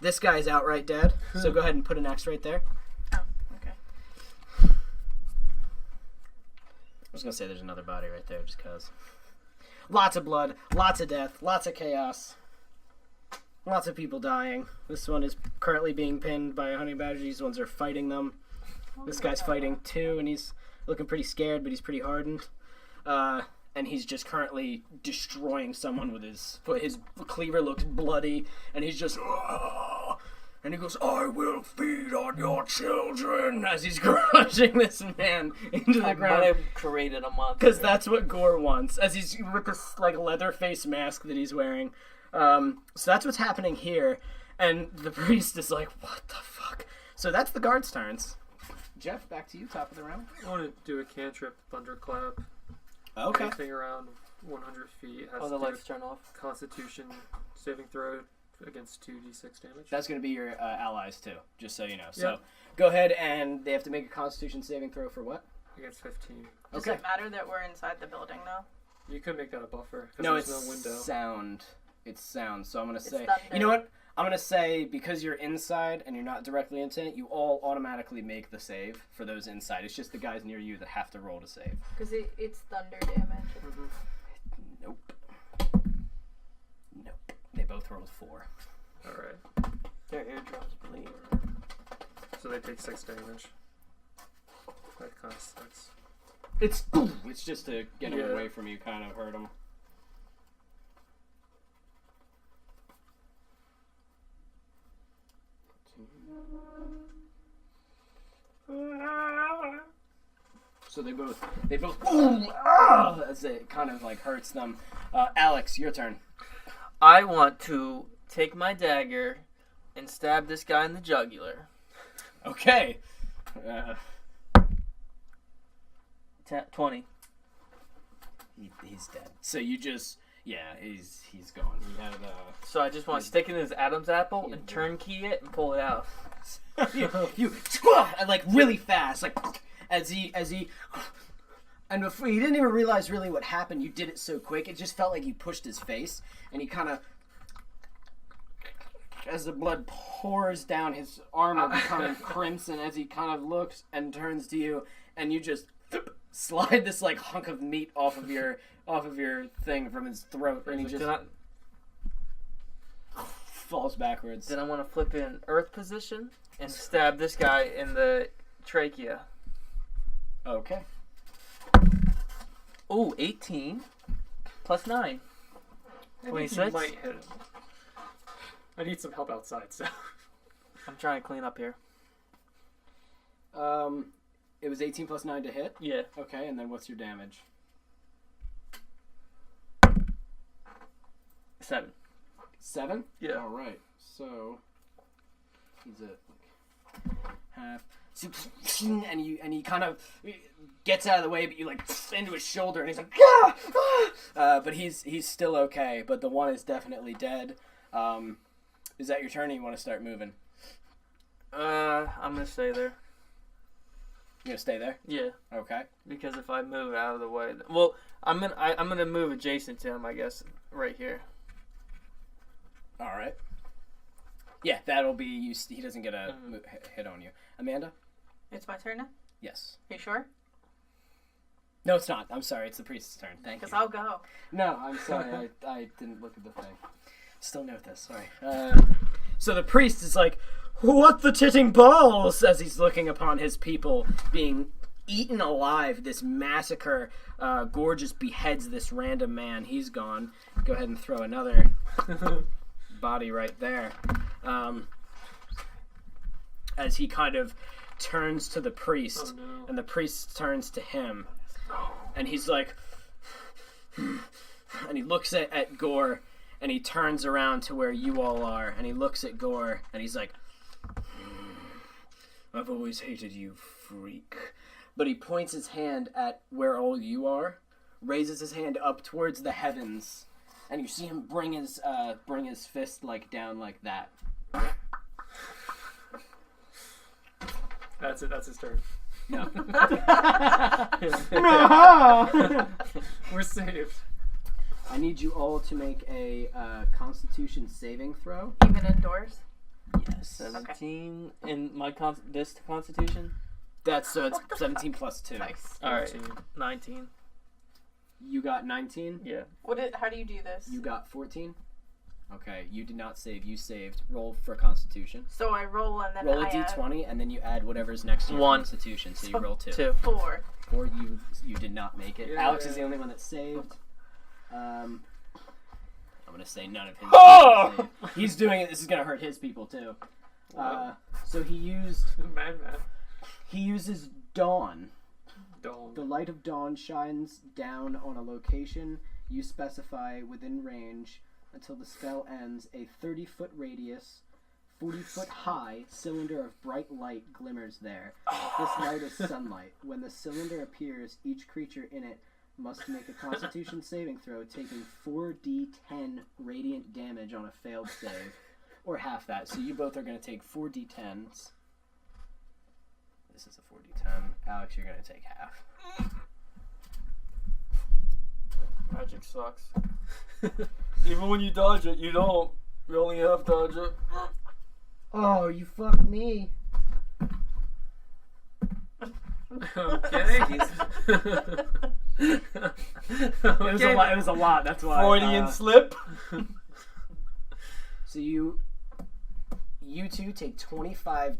This guy's outright dead, so go ahead and put an X right there. Oh, okay. I was gonna say there's another body right there, just cause. Lots of blood, lots of death, lots of chaos, lots of people dying. This one is currently being pinned by a honey badger. These ones are fighting them. This guy's fighting too, and he's looking pretty scared, but he's pretty hardened. And he's just currently destroying someone with his foot. His cleaver looks bloody, and he's just, and he goes, "I will feed on your children," as he's crushing this man into the I ground. might have created a monster. Because that's what Gore wants, as he's with this like leather face mask that he's wearing. So that's what's happening here, and the priest is like, "What the fuck?" So that's the guards' turns. Jeff, back to you, top of the round. I want to do a cantrip thunderclap. Okay. Anything around 100 feet has Oh, the to do lights turn off. Constitution saving throw against 2d6 damage. That's going to be your allies too, just so you know. So Yep. go ahead, and they have to make a Constitution saving throw for what? Against 15. Does Okay. it matter that we're inside the building though? You could make that a buffer. 'Cause No, there's it's no window. sound. It's sound. So I'm going to say, thunder. you know what? I'm going to say, because you're inside and you're not directly into it, you all automatically make the save for those inside. It's just the guys near you that have to roll to save. Because it's thunder damage. Nope. Nope. They both rolled 4. Alright. Their eardrums bleed. So they take 6 damage. That kind of sucks. It's just to get them Yeah. away from you, kind of hurt them. So they both as it kind of like hurts them. Alex, your turn. I want to take my dagger and stab this guy in the jugular. Okay. 20. He's dead. So you just he's gone. He had So I just want to stick it in his Adam's apple and turnkey it and pull it out. you squaw, and like really fast, like as he and before he didn't even realize really what happened. You did it so quick, it just felt like you pushed his face, and he kind of, as the blood pours down his armor, becoming crimson as he kind of looks and turns to you, and you just slide this like hunk of meat off of your thing from his throat, and he just falls backwards. Then I want to flip in earth position and stab this guy in the trachea. Okay. Ooh, 18 plus 9. I think you 26? might hit him. I need some help outside, so. I'm trying to clean up here. It was 18 plus 9 to hit. Yeah. Okay, and then what's your damage? 7. 7? Yeah. All right. So he's at like half. and he kind of gets out of the way, but you like into his shoulder, and he's like, ah, ah! But he's still okay. But the one is definitely dead. Is that your turn? Or you want to start moving? I'm gonna stay there. You gonna stay there? Yeah, Okay. because if I move out of the way, well, I'm gonna move adjacent to him, I guess, right here. All right. Yeah, that'll be you. He doesn't get a hit on you. Amanda? It's my turn now? Yes. Are you sure? No, it's not. I'm sorry. It's the priest's turn. Thank you. Because I'll go. No, I'm sorry. I didn't look at the thing. Still note this. Sorry. So the priest is like, "What the titting balls?" as he's looking upon his people being eaten alive. This massacre. Gorgeous beheads this random man. He's gone. Go ahead and throw another body right there. As he kind of turns to the priest, and the priest turns to him, and he's like, and he looks at Gore, and he turns around to where you all are, and he looks at Gore, and he's like, "I've always hated you, freak." But he points his hand at where all you are, raises his hand up towards the heavens, and you see him bring his fist like down like that. That's it. That's his turn. No. We're saved. I need you all to make a Constitution saving throw. Even indoors? Yes. 17 in my this Constitution. That's so it's 17 plus 2. Nice. All right, 19. You got 19. Yeah. How do you do this? You got 14. Okay, you did not save. You saved. Roll for Constitution. So I roll and then Roll a I add d20, and then you add whatever's next to your 1. Constitution. So you roll 2. 2. 4. 4. You did not make it. Yeah. Alex is the only one that saved. I'm gonna say none of his. Oh! He's doing it. This is gonna hurt his people too. So he used. Man. He uses dawn. Dawn. The light of dawn shines down on a location you specify within range until the spell ends. A 30-foot radius, 40-foot high cylinder of bright light glimmers there. This light is sunlight. When the cylinder appears, each creature in it must make a Constitution saving throw, taking 4d10 radiant damage on a failed save, or half that. So you both are going to take 4d10s. This is a 4d10. Alex, you're going to take half. Magic sucks. Even when you dodge it, you don't. You only half dodge it. Oh, you fucked me. Okay. It was a lot. That's why. Freudian slip. So you two take 25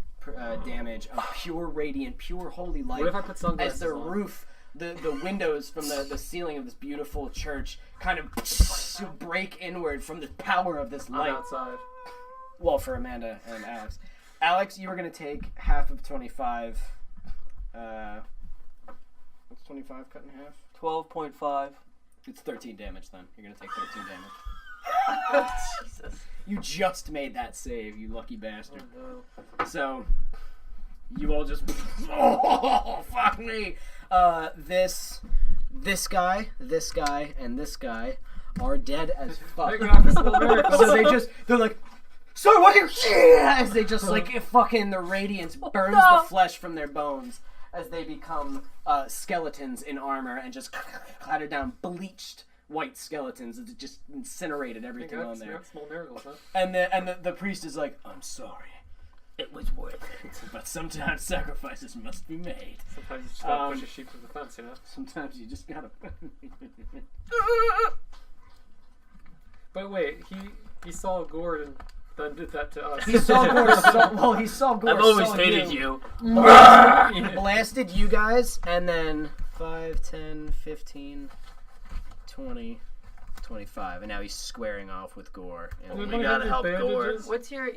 damage of pure radiant, pure holy light. What if I put sunglasses as the on? roof, the windows from the ceiling of this beautiful church kind of break inward from the power of this I'm light? outside. Well, for Amanda and Alex. Alex, you were going to take half of 25. What's 25 cut in half? 12.5. It's 13 damage then. You're going to take 13 damage. Jesus. You just made that save, you lucky bastard. Oh, no. So, you all just... Oh, fuck me! This guy, and this guy are dead as fuck. So they're like, "So what are you?" Yeah! As they just fucking the radiance burns the flesh from their bones as they become skeletons in armor and just clatter down, bleached white skeletons. It just incinerated everything on there. Small miracles, huh? And the priest is like, "I'm sorry. It was worth it. But sometimes sacrifices must be made. Sometimes you just gotta push a sheep to the fence, you know? Sometimes you just gotta..." But wait, he saw Gord and then did that to us. He saw Gore. He saw Gore. I've always saw hated you. Blasted you guys, and then 5, 10, 15, 20, 25, and now he's squaring off with Gore. And We We gotta help Gore. What's your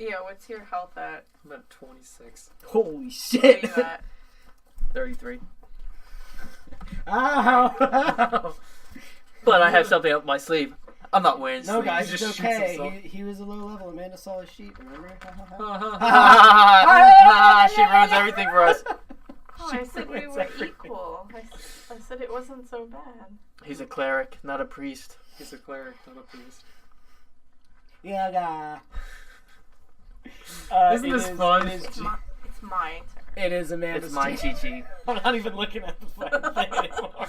health at? I'm at 26. holy Where shit! you at? 33. Ow! But I have something up my sleeve. I'm not wearing No, sleeves. guys, He it's just shoots okay. himself. He was a low level. Amanda saw his sheet. Remember? She ruins everything for us. Oh, I said we were equal. I said it wasn't so bad. He's a cleric, not a priest. He's a cleric, not a priest. Yeah. Isn't this fun? It's my turn. It is Amanda's It's my turn. Chi-Chi. I'm not even looking at the fucking thing anymore.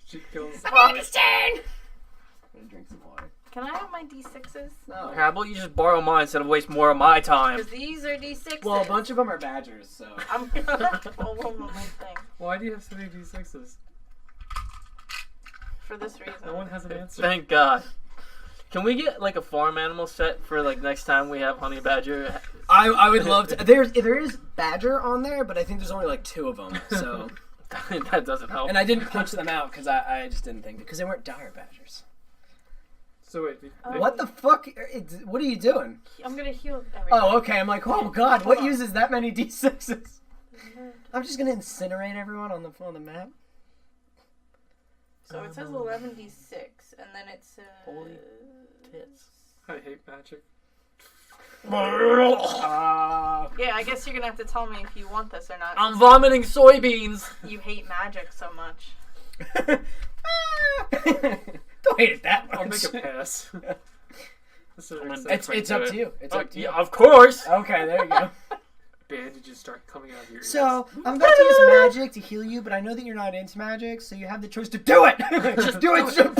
She kills. Amanda's turn! I'm gonna drink some water. Can I have my D6s? No. How about you just borrow mine instead of waste more of my time? Because these are D6s. Well, a bunch of them are badgers, so. I'm gonna roll one more thing. Why do you have so many D6s? For this reason. No one has an answer. Thank God. Can we get like a farm animal set for like next time we have honey badger? I would love to. There is badger on there, but I think there's only like 2 of them, so. That doesn't help. And I didn't punch them out because I just didn't think because they weren't dire badgers. So wait, What the fuck? What are you doing? I'm gonna heal everything. Oh, okay. I'm like, oh god, what Hold on. uses that many D6s? I'm just gonna incinerate everyone on the map. So it says 11d6, and then it says... Holy tits. I hate magic. Yeah, I guess you're gonna have to tell me if you want this or not. I'm vomiting soybeans. You hate magic so much. Don't hate it that much. I'll make a pass. It's up to you. It's up to you. Yeah, of course. Okay, there you go. Bandages start coming out of your ears. So, I'm about to use magic to heal you, but I know that you're not into magic, so you have the choice to do it! Just do it! Do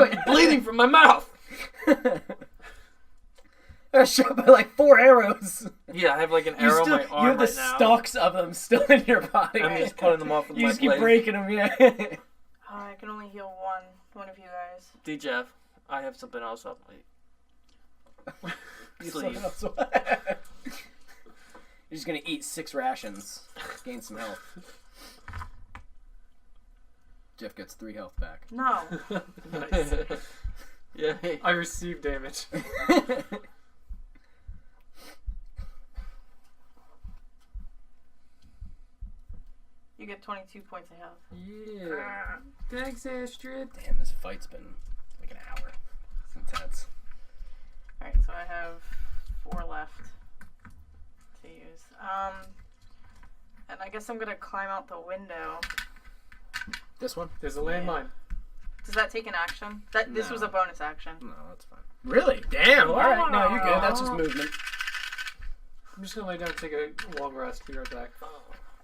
it! Bleeding from my mouth. I was shot by like 4 arrows. Yeah, I have like an arrow in my arm you have the right now. stalks of them still in your body. I'm just cutting them off with You my just keep blade. breaking them, yeah. Oh, I can only heal one of you guys. D. Jeff, I have something else up my You sleeve. something else. You're just gonna eat 6 rations. Gain some health. Jeff gets 3 health back. No. Nice. Yeah. I received damage. You get 22 points of health. Yeah. Thanks, Astrid. Damn, this fight's been like an hour. It's intense. Alright, so I have 4 left to use. And I guess I'm gonna climb out the window. This one? There's a landmine. Does that take an action? This was a bonus action. No, that's fine. Really? Damn. All right. No, you're good. That's just movement. I'm just gonna lay down and take a long rest. Be right back.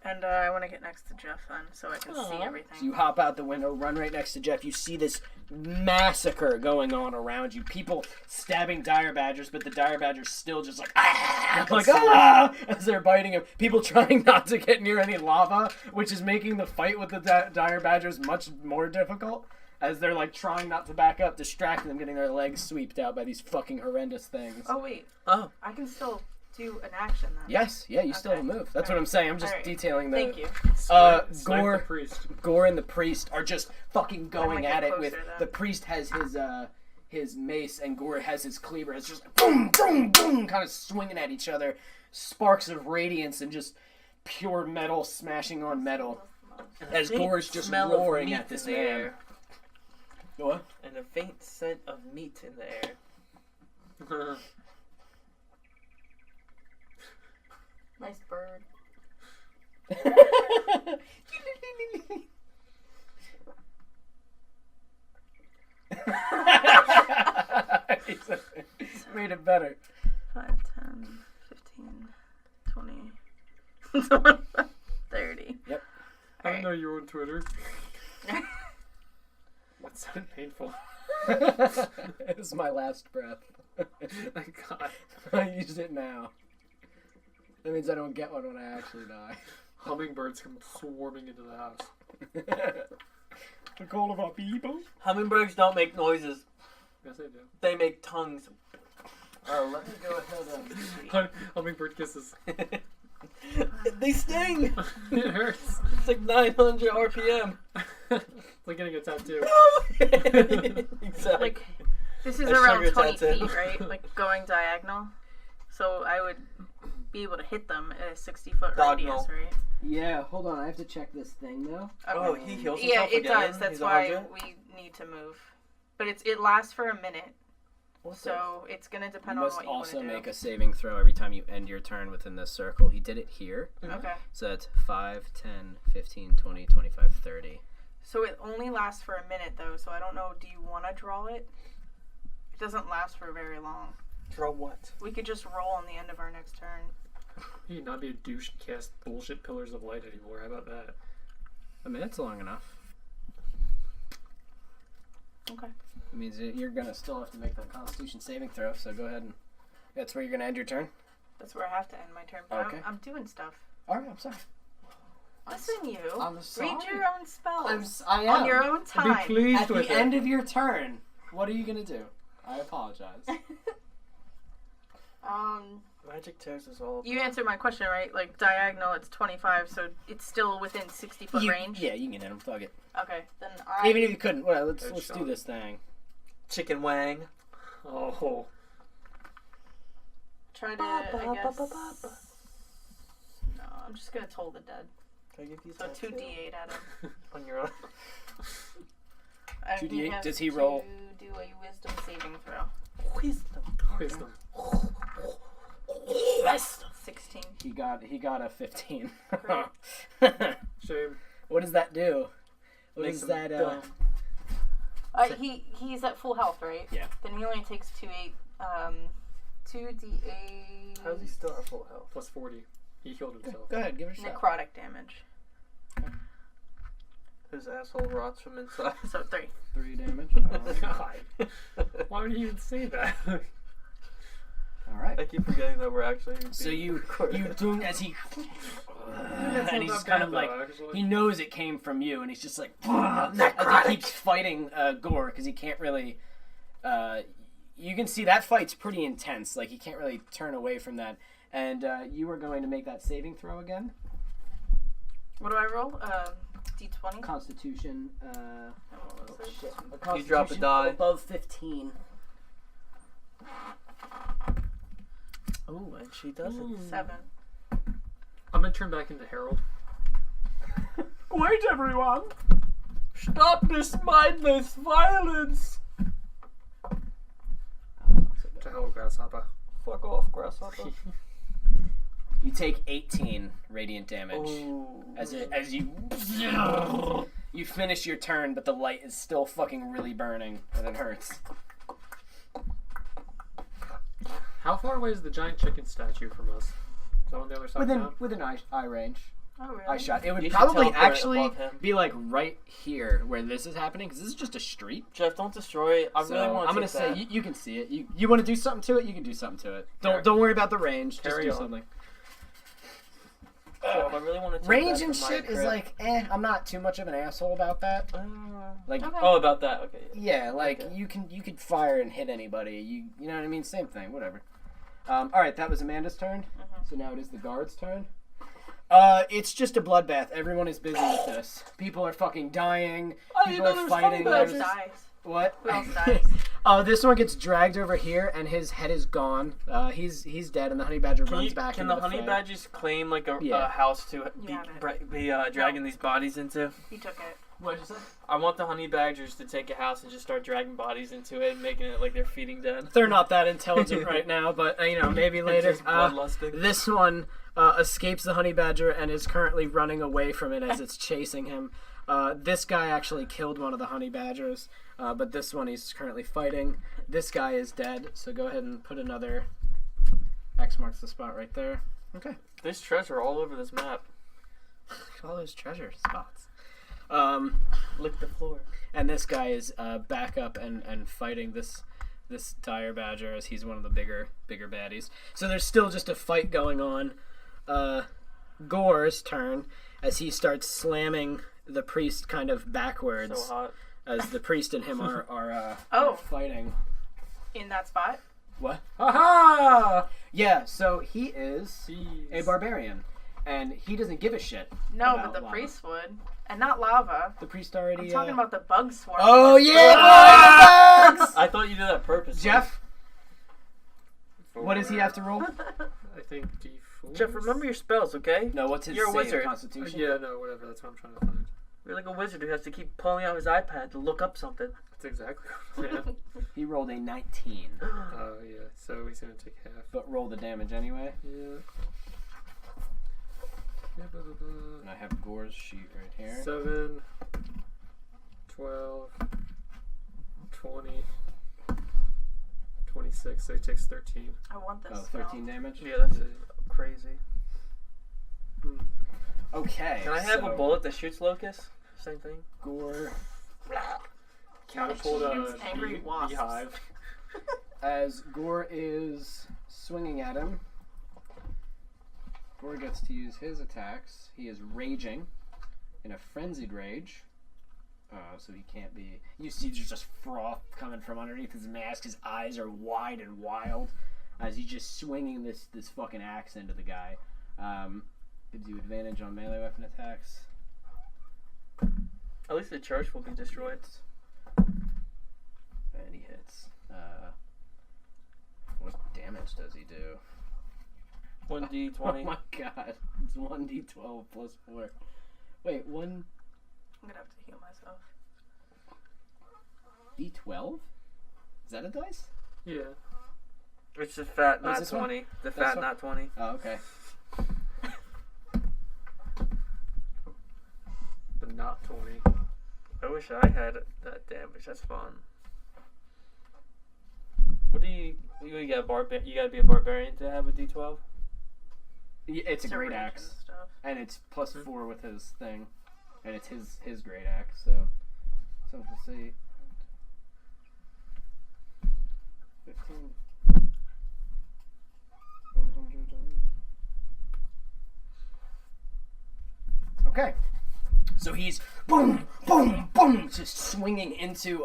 And I want to get next to Jeff then, so I can see everything. So you hop out the window, run right next to Jeff. You see this massacre going on around you. People stabbing dire badgers, but the dire badgers still just like as they're biting him. People trying not to get near any lava, which is making the fight with the dire badgers much more difficult. As they're like trying not to back up, distracting them, getting their legs swept out by these fucking horrendous things. Oh wait, Oh. I can still do an action then. Yes, yeah, you still have a move. That's what I'm saying. I'm just detailing the. Thank you. Snipe the Gore, priest. Gore and the priest are just fucking going get at it closer with then. the priest has his mace and Gore has his cleaver. It's just like boom, boom, boom, kind of swinging at each other. Sparks of radiance and just pure metal smashing on metal as Gore's just Smell of roaring meat at this in the man. air. What? And a faint scent of meat in the air. Nice bird. Made it better. 5, 10, 15, 20, 30. Yep. I didn't know you were on Twitter. That sounded painful. It was my last breath. Thank God. I used it now. That means I don't get one when I actually die. Hummingbirds come swarming into the house. The call of our people. Hummingbirds don't make noises. Yes, I do. They make tongues. Oh, let me go ahead and... Hummingbird kisses. They sting. It hurts. It's like 900 RPM. It's like getting a tattoo. Exactly. Like, this is A around sugar 20 tattoo. feet, right? Like, going diagonal. So I would be able to hit them at a 60-foot Diagonal. radius, right? Yeah, hold on. I have to check this thing, though. Oh, he heals Yeah, himself it again. does. That's He's why 100. we need to move. But it lasts for a minute. So it's gonna You depend on must what you want also to do. make a saving throw every time you end your turn within this circle. He did it here. Okay. So that's 5, 10, 15, 20, 25, 30. So it only lasts for a minute though, so I don't know, do you want to draw it? It doesn't last for very long. Draw what? We could just roll on the end of our next turn. You not be a douche and cast bullshit pillars of light anymore. How about that? A minute's long enough. Okay. It means that you're going to still have to make that Constitution saving throw, so go ahead and... That's where you're going to end your turn? That's where I have to end my turn. But Okay. I'm doing stuff. Alright, I'm sorry. Listen, you. I'm sorry. Read your own spells. I am. On your own Be time. pleased At with the it. end of your turn, what are you going to do? I apologize. Magic tears is all. You answered my question, right? Like, diagonal, it's 25, so it's still within 60-foot range? Yeah, you can hit him. Fuck it. Okay, then I... Even if you couldn't, well, let's Headshot. do this thing. Chicken wang. Oh. Try to, I guess... No, I'm just gonna toll the dead. Can I give you So 2d8 at him. on your own? 2d8? has Does he to roll? do a wisdom saving throw. Wisdom. Wisdom. 16. He got a 15. Shame. What does that do? What Makes is him that? dumb. He's at full health, right? Yeah. Then he only takes 2d8. How's he still at full health? Plus 40. He healed himself. Go ahead, give it a shot. Necrotic damage. His asshole rots from inside. So 3. 3 damage. God. Why would you even say that? All right. I keep forgetting that we're actually. So you doing as he, That's and not he's that kind of bad, like though, actually. he knows it came from you, and he's just like as he keeps fighting Gore because he can't really. You can see that fight's pretty intense. Like he can't really turn away from that. And you are going to make that saving throw again. What do I roll? D20? Constitution. And what was it? Shit. You drop a Constitution die. above 15. Oh, and she doesn't. 7. I'm gonna turn back into Harold. Wait, everyone! Stop this mindless violence! To hell, grasshopper. Fuck off, grasshopper. You take 18 radiant damage Ooh. as you finish your turn, but the light is still fucking really burning and it hurts. How far away is the giant chicken statue from us? Is that on the other side of town? Within eye range. Oh, really? Eye shot. It would You should probably teleport actually above him. be like right here where this is happening because this is just a street. Jeff, don't destroy it. I So really want to I'm gonna say you can see it. You want to do something to it? You can do something to it. Don't worry about the range. Just Carry do on. something. Jeff, I really want to take Range that and to my shit is crib. like, I'm not too much of an asshole about that. Like, Okay. Oh, about that. Okay. yeah, like Okay. you could fire and hit anybody. You know what I mean? Same thing. Whatever. All right, that was Amanda's turn. So now it is the guard's turn. It's just a bloodbath. Everyone is busy with this. People are fucking dying. I People didn't know are there was fighting. Who else honey dies? What? Who else dies? This one gets dragged over here, and his head is gone. He's dead, and the honey badger runs back Can into the honey fight. badgers claim like a Yeah. house to Yeah, be dragging these bodies into? He took it. What'd you say? I want the honey badgers to take a house and just start dragging bodies into it and making it like they're feeding dead. They're not that intelligent right now, but maybe later. Just bloodlusting. This one escapes the honey badger and is currently running away from it as it's chasing him. This guy actually killed one of the honey badgers, but this one he's currently fighting. This guy is dead, so go ahead and put another X marks the spot right there. Okay. There's treasure all over this map. All those treasure spots. Lick the floor. And this guy is back up and fighting this dire badger as he's one of the bigger baddies. So there's still just a fight going on. Gore's turn as he starts slamming the priest kind of backwards So hot. as the priest and him are Oh. fighting. In that spot? What? Aha! Yeah, so he is Jeez. a barbarian and he doesn't give a shit. No, about but the lava. priest would. And not lava. The priest already I'm talking about the bug swarm. Oh yeah, bugs! I thought you did that purposely. Jeff, what does he have to roll? I think D4. Jeff, remember your spells, okay? No, what's his You're a save? wizard. Constitution? Yeah, no, whatever. That's what I'm trying to find. You're like a wizard who has to keep pulling out his iPad to look up something. That's exactly what I am. He rolled a 19, Oh, yeah. So he's going to take half. but roll the damage anyway. Yeah. Yeah, blah, blah, blah. And I have Gore's sheet right here. 7, 12, 20, 26. So he takes 13. I want this. Oh, 13 damage? Yeah, that's Yeah. crazy. Okay. Can I have so a bullet that shoots locusts? Same thing. Gore, Catapult Shoots a angry wasps. beehive. as Gore is swinging at him, Gore gets to use his attacks. He is raging in a frenzied rage. So he can't be... You see there's just froth coming from underneath his mask. His eyes are wide and wild as he's just swinging this fucking axe into the guy. Gives you advantage on melee weapon attacks. At least the church will be destroyed. And he hits. What damage does he do? 1d20. Oh my god. It's 1d12 plus 4. Wait, 1d12? I'm gonna have to heal myself. Is that a dice? Yeah. It's a fat Oh, is not this one? 20. The This fat one? not 20. Oh, okay. But not 20. I wish I had that damage. That's fun. What do you got? You gotta be a barbarian to have a D12. It's a To great rage axe. and stuff. And it's plus 4 with his thing. And it's his great axe, so we'll see. 15. 100. Okay. So he's boom, boom, boom, just swinging into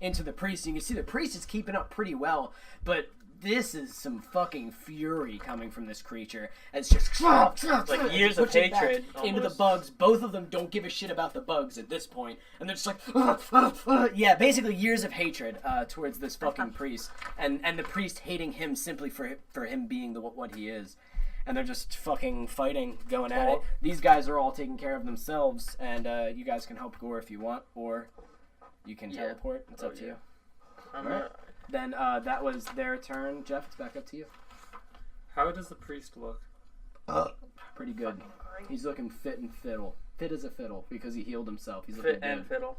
the priest. And you can see the priest is keeping up pretty well, but this is some fucking fury coming from this creature. And it's just Like years of pushing back hatred, into the almost. bugs. Both of them don't give a shit about the bugs at this point, and they're just like, yeah, basically years of hatred towards this fucking priest, and the priest hating him simply for him being what he is. And they're just fucking fighting, going at it. These guys are all taking care of themselves, and you guys can help Gore if you want, or you can Yeah. teleport. It's up to you. I'm Alright. Then that was their turn. Jeff, it's back up to you. How does the priest look? Pretty good. Fucking great. He's looking fit and fiddle. Fit as a fiddle because he healed himself. He's fit looking and good. fiddle.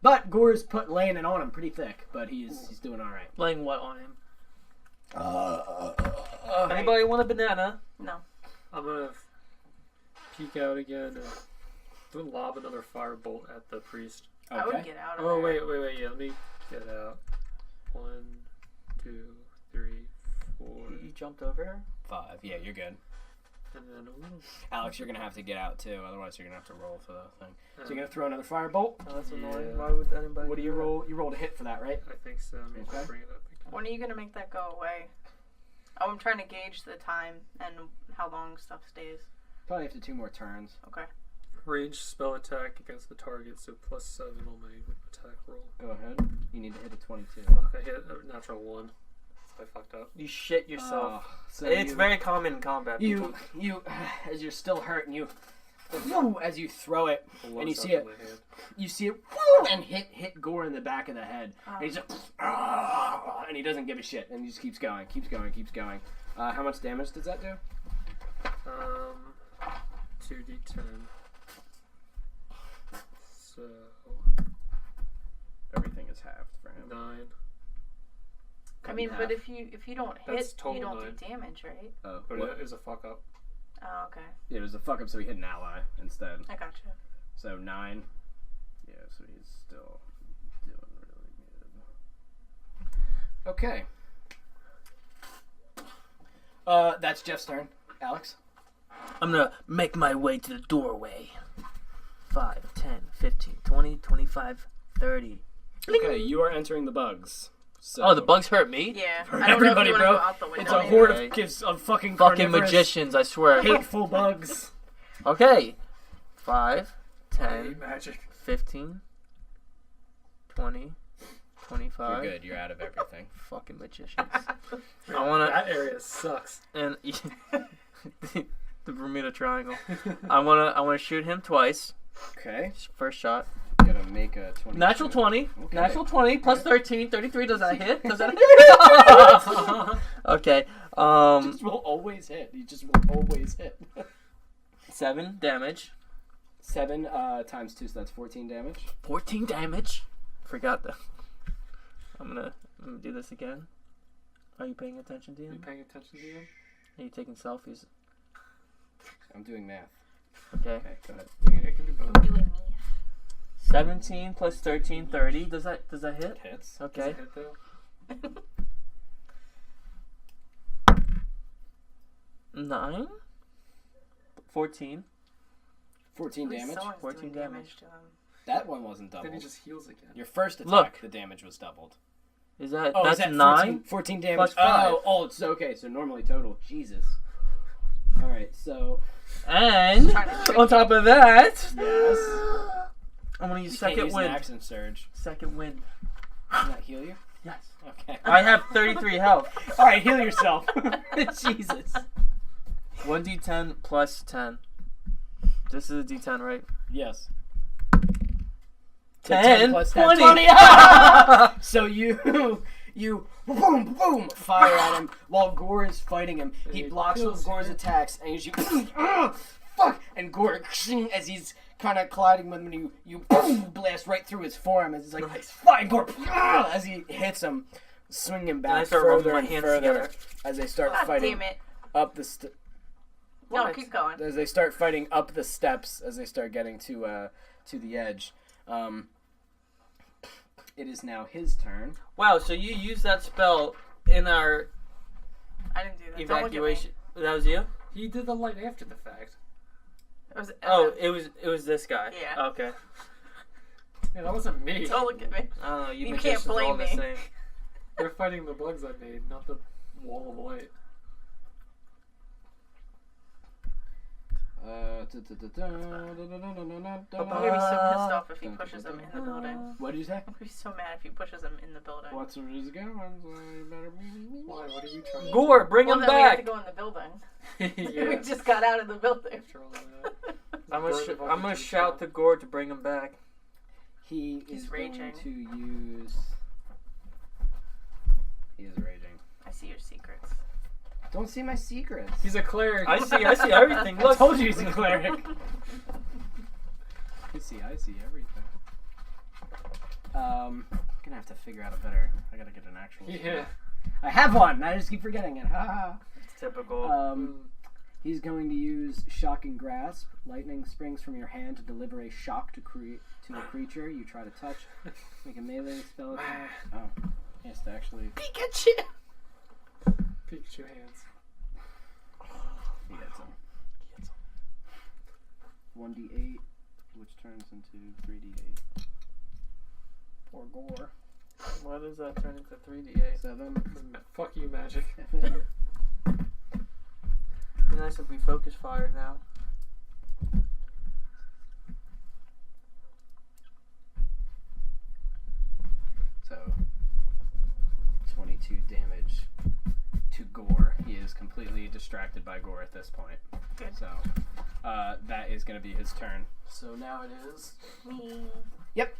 But Gore's laying it on him pretty thick, but he's doing all right. Laying what on him? Anybody want a banana? No. I'm gonna peek out again and lob another firebolt at the priest. I would Okay. get out of Oh there. wait, yeah. Let me get out. 1, 2, 3, 4, You jumped over her? 5. Yeah, you're good. and then a little. Alex, you're gonna have to get out too. Otherwise, you're gonna have to roll for the thing. So you're gonna throw another firebolt. Oh, that's annoying. Yeah. Why would anybody? What do you that? roll? You rolled a hit for that, right? I think so. Let me Okay. just bring it up again. When are you gonna make that go away? Oh, I'm trying to gauge the time and how long stuff stays. Probably after 2 more turns. Okay. Range spell attack against the target, so +7 on my attack roll. Go ahead. You need to hit a 22. Fuck, I hit a natural 1. So I fucked up. You shit yourself. So It's you, very common in combat. you as you're still hurt, and you as you throw it, Blows and you up see in it. my hand. You see it and hit Gore in the back of the head. Oh. And he's just and he doesn't give a shit, and he just keeps going. How much damage does that do? 2d10. So Everything is halved for him. 9. I mean, but if you don't That's hit, total you don't 9. do damage, right? But what? it is a fuck up. Oh, okay. Yeah, it was a fuck up, so he hit an ally instead. I gotcha. So 9. Yeah, so he's still doing really good. Okay. That's Jeff's turn. Alex? I'm gonna make my way to the doorway. 5, 10, 15, 20, 25, 30. Okay, you are entering the bugs. So Oh, the bugs hurt me? Yeah. For I don't know if everybody, you want to bro. go out the window. It's a maybe. horde Okay. of kids of fucking Fucking carnivorous, magicians, I swear. hateful bugs. Okay. 5, 10, Magic. 15, 20, 25. You're good. You're out of everything. Fucking magicians. I wanna That area sucks. and the Bermuda Triangle. I wanna shoot him twice Okay. First shot. Gotta make a 20. Natural 20. Okay. Natural 20 plus 13. 33. Does that hit? Does that hit? Okay. Just will always hit. He just will always hit. 7 damage. 7 times 2, so that's 14 damage. 14 damage. Forgot that. I'm gonna do this again. Are you paying attention to You him? paying attention to you? Are you taking selfies? I'm doing math. Okay. Okay, go ahead. Yeah, it can do both. Doing me. 17 plus 13, 30. Does that hit? It hits. Does Okay. it hit though? 9. 14. 14 damage. Someone's 14 doing damage. to him. That one wasn't Then doubled. he just heals again. Your first attack, Look. the damage was doubled. Is that Oh, that's is that 9? 14 damage. plus 5. Oh, it's okay. So normally total. Jesus. All right. So And Trying to trick on top of that, yes. I'm gonna use You can't second use an wind. action surge. Second wind. Does that heal you? Yes. Okay. I have 33 health. All right, heal yourself. Jesus. 1d10 plus 10. This is a d10, right? Yes. 10 plus 20. 20. So you boom boom fire at him while Gore is fighting him. And He he blocks all of kills Gore's you. attacks and you fuck, and Gore as he's kind of colliding with him, you blast right through his forearm as he's like Nice. fine Gore as he hits him, swinging him And I back start rubbing further my and hands further together. as they start God fighting damn it. up the No, What? keep going. as they start fighting up the steps as they start getting to the edge. It is now his turn. Wow, so you used that spell in our I didn't do that. evacuation. That was you? He did the light after the fact. Don't look at me. It was Oh, it was this guy. Yeah. Okay. Yeah, that wasn't me. Don't look at me. I don't know. You, You magicians can't blame all the me. same. They're fighting the bugs I made, not the wall of light. I'm gonna be so pissed off if he pushes him in the building. What did you say? I'm gonna be so mad if he pushes him in the building. What's where he's going? So you better be. Why? What are you trying Gore, bring Well, him then we have to back. go in the building. to do? We just got out of the building. After all of that. I'm gonna shout to Gore to bring him back. He He's is raging. going to use. He is raging. I see your secrets. Don't see my secrets. He's a cleric. I see everything. I Look. told you he's a cleric. I see everything. Gonna have to figure out a better. I gotta get an actual. Yeah. I have one. I just keep forgetting it. Ha It's typical. ha. He's going to use Shocking Grasp. Lightning springs from your hand to deliver a shock to a creature you try to touch. Make a melee spell attack. Oh, he has to actually. Pikachu! Pikachu hands. He gets him. 1d8, which turns into 3d8. Poor Gore. Why does that turn into 3d8? 7. Fuck you, magic. Be nice if we focus fire now. So, 22 damage to Gore. He is completely distracted by Gore at this point. Good. So, that is going to be his turn. So now it is. Me. Yep.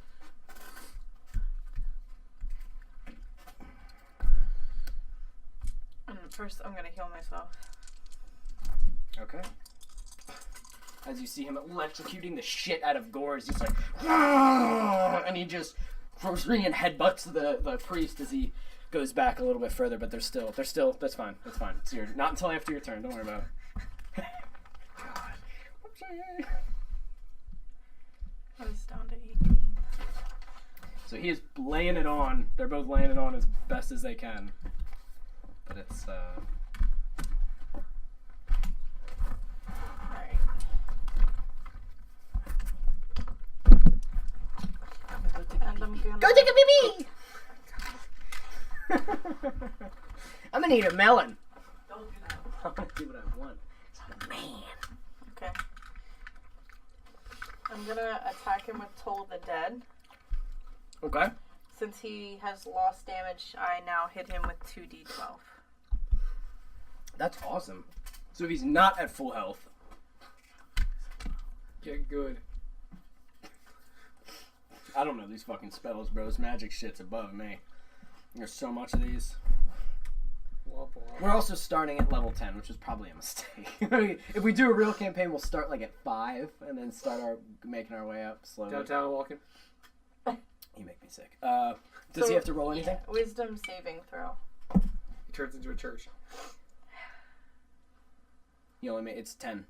First, I'm gonna heal myself. Okay. As you see him electrocuting the shit out of Gore's, he's like, and he just throws ring and headbutts the priest as he goes back a little bit further. But they're still. That's fine. That's fine. It's not until after your turn. Don't worry about it. God. I'm sorry. I was down to 18. So he is laying it on. They're both laying it on as best as they can. But it's Alright. And I'm gonna... Go take a baby! I'm gonna eat a melon. Don't do that. I'm gonna do what I want. Okay. I'm gonna attack him with Toll the Dead. Okay. Since he has lost damage, I now hit him with 2d12. That's awesome. So if he's not at full health, Get good. I don't know these fucking spells, bro. This magic shit's above me. There's so much of these. Blah, blah. We're also starting at level 10, which is probably a mistake. If we do a real campaign, we'll start like at 5 and then start making our way up slowly. Downtown walking. You make me sick. Does he have to roll anything? Yeah, wisdom saving throw. He turns into a church. He only made it's 10.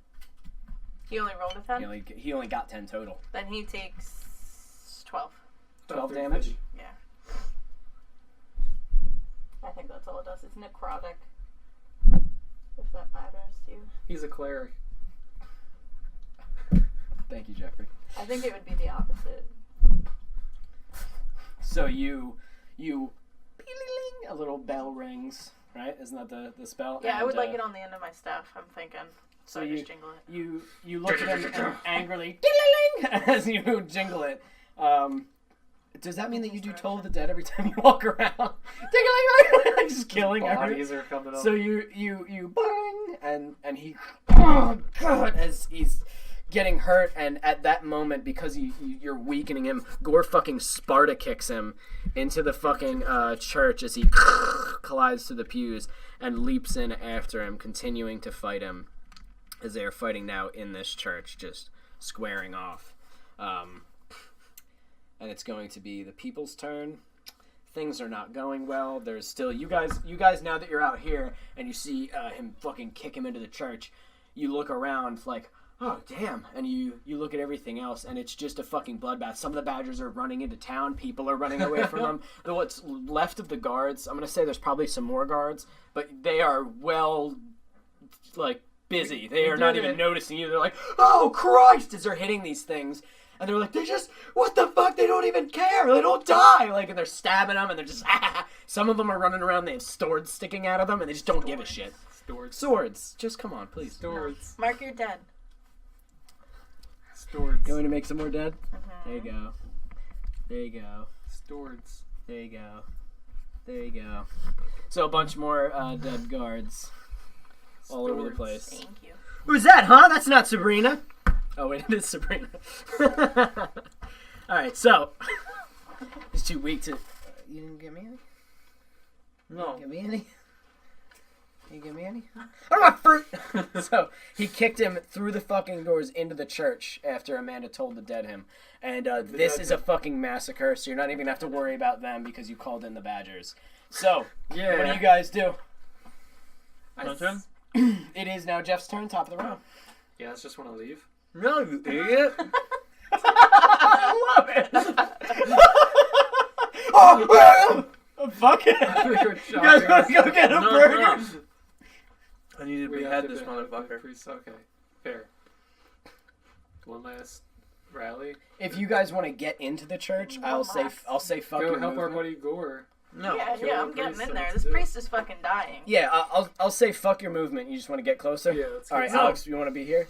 He only rolled a 10? He only got 10 total. Then he takes 12. 12 damage. Yeah. I think that's all it does. It's necrotic. If that matters to you. He's a cleric. Thank you, Jeffrey. I think it would be the opposite. So you a little bell rings, right? Isn't that the spell? Yeah, I And, would like it on the end of my staff, I'm thinking. So I just jingle it. You look at him and angrily as you jingle it. Does that mean that you do Toll of the Dead every time you walk around? Ding-a-ling-a-ling, just killing everything. Bodies are coming up. So you bang, and he, oh god, as he's getting hurt, and at that moment, because you're weakening him, Gore fucking Sparta kicks him into the fucking church as he collides to the pews and leaps in after him, continuing to fight him as they are fighting now in this church, just squaring off. And it's going to be the people's turn. Things are not going well. There's still you guys now that you're out here and you see him fucking kick him into the church, you look around like, oh damn, and you look at everything else and it's just a fucking bloodbath. Some of the badgers are running into town, people are running away from them. What's left of the guards, I'm gonna say there's probably some more guards, but they are busy. They are not even noticing you. They're like, oh Christ, as they're hitting these things. And they're like, what the fuck? They don't even care. They don't die. And they're stabbing them, and they're just, Some of them are running around. They have swords sticking out of them, and they just don't give a shit. Swords. Just come on, please. Swords. Mark your dead. Swords. You want to make some more dead? Mm-hmm. There you go. There you go. Swords. There you go. There you go. So a bunch more dead guards all over the place. Thank you. Who's that, huh? That's not Sabrina. Oh, wait, it is Sabrina. Alright, so. He's too weak to. You didn't give me any? No. You didn't give me any? You give me any? I don't want fruit! So, he kicked him through the fucking doors into the church after Amanda told to dead him. And this is a fucking massacre, so you're not even going to have to worry about them because you called in the Badgers. So, Yeah. what do you guys do? My turn? It is now Jeff's turn, top of the round. Yeah, I just want to leave. No, you idiot. I love it! Oh, fuck it! You guys want to go get a burger? No. I need to We behead have to this behead the motherfucker. priest. Okay, fair. One last rally. If you guys want to get into the church, I'll say fuck Go your help our movement. buddy Gore. No. Yeah, kill yeah, the I'm getting priest, in there. let's This do it. priest is fucking dying. Yeah, I'll say fuck your movement. You just want to get closer? Yeah, let's All right, go. Alex, you want to be here?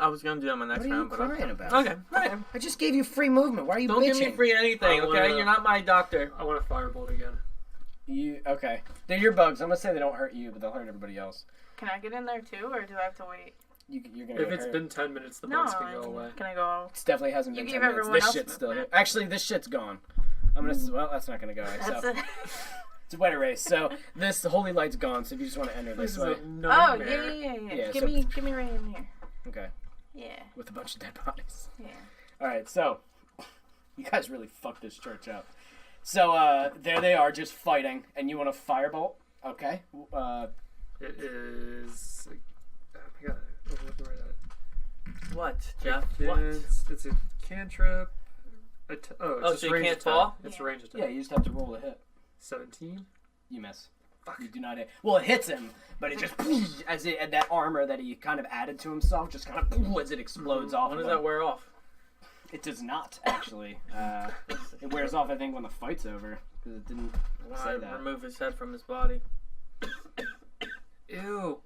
I was gonna do that my next What are you round, but crying about? Okay. Okay. I just gave you free movement. Why are you Don't bitching? give me free anything, I okay? wanna- You're not my doctor. I want a firebolt again. You okay? They're your bugs. I'm gonna say they don't hurt you, but they'll hurt everybody else. Can I get in there too, or do I have to wait? You're gonna If get it's hurt. been 10 minutes, the No, bugs can go away. can I go? It definitely hasn't You been gave 10 minutes. everyone This else shit's still here. movement. Actually, this shit's gone. I'm gonna. Well, that's not gonna go. That's So it. it's a wet erase. So the holy light's gone. So if you just want to enter This this is way, a Oh nightmare. Yeah, give so- me right in here. okay, Yeah, with a bunch of dead bodies. yeah. All right, so you guys really fucked this church up. So there they are, just fighting, and you want a firebolt? Okay. It is. Oh my god. I'm looking right at it. What, Jeff? What? It's a cantrip. It's Oh, just so you range can't attack. fall? It's Yeah. range attack. Yeah, you just have to roll a hit. 17. You miss. Fuck. You do not hit. Well, it hits him, but it just as that armor that he kind of added to himself just kind of as it explodes off. When of does him. that wear off? It does not actually. It wears off, I think, when the fight's over because it didn't When say I that. remove his head from his body. Ew.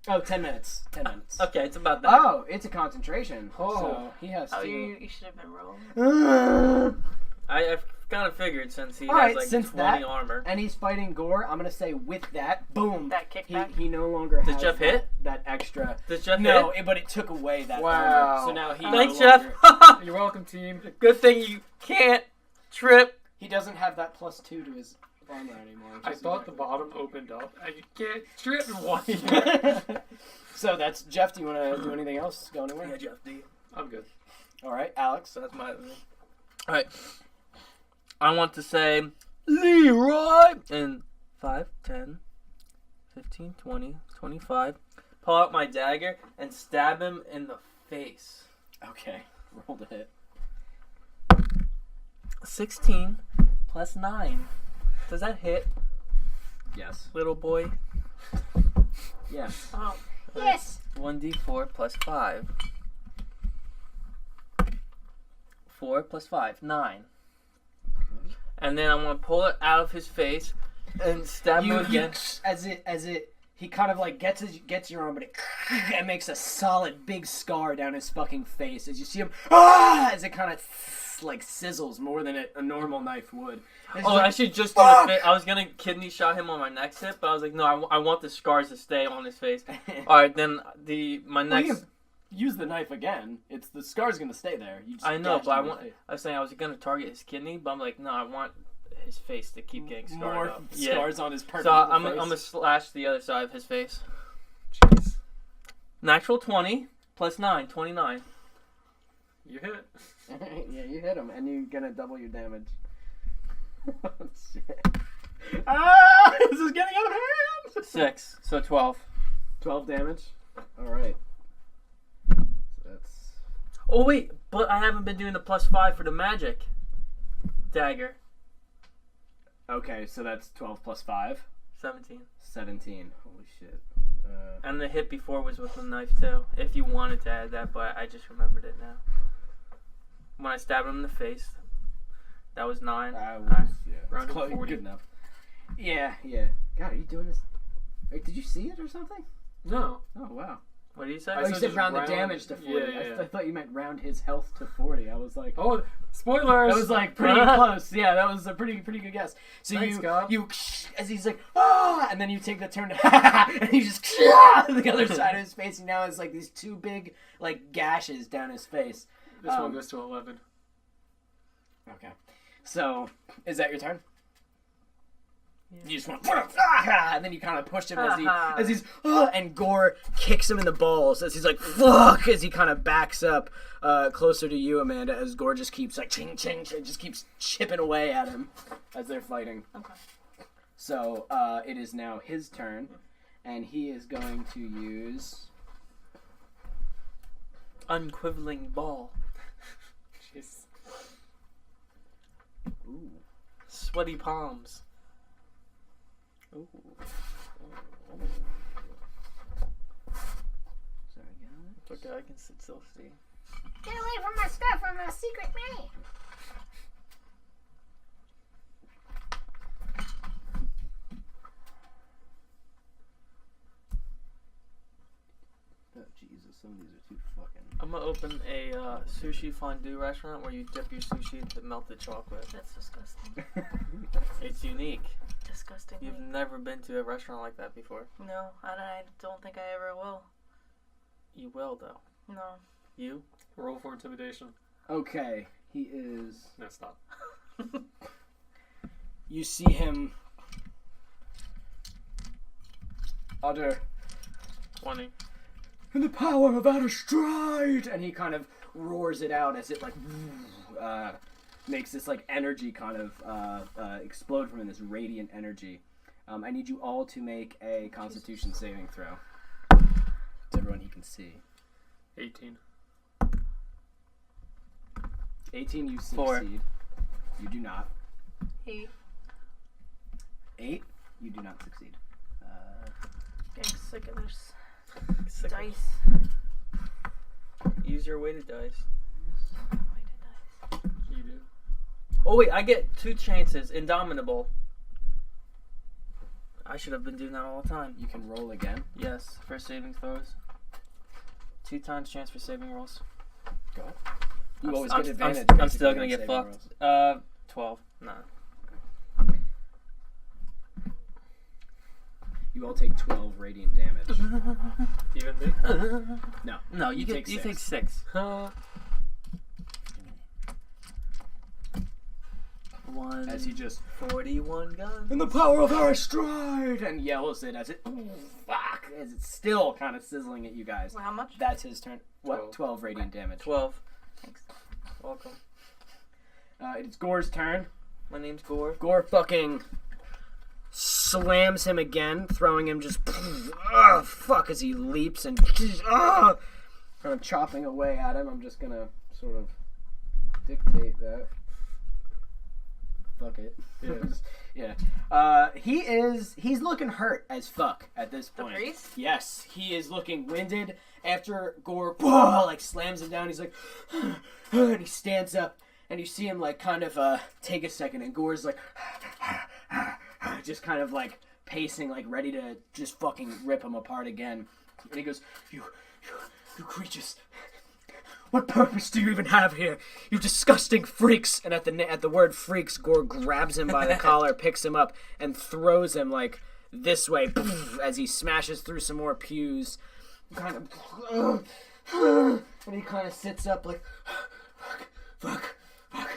Oh, 10 minutes. 10 minutes. Okay, it's about that. Oh, it's a concentration. Oh. So he has Oh, to. you should have been rolling. I Kind of figured since he Alright, has like since 20 that- armor. And he's fighting Gore. I'm gonna say with that, boom. That kickback. He no longer Did has Jeff hit? that extra. Does Jeff No, hit? but it took away that Wow. armor. So now he Thanks, no Jeff. longer, You're welcome, team. Good thing you can't trip. he doesn't have that +2 to his armor anymore. which I is thought the exactly- bottom opened up, and you can't trip in one. So that's Jeff. Do you want to do anything else? Go anywhere? Yeah, Jeff D. I'm good. All right, Alex. So that's my. Alright. I want to say Leroy in 5, 10, 15, 20, 25. Pull out my dagger and stab him in the face. Okay, roll to hit. 16 plus 9. Does that hit, Yes. little boy? Yes. Oh. Yes. 1d4 plus 5. 4 plus 5. 9. And then I'm going to pull it out of his face and stab him again. He kind of like gets your arm, but it makes a solid big scar down his fucking face as you see him. As it kind of like sizzles more than a normal knife would. And Oh, he's I like, should just do the face. I was going to kidney shot him on my next hit, but I was like, no, I want the scars to stay on his face. Alright, then my Well, you next... can use the knife again. It's the scar's gonna stay there. You just I know, gash but him in the face. I was saying I was going to target his kidney, but I'm like, no, I want his face to keep getting scarred More up. scars on his So permanent I'm face. going to slash the other side of his face. Jeez. Natural 20 plus 9, 29. You hit. Yeah, you hit him, and you're gonna double your damage. Oh, shit. Ah! This is getting out of hand! 6, so 12. 12 damage? Alright. So that's... Oh, wait, but I haven't been doing the plus 5 for the magic dagger. Okay, so that's 12 plus 5. 17. 17. Holy shit. And the hit before was with the knife, too. If you wanted to add that, but I just remembered it now. When I stabbed him in the face, that was 9. I was, Alright. yeah. Round of Close, 40. good enough. Yeah, yeah. God, are you doing this? Wait, did you see it or something? No. Oh, wow. What did you say? I Oh, you said said just round the round- damage to 40. Yeah, yeah. I thought you meant round his health to 40. I was like... Oh, spoilers! That was like pretty close. Yeah, that was a pretty good guess. So Thanks, God. you as he's like and then you take the turn and you just the other side of his face, and now it's like these two big like gashes down his face. This one goes to 11. Okay, so is that your turn? Yeah. You just went and then you kind of pushed him as he's and Gore kicks him in the balls as he's like fuck as he kind of backs up closer to you, Amanda, as Gore just keeps like ching ching, just keeps chipping away at him as they're fighting. Okay. So it is now his turn, and he is going to use Unquiveling ball. Jeez. ooh. Sweaty palms. Ooh. Sorry, guys. It's okay, I can sit still, see. Get away from my stuff. I'm a secret man. Oh, Jesus, some of these are too fucking... I'm gonna open a sushi fondue restaurant where you dip your sushi into melted chocolate. That's disgusting. It's unique. Disgusting. You've never been to a restaurant like that before. No, I don't think I ever will. You will, though. No. You? Roll for intimidation. Okay, he is. No, stop. You see him utter 20. in the power of outer stride, and he kind of roars it out as it like makes this like energy kind of explode from him, this radiant energy. I need you all to make a Constitution saving throw. To everyone he can see. 18. 18, you succeed. 4. You do not. 8. 8, you do not succeed. Getting sick of this Sick. dice. Use your weighted dice. Weighted dice. You do. Oh, wait, I get 2 chances. Indomitable. I should have been doing that all the time. You can roll again. Yes, for saving throws. 2 times chance for saving rolls. Go. You I'm- always I'm- get I'm- advantage. I'm basically, still on gonna get saving fucked. rolls. 12. Nah. You all take 12 radiant damage. Even me? No. No, you take take 6. 6. One. As he just 41 guns. in the power of our stride and yells it as it fuck as it's still kind of sizzling at you guys. Well, how much? That's his turn. What? 12 radiant damage. 12. Thanks. Welcome. It's Gore's turn. My name's Gore. Gore fucking slams him again, throwing him just fuck as he leaps and kind of chopping away at him. I'm just gonna sort of dictate that. Fuck it. Yeah. He's looking hurt as fuck at this The point. priest? Yes, he is looking winded. After Gore like slams him down, he's like and he stands up and you see him like kind of take a second and Gore's like just kind of like pacing, like ready to just fucking rip him apart again. And he goes, You creatures, what purpose do you even have here? You disgusting freaks! And at the word freaks, Gore grabs him by the collar, picks him up, and throws him like this way as he smashes through some more pews. Kind of, and he kind of sits up like, fuck,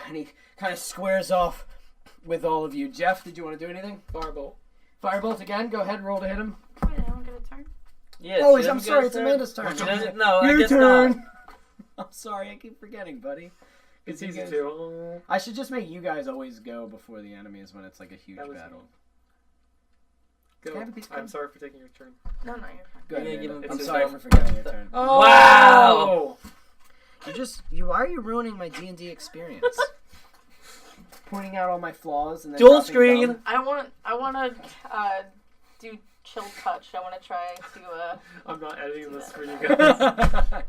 and he kind of squares off with all of you. Jeff, did you want to do anything? Firebolt. Firebolt again. Go ahead, roll to hit him. Wait, I don't get a turn. Yes. Oh, you I'm haven't sorry, got it's a turn? Amanda's turn. No, I Your guess turn. not. I'm sorry, I keep forgetting, buddy. It's You easy guys- to. I should just make you guys always go before the enemies when it's like a huge That was battle. Go. Can I have a piece of I'm gum? sorry for taking your turn. No, you're fine. Go ahead, You're gonna give Amanda. him I'm his sorry gum? for forgetting your turn. Oh! Wow! Why are you ruining my D&D experience? Pointing out all my flaws and then Dual dropping screen. gum. I want to do chill touch. I want to try to I'm not editing this for you guys.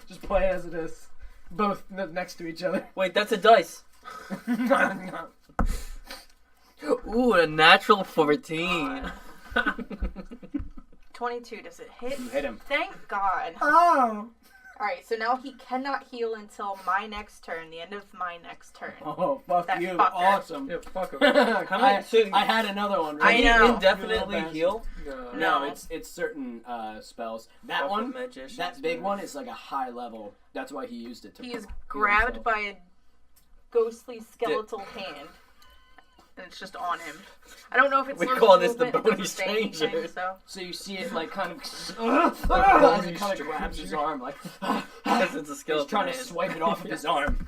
Just play it as it is. Both next to each other. Wait, that's a dice. Ooh, a natural 14. 22. Does it hit? You hit him. Thank God. Oh! Alright, so now he cannot heal until my next turn, the end of my next turn. Oh, fuck That you. fucker. Awesome. Yeah, fuck him. How many? I had another one. I Right? know. Can you You indefinitely little heal? No, No. it's certain spells. That Puppet one, magicians, that big man. one is like a high level. That's why he used it to. He is heal grabbed himself. by a ghostly skeletal hand. And it's just on him. I don't know if it's We slows call his this the movement, it bony doesn't say anything, stranger. so. So you see it like kind of, as it kind of grabs his arm, like Because it's a skeleton. he's trying to hand. swipe it off of his arm.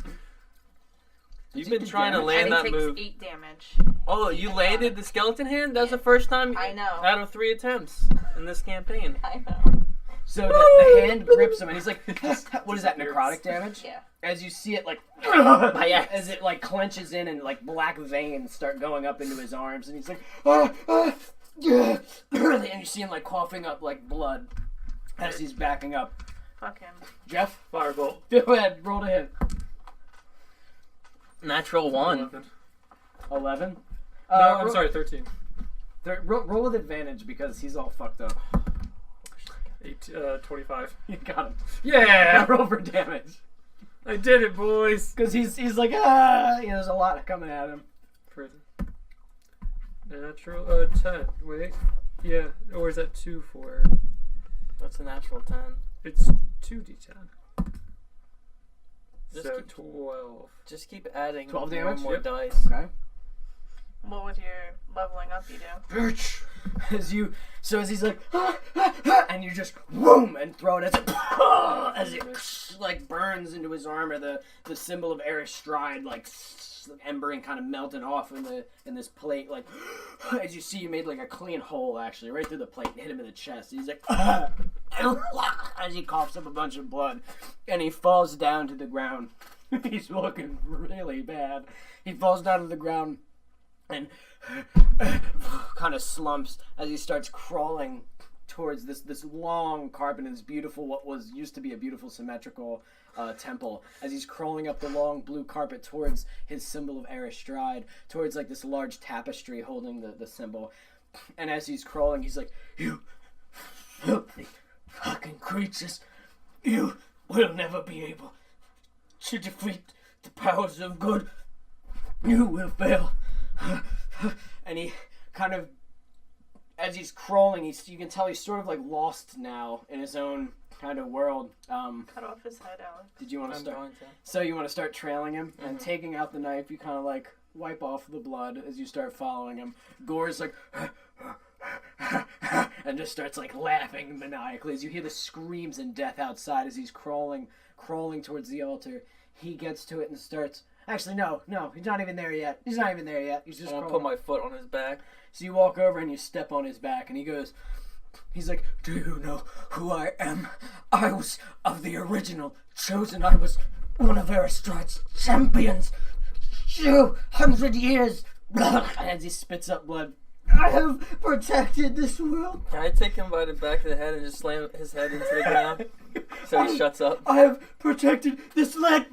You've Does he been do trying to damage? land And that he takes move. 8 damage. Oh, you landed the skeleton hand? That was the first time I know. out of 3 attempts in this campaign. I know. So the hand grips him, and he's like, "What is that? Necrotic damage?" Yeah. As you see it, like, as it like clenches in, and like black veins start going up into his arms, and he's like, yeah. And you see him like coughing up like blood as he's backing up. Fuck him. Jeff, Firebolt. go ahead, roll to hit. Natural 1. 11. 11. No, I'm roll- sorry, 13. Roll with advantage because he's all fucked up. 25. You got him. Yeah! Roll for damage I did it, boys! because he's like there's a lot coming at him. Prison. Natural, 10. Wait. Yeah, or is that 2 for? That's a natural 10. It's 2d10. Just So keep- 12. Just keep adding 12 more damage? and more Yep. dice. Okay. What with your leveling up you do? Bitch. As he's like, and you just whoom and throw it as it like burns into his armor. The symbol of Erish stride like embering kind of melting off in this plate. Like as you see, you made like a clean hole actually right through the plate and hit him in the chest. He's like, as he coughs up a bunch of blood, and he falls down to the ground. He's looking really bad. He falls down to the ground and kind of slumps as he starts crawling towards this long carpet and this beautiful, what was used to be a beautiful symmetrical temple. As he's crawling up the long blue carpet towards his symbol of Erish stride, towards like this large tapestry holding the symbol. And as he's crawling, he's like, "You filthy fucking creatures, you will never be able to defeat the powers of good. You will fail. And he kind of, as he's crawling, you can tell he's sort of like lost now in his own kind of world. Cut off his head, Alex. Did you want to I'm start? going to. So you want to start trailing him and taking out the knife. You kind of like wipe off the blood as you start following him. Gore's like, and just starts like laughing maniacally as you hear the screams and death outside as he's crawling towards the altar. He gets to it and starts. Actually, no, he's not even there yet. He's just I'm gonna crawling. put my foot on his back. So you walk over and you step on his back, and he's like, do you know who I am? I was of the original chosen. I was one of Aristote's champions. 200 years. As he spits up blood. I have protected this world. Can I take him by the back of the head and just slam his head into the ground so he shuts up? I have protected this land.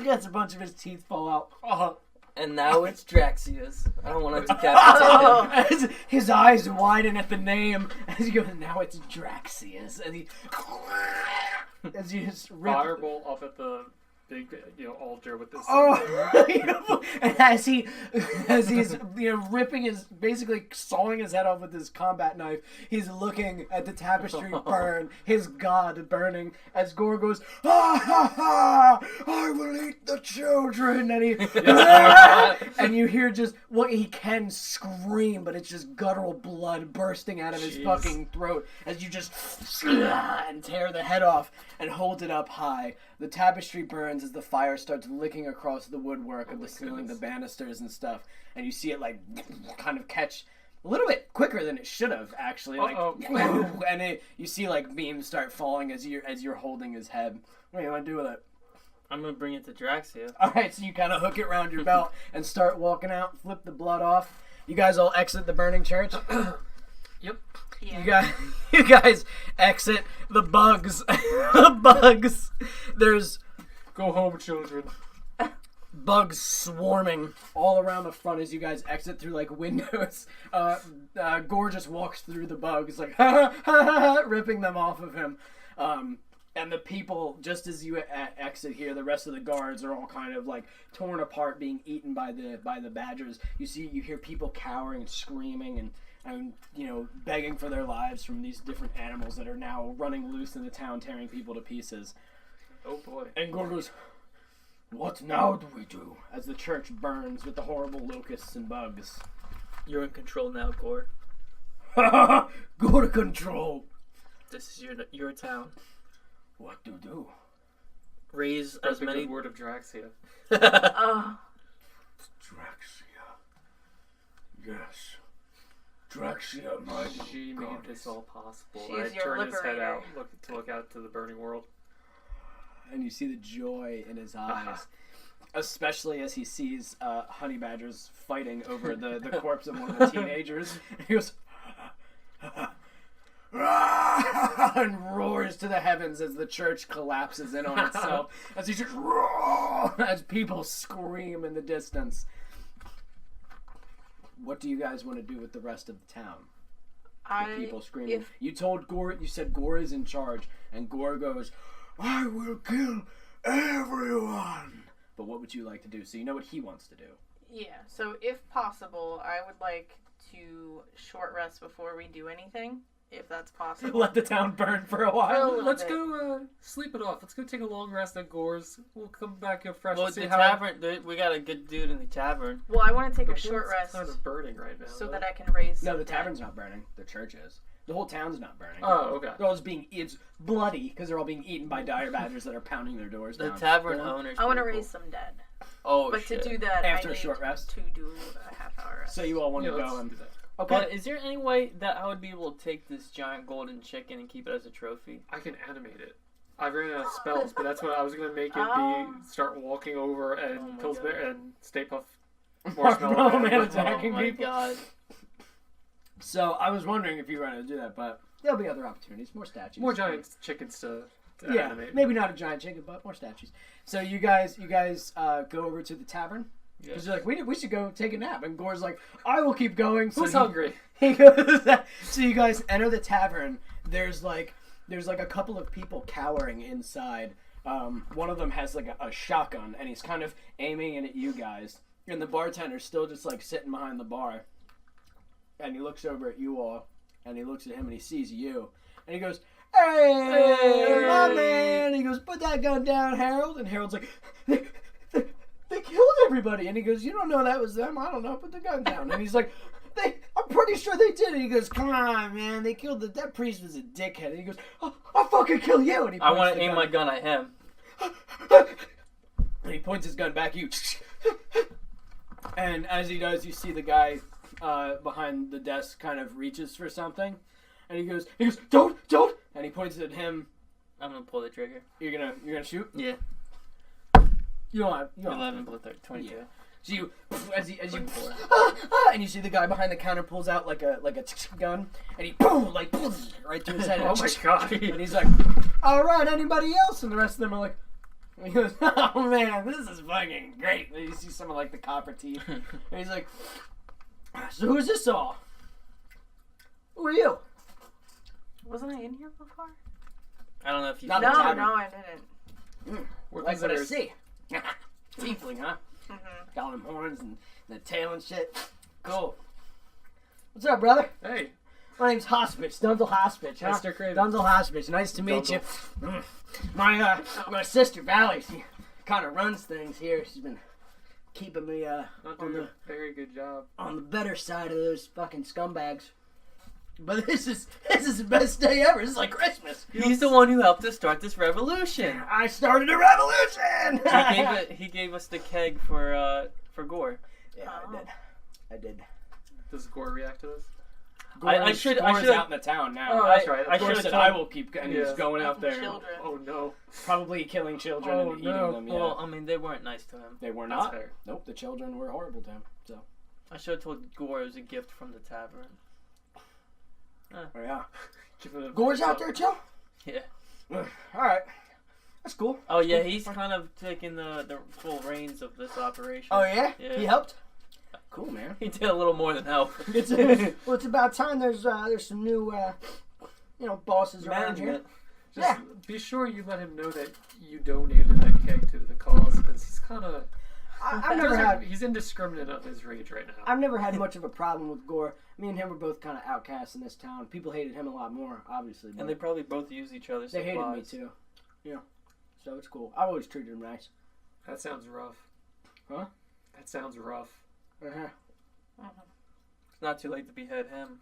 As a bunch of his teeth fall out. And now it's Draxia's. I don't want to decapitate him. As his eyes widen at the name, as he goes, now it's Draxia's. And he, as you just rip. Fireball up at the big, altar with this. Oh, and as he's, ripping basically sawing his head off with his combat knife, he's looking at the tapestry burn, his god burning, as Gore goes, ha ha, I will eat the children, and he, and you hear just what he can scream, but it's just guttural blood bursting out of his fucking throat, as you just, and tear the head off, and hold it up high. The tapestry burns as the fire starts licking across the woodwork of the ceiling, the banisters and stuff, and you see it like kind of catch a little bit quicker than it should have actually. Like, and you see like beams start falling as you're holding his head. What do you want to do with it? I'm gonna bring it to Draxia. All right, so you kind of hook it around your belt and start walking out. Flip the blood off. You guys all exit the burning church. Yep. Yeah. You guys exit the bugs. The bugs. There's Go home, children. bugs swarming all around the front as you guys exit through like windows. Gore just walks through the bugs like ripping them off of him. And the people, just as you exit here, the rest of the guards are all kind of like torn apart, being eaten by the badgers. You hear people cowering and screaming and begging for their lives from these different animals that are now running loose in the town, tearing people to pieces. Oh boy. And Gore goes, what now do we do? As the church burns with the horrible locusts and bugs. You're in control now, Gore. Go to control. This is your town. What do? Raise Spread as the many. good word of Draxia. Oh. Draxia. Yes. Draxia, my She made goddess. this all possible. She is I your turn his head liberator. out, look out to the burning world. And you see the joy in his eyes. Especially as he sees honey badgers fighting over the corpse of one of the teenagers. And he goes, and roars to the heavens as the church collapses in on itself. As he just as people scream in the distance. What do you guys want to do with the rest of the town? The people screaming. You told Gore, you said Gore is in charge, and Gore goes, I will kill everyone. But what would you like to do? So you know what he wants to do. Yeah, so if possible, I would like to short rest before we do anything, if that's possible. Let the town burn for a For a while. little Let's bit. go sleep it off. Let's go take a long rest at Gore's. We'll come back here fresh Well, and see the how tavern. We got a good dude in the tavern. Well, I want to take The a short world's rest kind of burning right now. so though. that I can raise No, some the dead. tavern's not burning. The church is. The whole town's not burning. Oh, okay. They're all just it's bloody because they're all being eaten by dire badgers that are pounding their doors The down. tavern Go on. owners. I want to raise some dead. Oh But shit. to do that, After I a need short rest? to do a half-hour rest. So you all want Yeah, to let's go and do that. okay. But is there any way that I would be able to take this giant golden chicken and keep it as a trophy? I can animate it. I ran out of spells, but that's what I was gonna make it Oh. be. Start walking over and Oh my Pillsbury God. and Stay Puff Marshmallow Marshmallow Man with- attacking oh my people. god. So I was wondering if you were going to do that, but there'll be other opportunities, more statues, more giant chickens to Yeah, animate. maybe not a giant chicken, but more statues. So you guys go over to the tavern because Yes. you're like, we should go take a nap, and Gore's like, I will keep going. So Who's he- hungry? He goes. So you guys enter the tavern. There's like a couple of people cowering inside. One of them has like a shotgun, and he's kind of aiming it at you guys. And the bartender's still just like sitting behind the bar. And he looks over at you all, and he looks at him and he sees you. And he goes, "Hey, my man." He goes, "Put that gun down, Harold." And Harold's like, they killed everybody. And he goes, "You don't know that was them? I don't know. Put the gun down." And he's like, I'm pretty sure they did. And he goes, "Come on, man. They killed that priest was a dickhead." And he goes, I'll fucking kill you. And he I want to aim my gun at him. And he points his gun back at you. And as he does, you see the guy behind the desk kind of reaches for something. And he goes, don't. And he points at him. I'm gonna pull the trigger. You're gonna shoot? Yeah. You don't have 11 plus 22. Yeah. So you, as you, 24. and you see the guy behind the counter pulls out like a gun, and he boom, like right through his head. Oh my god. And he's like, "All right, anybody else?" And the rest of them are like, and he goes, "Oh man, this is fucking great." And you see some of like the copper teeth, and he's like, "So who's this all? Who are you?" Wasn't I in here before? I don't know if you. Not No, the tavern. I didn't. We're Like what I visitors. see. Tiefling, huh? Mm-hmm. Got them horns and the tail and shit. Cool. What's up, brother? Hey, My name's Hospitch, Dunzel Hospitch, huh? Mr. Craven. Dunzel Hospitch, nice to meet you. My sister Valerie, she kind of runs things here. She's been keeping me Not on doing a very good job. the better side of those fucking scumbags. But this is the best day ever. This is like Christmas. He's the one who helped us start this revolution. I started a revolution. He gave us the keg for Gore. Yeah, I did. Does Gore react to this? I should Gore's out in the town now. Oh, that's right. I Gore should've said, told- "I will keep," and he's Yeah. going out there, Children. Oh no. probably killing children Oh, and eating no. them. Yeah. Well, I mean, they weren't nice to him. They were That's not. fair. Nope, the children were horrible to him. So, I should have told Gore it was a gift from the tavern. oh, yeah. Give it a Gore's thumbs out up. there, too? Yeah. All right. That's cool. Oh yeah, he's kind of taking the full reins of this operation. Oh, yeah? Yeah. He helped? Cool, man. He did a little more than help. It's about time there's some new, bosses around here. Management. Just be sure you let him know that you donated that keg to the cause, because he's kind of. He's indiscriminate of his rage right now. I've never had much of a problem with Gore. Me and him were both kind of outcasts in this town. People hated him a lot more, obviously. But And they probably both use each other's they supplies. hated me, too. Yeah. So it's cool. I've always treated him nice. That sounds rough. Huh? That sounds rough. Uh-huh. It's not too late to behead him.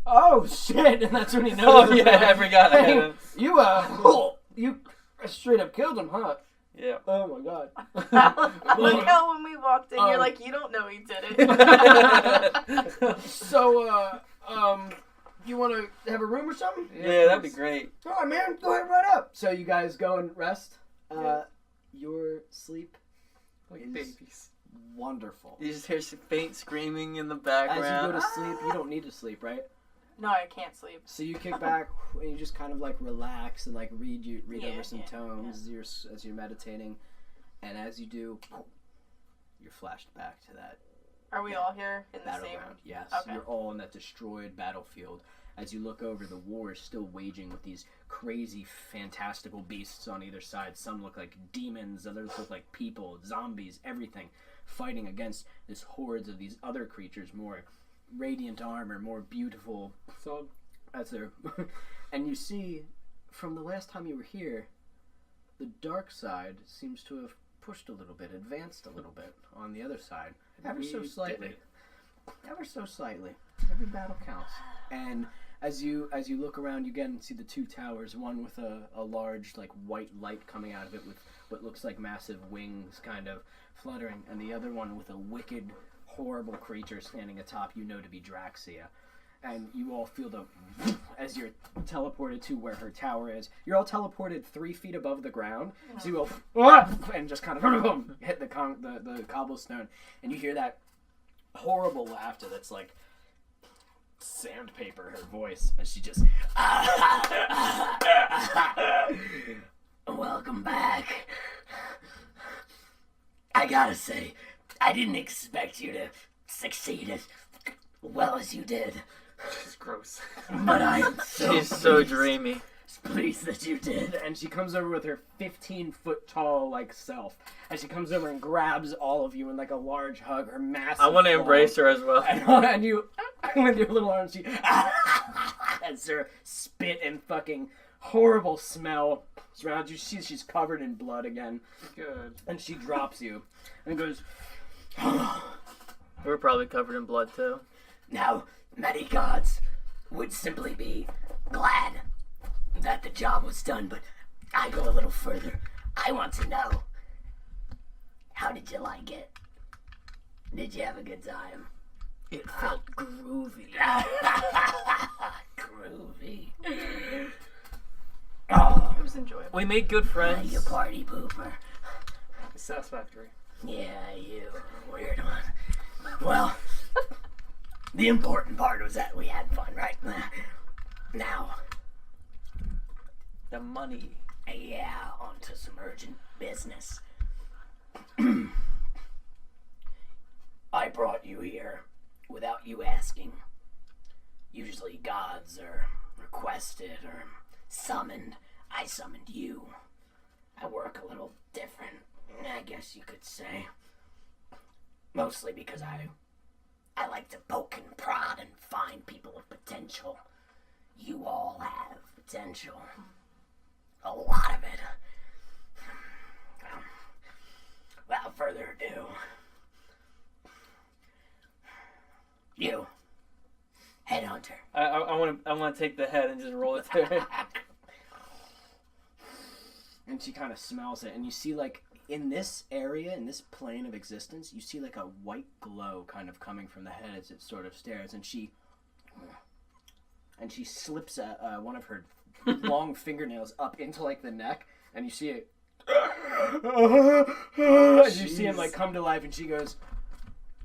Oh shit! And that's when he knows. Oh yeah, I forgot. I had him. You straight up killed him, huh? Yeah. Oh my god. Like how when we walked in, you're like, you don't know he did it. So, you want to have a room or something? Yeah, that'd be great. All right, man. Go ahead, right up. So you guys go and rest. Yeah. Your sleep Like is babies. wonderful. You just hear some faint screaming in the As you background. go to sleep, you don't need to sleep, right? No, I can't sleep. So you kick back and you just kind of like relax and like read Yeah, over some yeah, tomes as you're meditating, and as you do, you're flashed back to that Are we all here in the same? battleground. Yes, Okay. you're all in that destroyed battlefield. As you look over, the war is still waging with these crazy, fantastical beasts on either side. Some look like demons, others look like people, zombies, everything, fighting against this hordes of these other creatures, more radiant armor, more beautiful. So As they're, and you see, from the last time you were here, the dark side seems to have pushed a little bit, advanced a little bit on the other side, ever so We slightly, did ever so slightly. Every battle counts. And as you look around, you again see the two towers, one with a large like white light coming out of it with what looks like massive wings kind of fluttering, and the other one with a wicked, horrible creature standing atop, you know to be Draxia. And you all feel as you're teleported to where her tower is. You're all teleported 3 feet above the ground. So you all, and just kind of hit the cobblestone. And you hear that horrible laughter that's like sandpaper, her voice, as she just, welcome back. I gotta say, I didn't expect you to succeed as well as you did. She's gross. But I am so She's so pleased. dreamy. pleased that you did. And she comes over with her 15-foot tall, like, self. And she comes over and grabs all of you in, like, a large hug. Her massive I want to claws. embrace her as well. And you, with your little arms, she, as her spit and fucking horrible smell surrounds you. She's covered in blood again. Good. And she drops you. And goes, We're probably covered in blood, too. Now, many gods would simply be glad that the job was done, but I go a little further. I want to know, how did you like it? Did you have a good time? It felt groovy. Groovy. It was enjoyable. We made good friends. You party pooper. Satisfactory. Yeah, you weird one. Well, the important part was that we had fun, right? Now, The money. yeah, on to some urgent business. I brought you here without you asking. Usually gods are requested or summoned. I summoned you. I work a little different, I guess you could say. Mostly because I like to poke and prod and find people with potential. You all have potential. A lot of it. Without further ado, you, headhunter. I want to take the head and just roll it to her. and she kind of smells it. And you see, like, in this area, in this plane of existence, you see, like, a white glow kind of coming from the head as it sort of stares. And she slips one of her long fingernails up into, like, the neck. And you see it. And you see him, like, come to life. And she goes,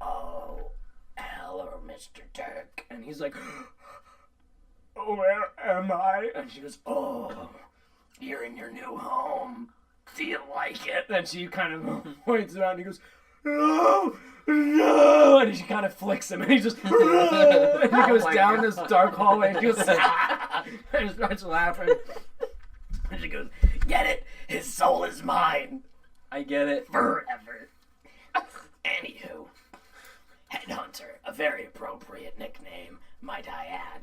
Oh, hello, Mr. Turk. and he's like, where am I? And she goes, Oh, you're in your new home. Do you like it? and she kind of points around and he goes, no, no, and she kind of flicks him and he just, and he goes down this dark hallway and he goes, and starts laughing. And she goes, get it? His soul is mine. I get it. Forever. Anywho, Headhunter, a very appropriate nickname, might I add.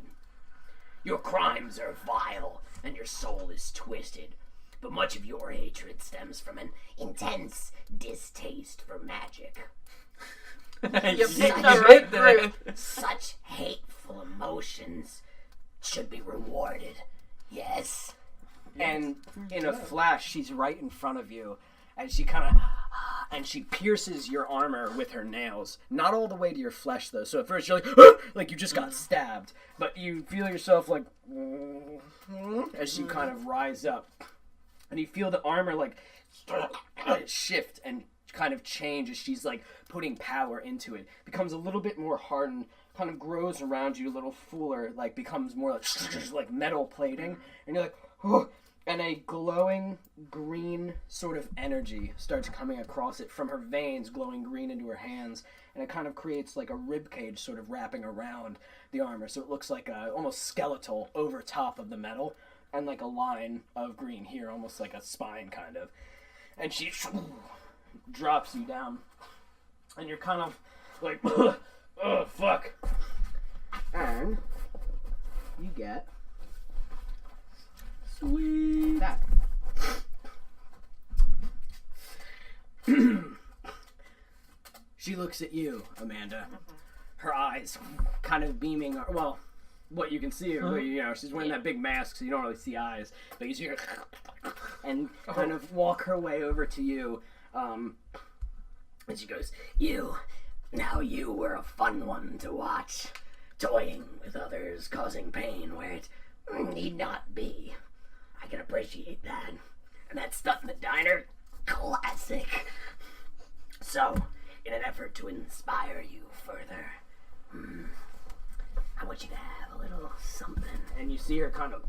Your crimes are vile, and your soul is twisted, but much of your hatred stems from an intense distaste for magic. You Yes. picked You the right picked it. group. Such hateful emotions should be rewarded, yes? And in a flash, she's right in front of you, and she kind of, and she pierces your armor with her nails. Not all the way to your flesh, though. So at first you're like you just got stabbed, but you feel yourself like, as she kind of rise up, and you feel the armor like shift and kind of change as she's like putting power into it. Becomes a little bit more hardened, kind of grows around you a little fuller, like becomes more like metal plating, and you're like, oh. And a glowing green sort of energy starts coming across it from her veins, glowing green into her hands, and it kind of creates like a rib cage sort of wrapping around the armor, so it looks like almost skeletal over top of the metal, and like a line of green here, almost like a spine kind of. And she drops you down, and you're kind of like, oh fuck. And you get Sweet. that. She looks at you, Amanda. Her eyes kind of beaming. Well, what you can see, you know, she's wearing that big mask, so you don't really see eyes. But you see her, and kind of walk her way over to you. And she goes, now you were a fun one to watch. Toying with others, causing pain where it need not be. I can appreciate that. And that stuff in the diner, classic. So, in an effort to inspire you further, I want you to have a little something. And you see her kind of,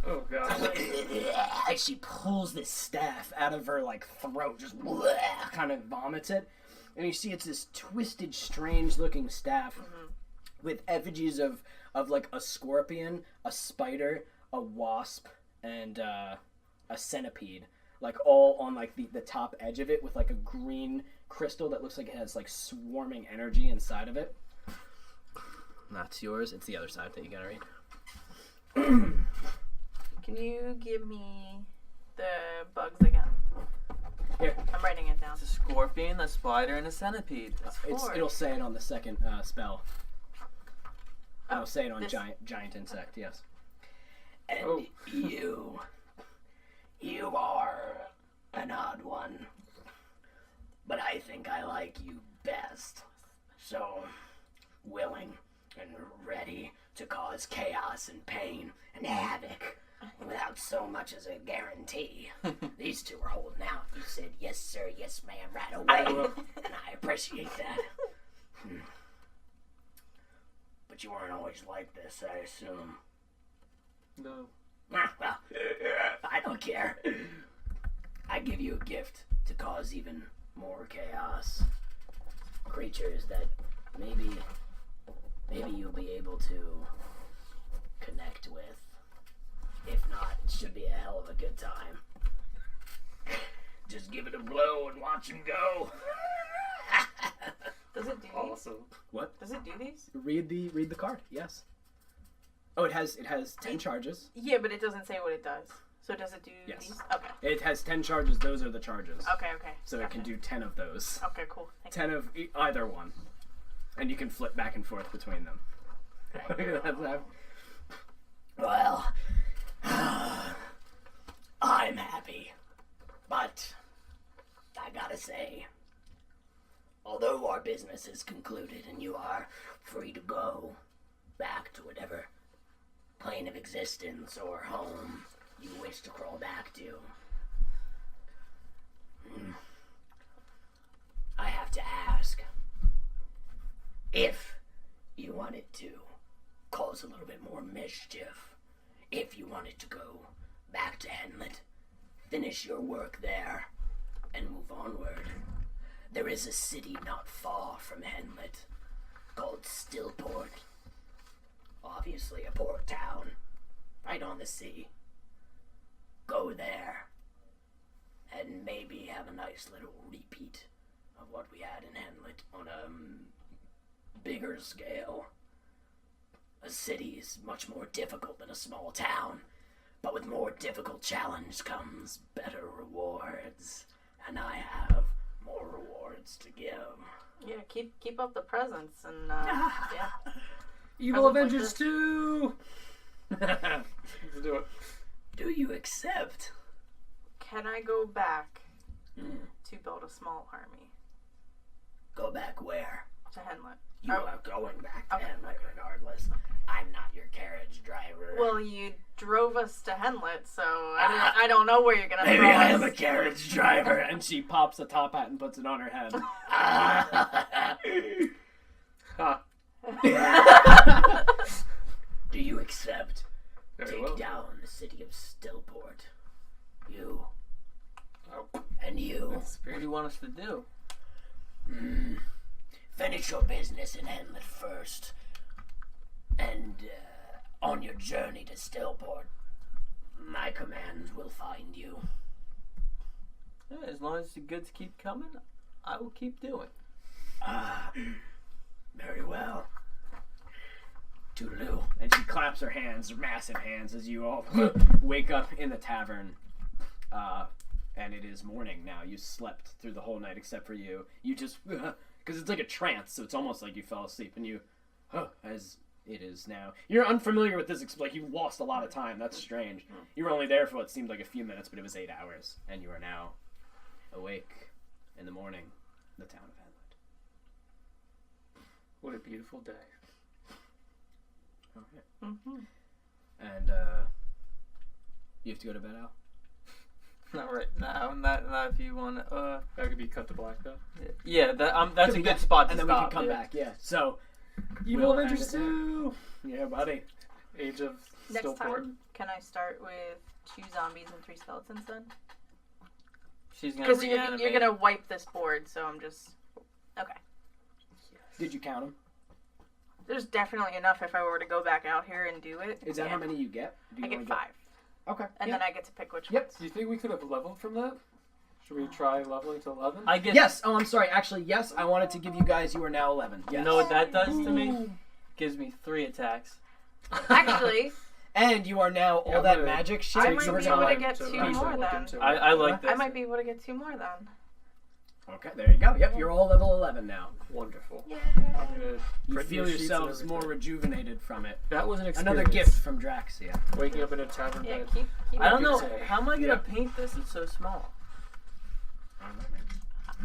Oh god. and she pulls this staff out of her like throat, just kind of vomits it. And you see it's this twisted, strange looking staff. with effigies of like a scorpion, a spider, a wasp, and a centipede, like all on like the top edge of it with like a green crystal that looks like it has like swarming energy inside of it. That's yours. It's the other side that you gotta read. Can you give me the bugs again? Here. I'm writing it down. It's a scorpion, a spider, and a centipede. That's 4. It'll say it on the second spell. It'll Oh, say it on this- giant insect. Yes. And Oh. you are an odd one. But I think I like you best. So, willing and ready to cause chaos and pain and havoc without so much as a guarantee. These two are holding out. You said, yes, sir, yes, ma'am, right away. And I appreciate that. But you weren't always like this, I assume. No. Well, I don't care. I give you a gift to cause even more chaos. Creatures that maybe you'll be able to connect with. If not, it should be a hell of a good time. Just give it a blow and watch him go. Does it do these? Awesome. Does it do these? Read the card. Yes. Oh, it has 10 charges. Yeah, but it doesn't say what it does. So does it do Yes. these? Okay. It has 10 charges. Those are the charges. Okay. So it can do 10 of those. Okay, cool. Thank 10 of either one. And you can flip back and forth between them. Well, I'm happy. But I gotta say, although our business is concluded and you are free to go back to whatever plane of existence or home you wish to crawl back to, I have to ask if you wanted to cause a little bit more mischief, if you wanted to go back to Henlet, finish your work there, and move onward. There is a city not far from Henlet called Stillport. Obviously a port town, right on the sea. Go there, and maybe have a nice little repeat of what we had in Henlet on a bigger scale. A city is much more difficult than a small town, but with more difficult challenge comes better rewards, and I have more rewards to give. Yeah, keep up the presents and yeah. Evil Presents like Avengers this. 2! Let's do it. Do you accept? Can I go back to build a small army Go back where? to Henlet? You Oh. are going back to Okay. Henlet regardless. I'm not your carriage driver. Well, you drove us to Henlet, so I don't know where you're gonna maybe throw I us. am a carriage driver. And she pops a top hat and puts it on her head. Ha. Do you accept? Very Take well. down the city of Stillport. You Oh, and you. What do you want us to do? Finish your business in Henlet first. And on your journey to Stillport, my commands will find you. Yeah, as long as the goods keep coming, I will keep doing. Very well. Toodaloo. And she claps her hands, massive hands, as you all wake up in the tavern. And it is morning now. You slept through the whole night except for you. You just, because it's like a trance, so it's almost like you fell asleep. And you, as it is now. You're unfamiliar with this, like you lost a lot of time. That's strange. You were only there for what seemed like a few minutes, but it was 8 hours. And you are now awake in the morning in the town of Henlet. what a beautiful day. Okay. Mhm. And you have to go to bed, Al? Not right now. Not if you want to. That could be cut to black, though. Yeah, that's a good spot to And then stop. we can come yeah. back, yeah. So, Evil We'll Avengers end it 2! yeah, buddy. Age of Next Stillport. time, can I start with 2 zombies and 3 skeletons then? She's gonna Because reanimate. you're gonna wipe this board, so I'm just okay. Did you count them? There's definitely enough if I were to go back out here and do it. Is that how many you get? Do you I get only 5. Okay. And yeah. then I get to pick which Yep. ones. Do you think we could have leveled from that? Should we try leveling to 11? I get. Yes. Oh, I'm sorry. Actually, yes. I wanted to give you guys. You are now 11. Yes. You know what that does to me? Gives me 3 attacks. Actually, And you are now all Yeah, that I'm gonna magic shit. I Take might some be able to time get to 2 actually more look then. into it. I like this. I might be able to get 2 more then. Okay, there you go. Yep, you're all level 11 now. Wonderful. Yeah. I'm gonna You print feel new sheets and yourselves more everything. rejuvenated from it. That was an experience. Another gift from Draxia. Waking up in a tavern Yeah, bed. keep I don't know. Good day. How am I gonna Yeah. paint this? It's so small.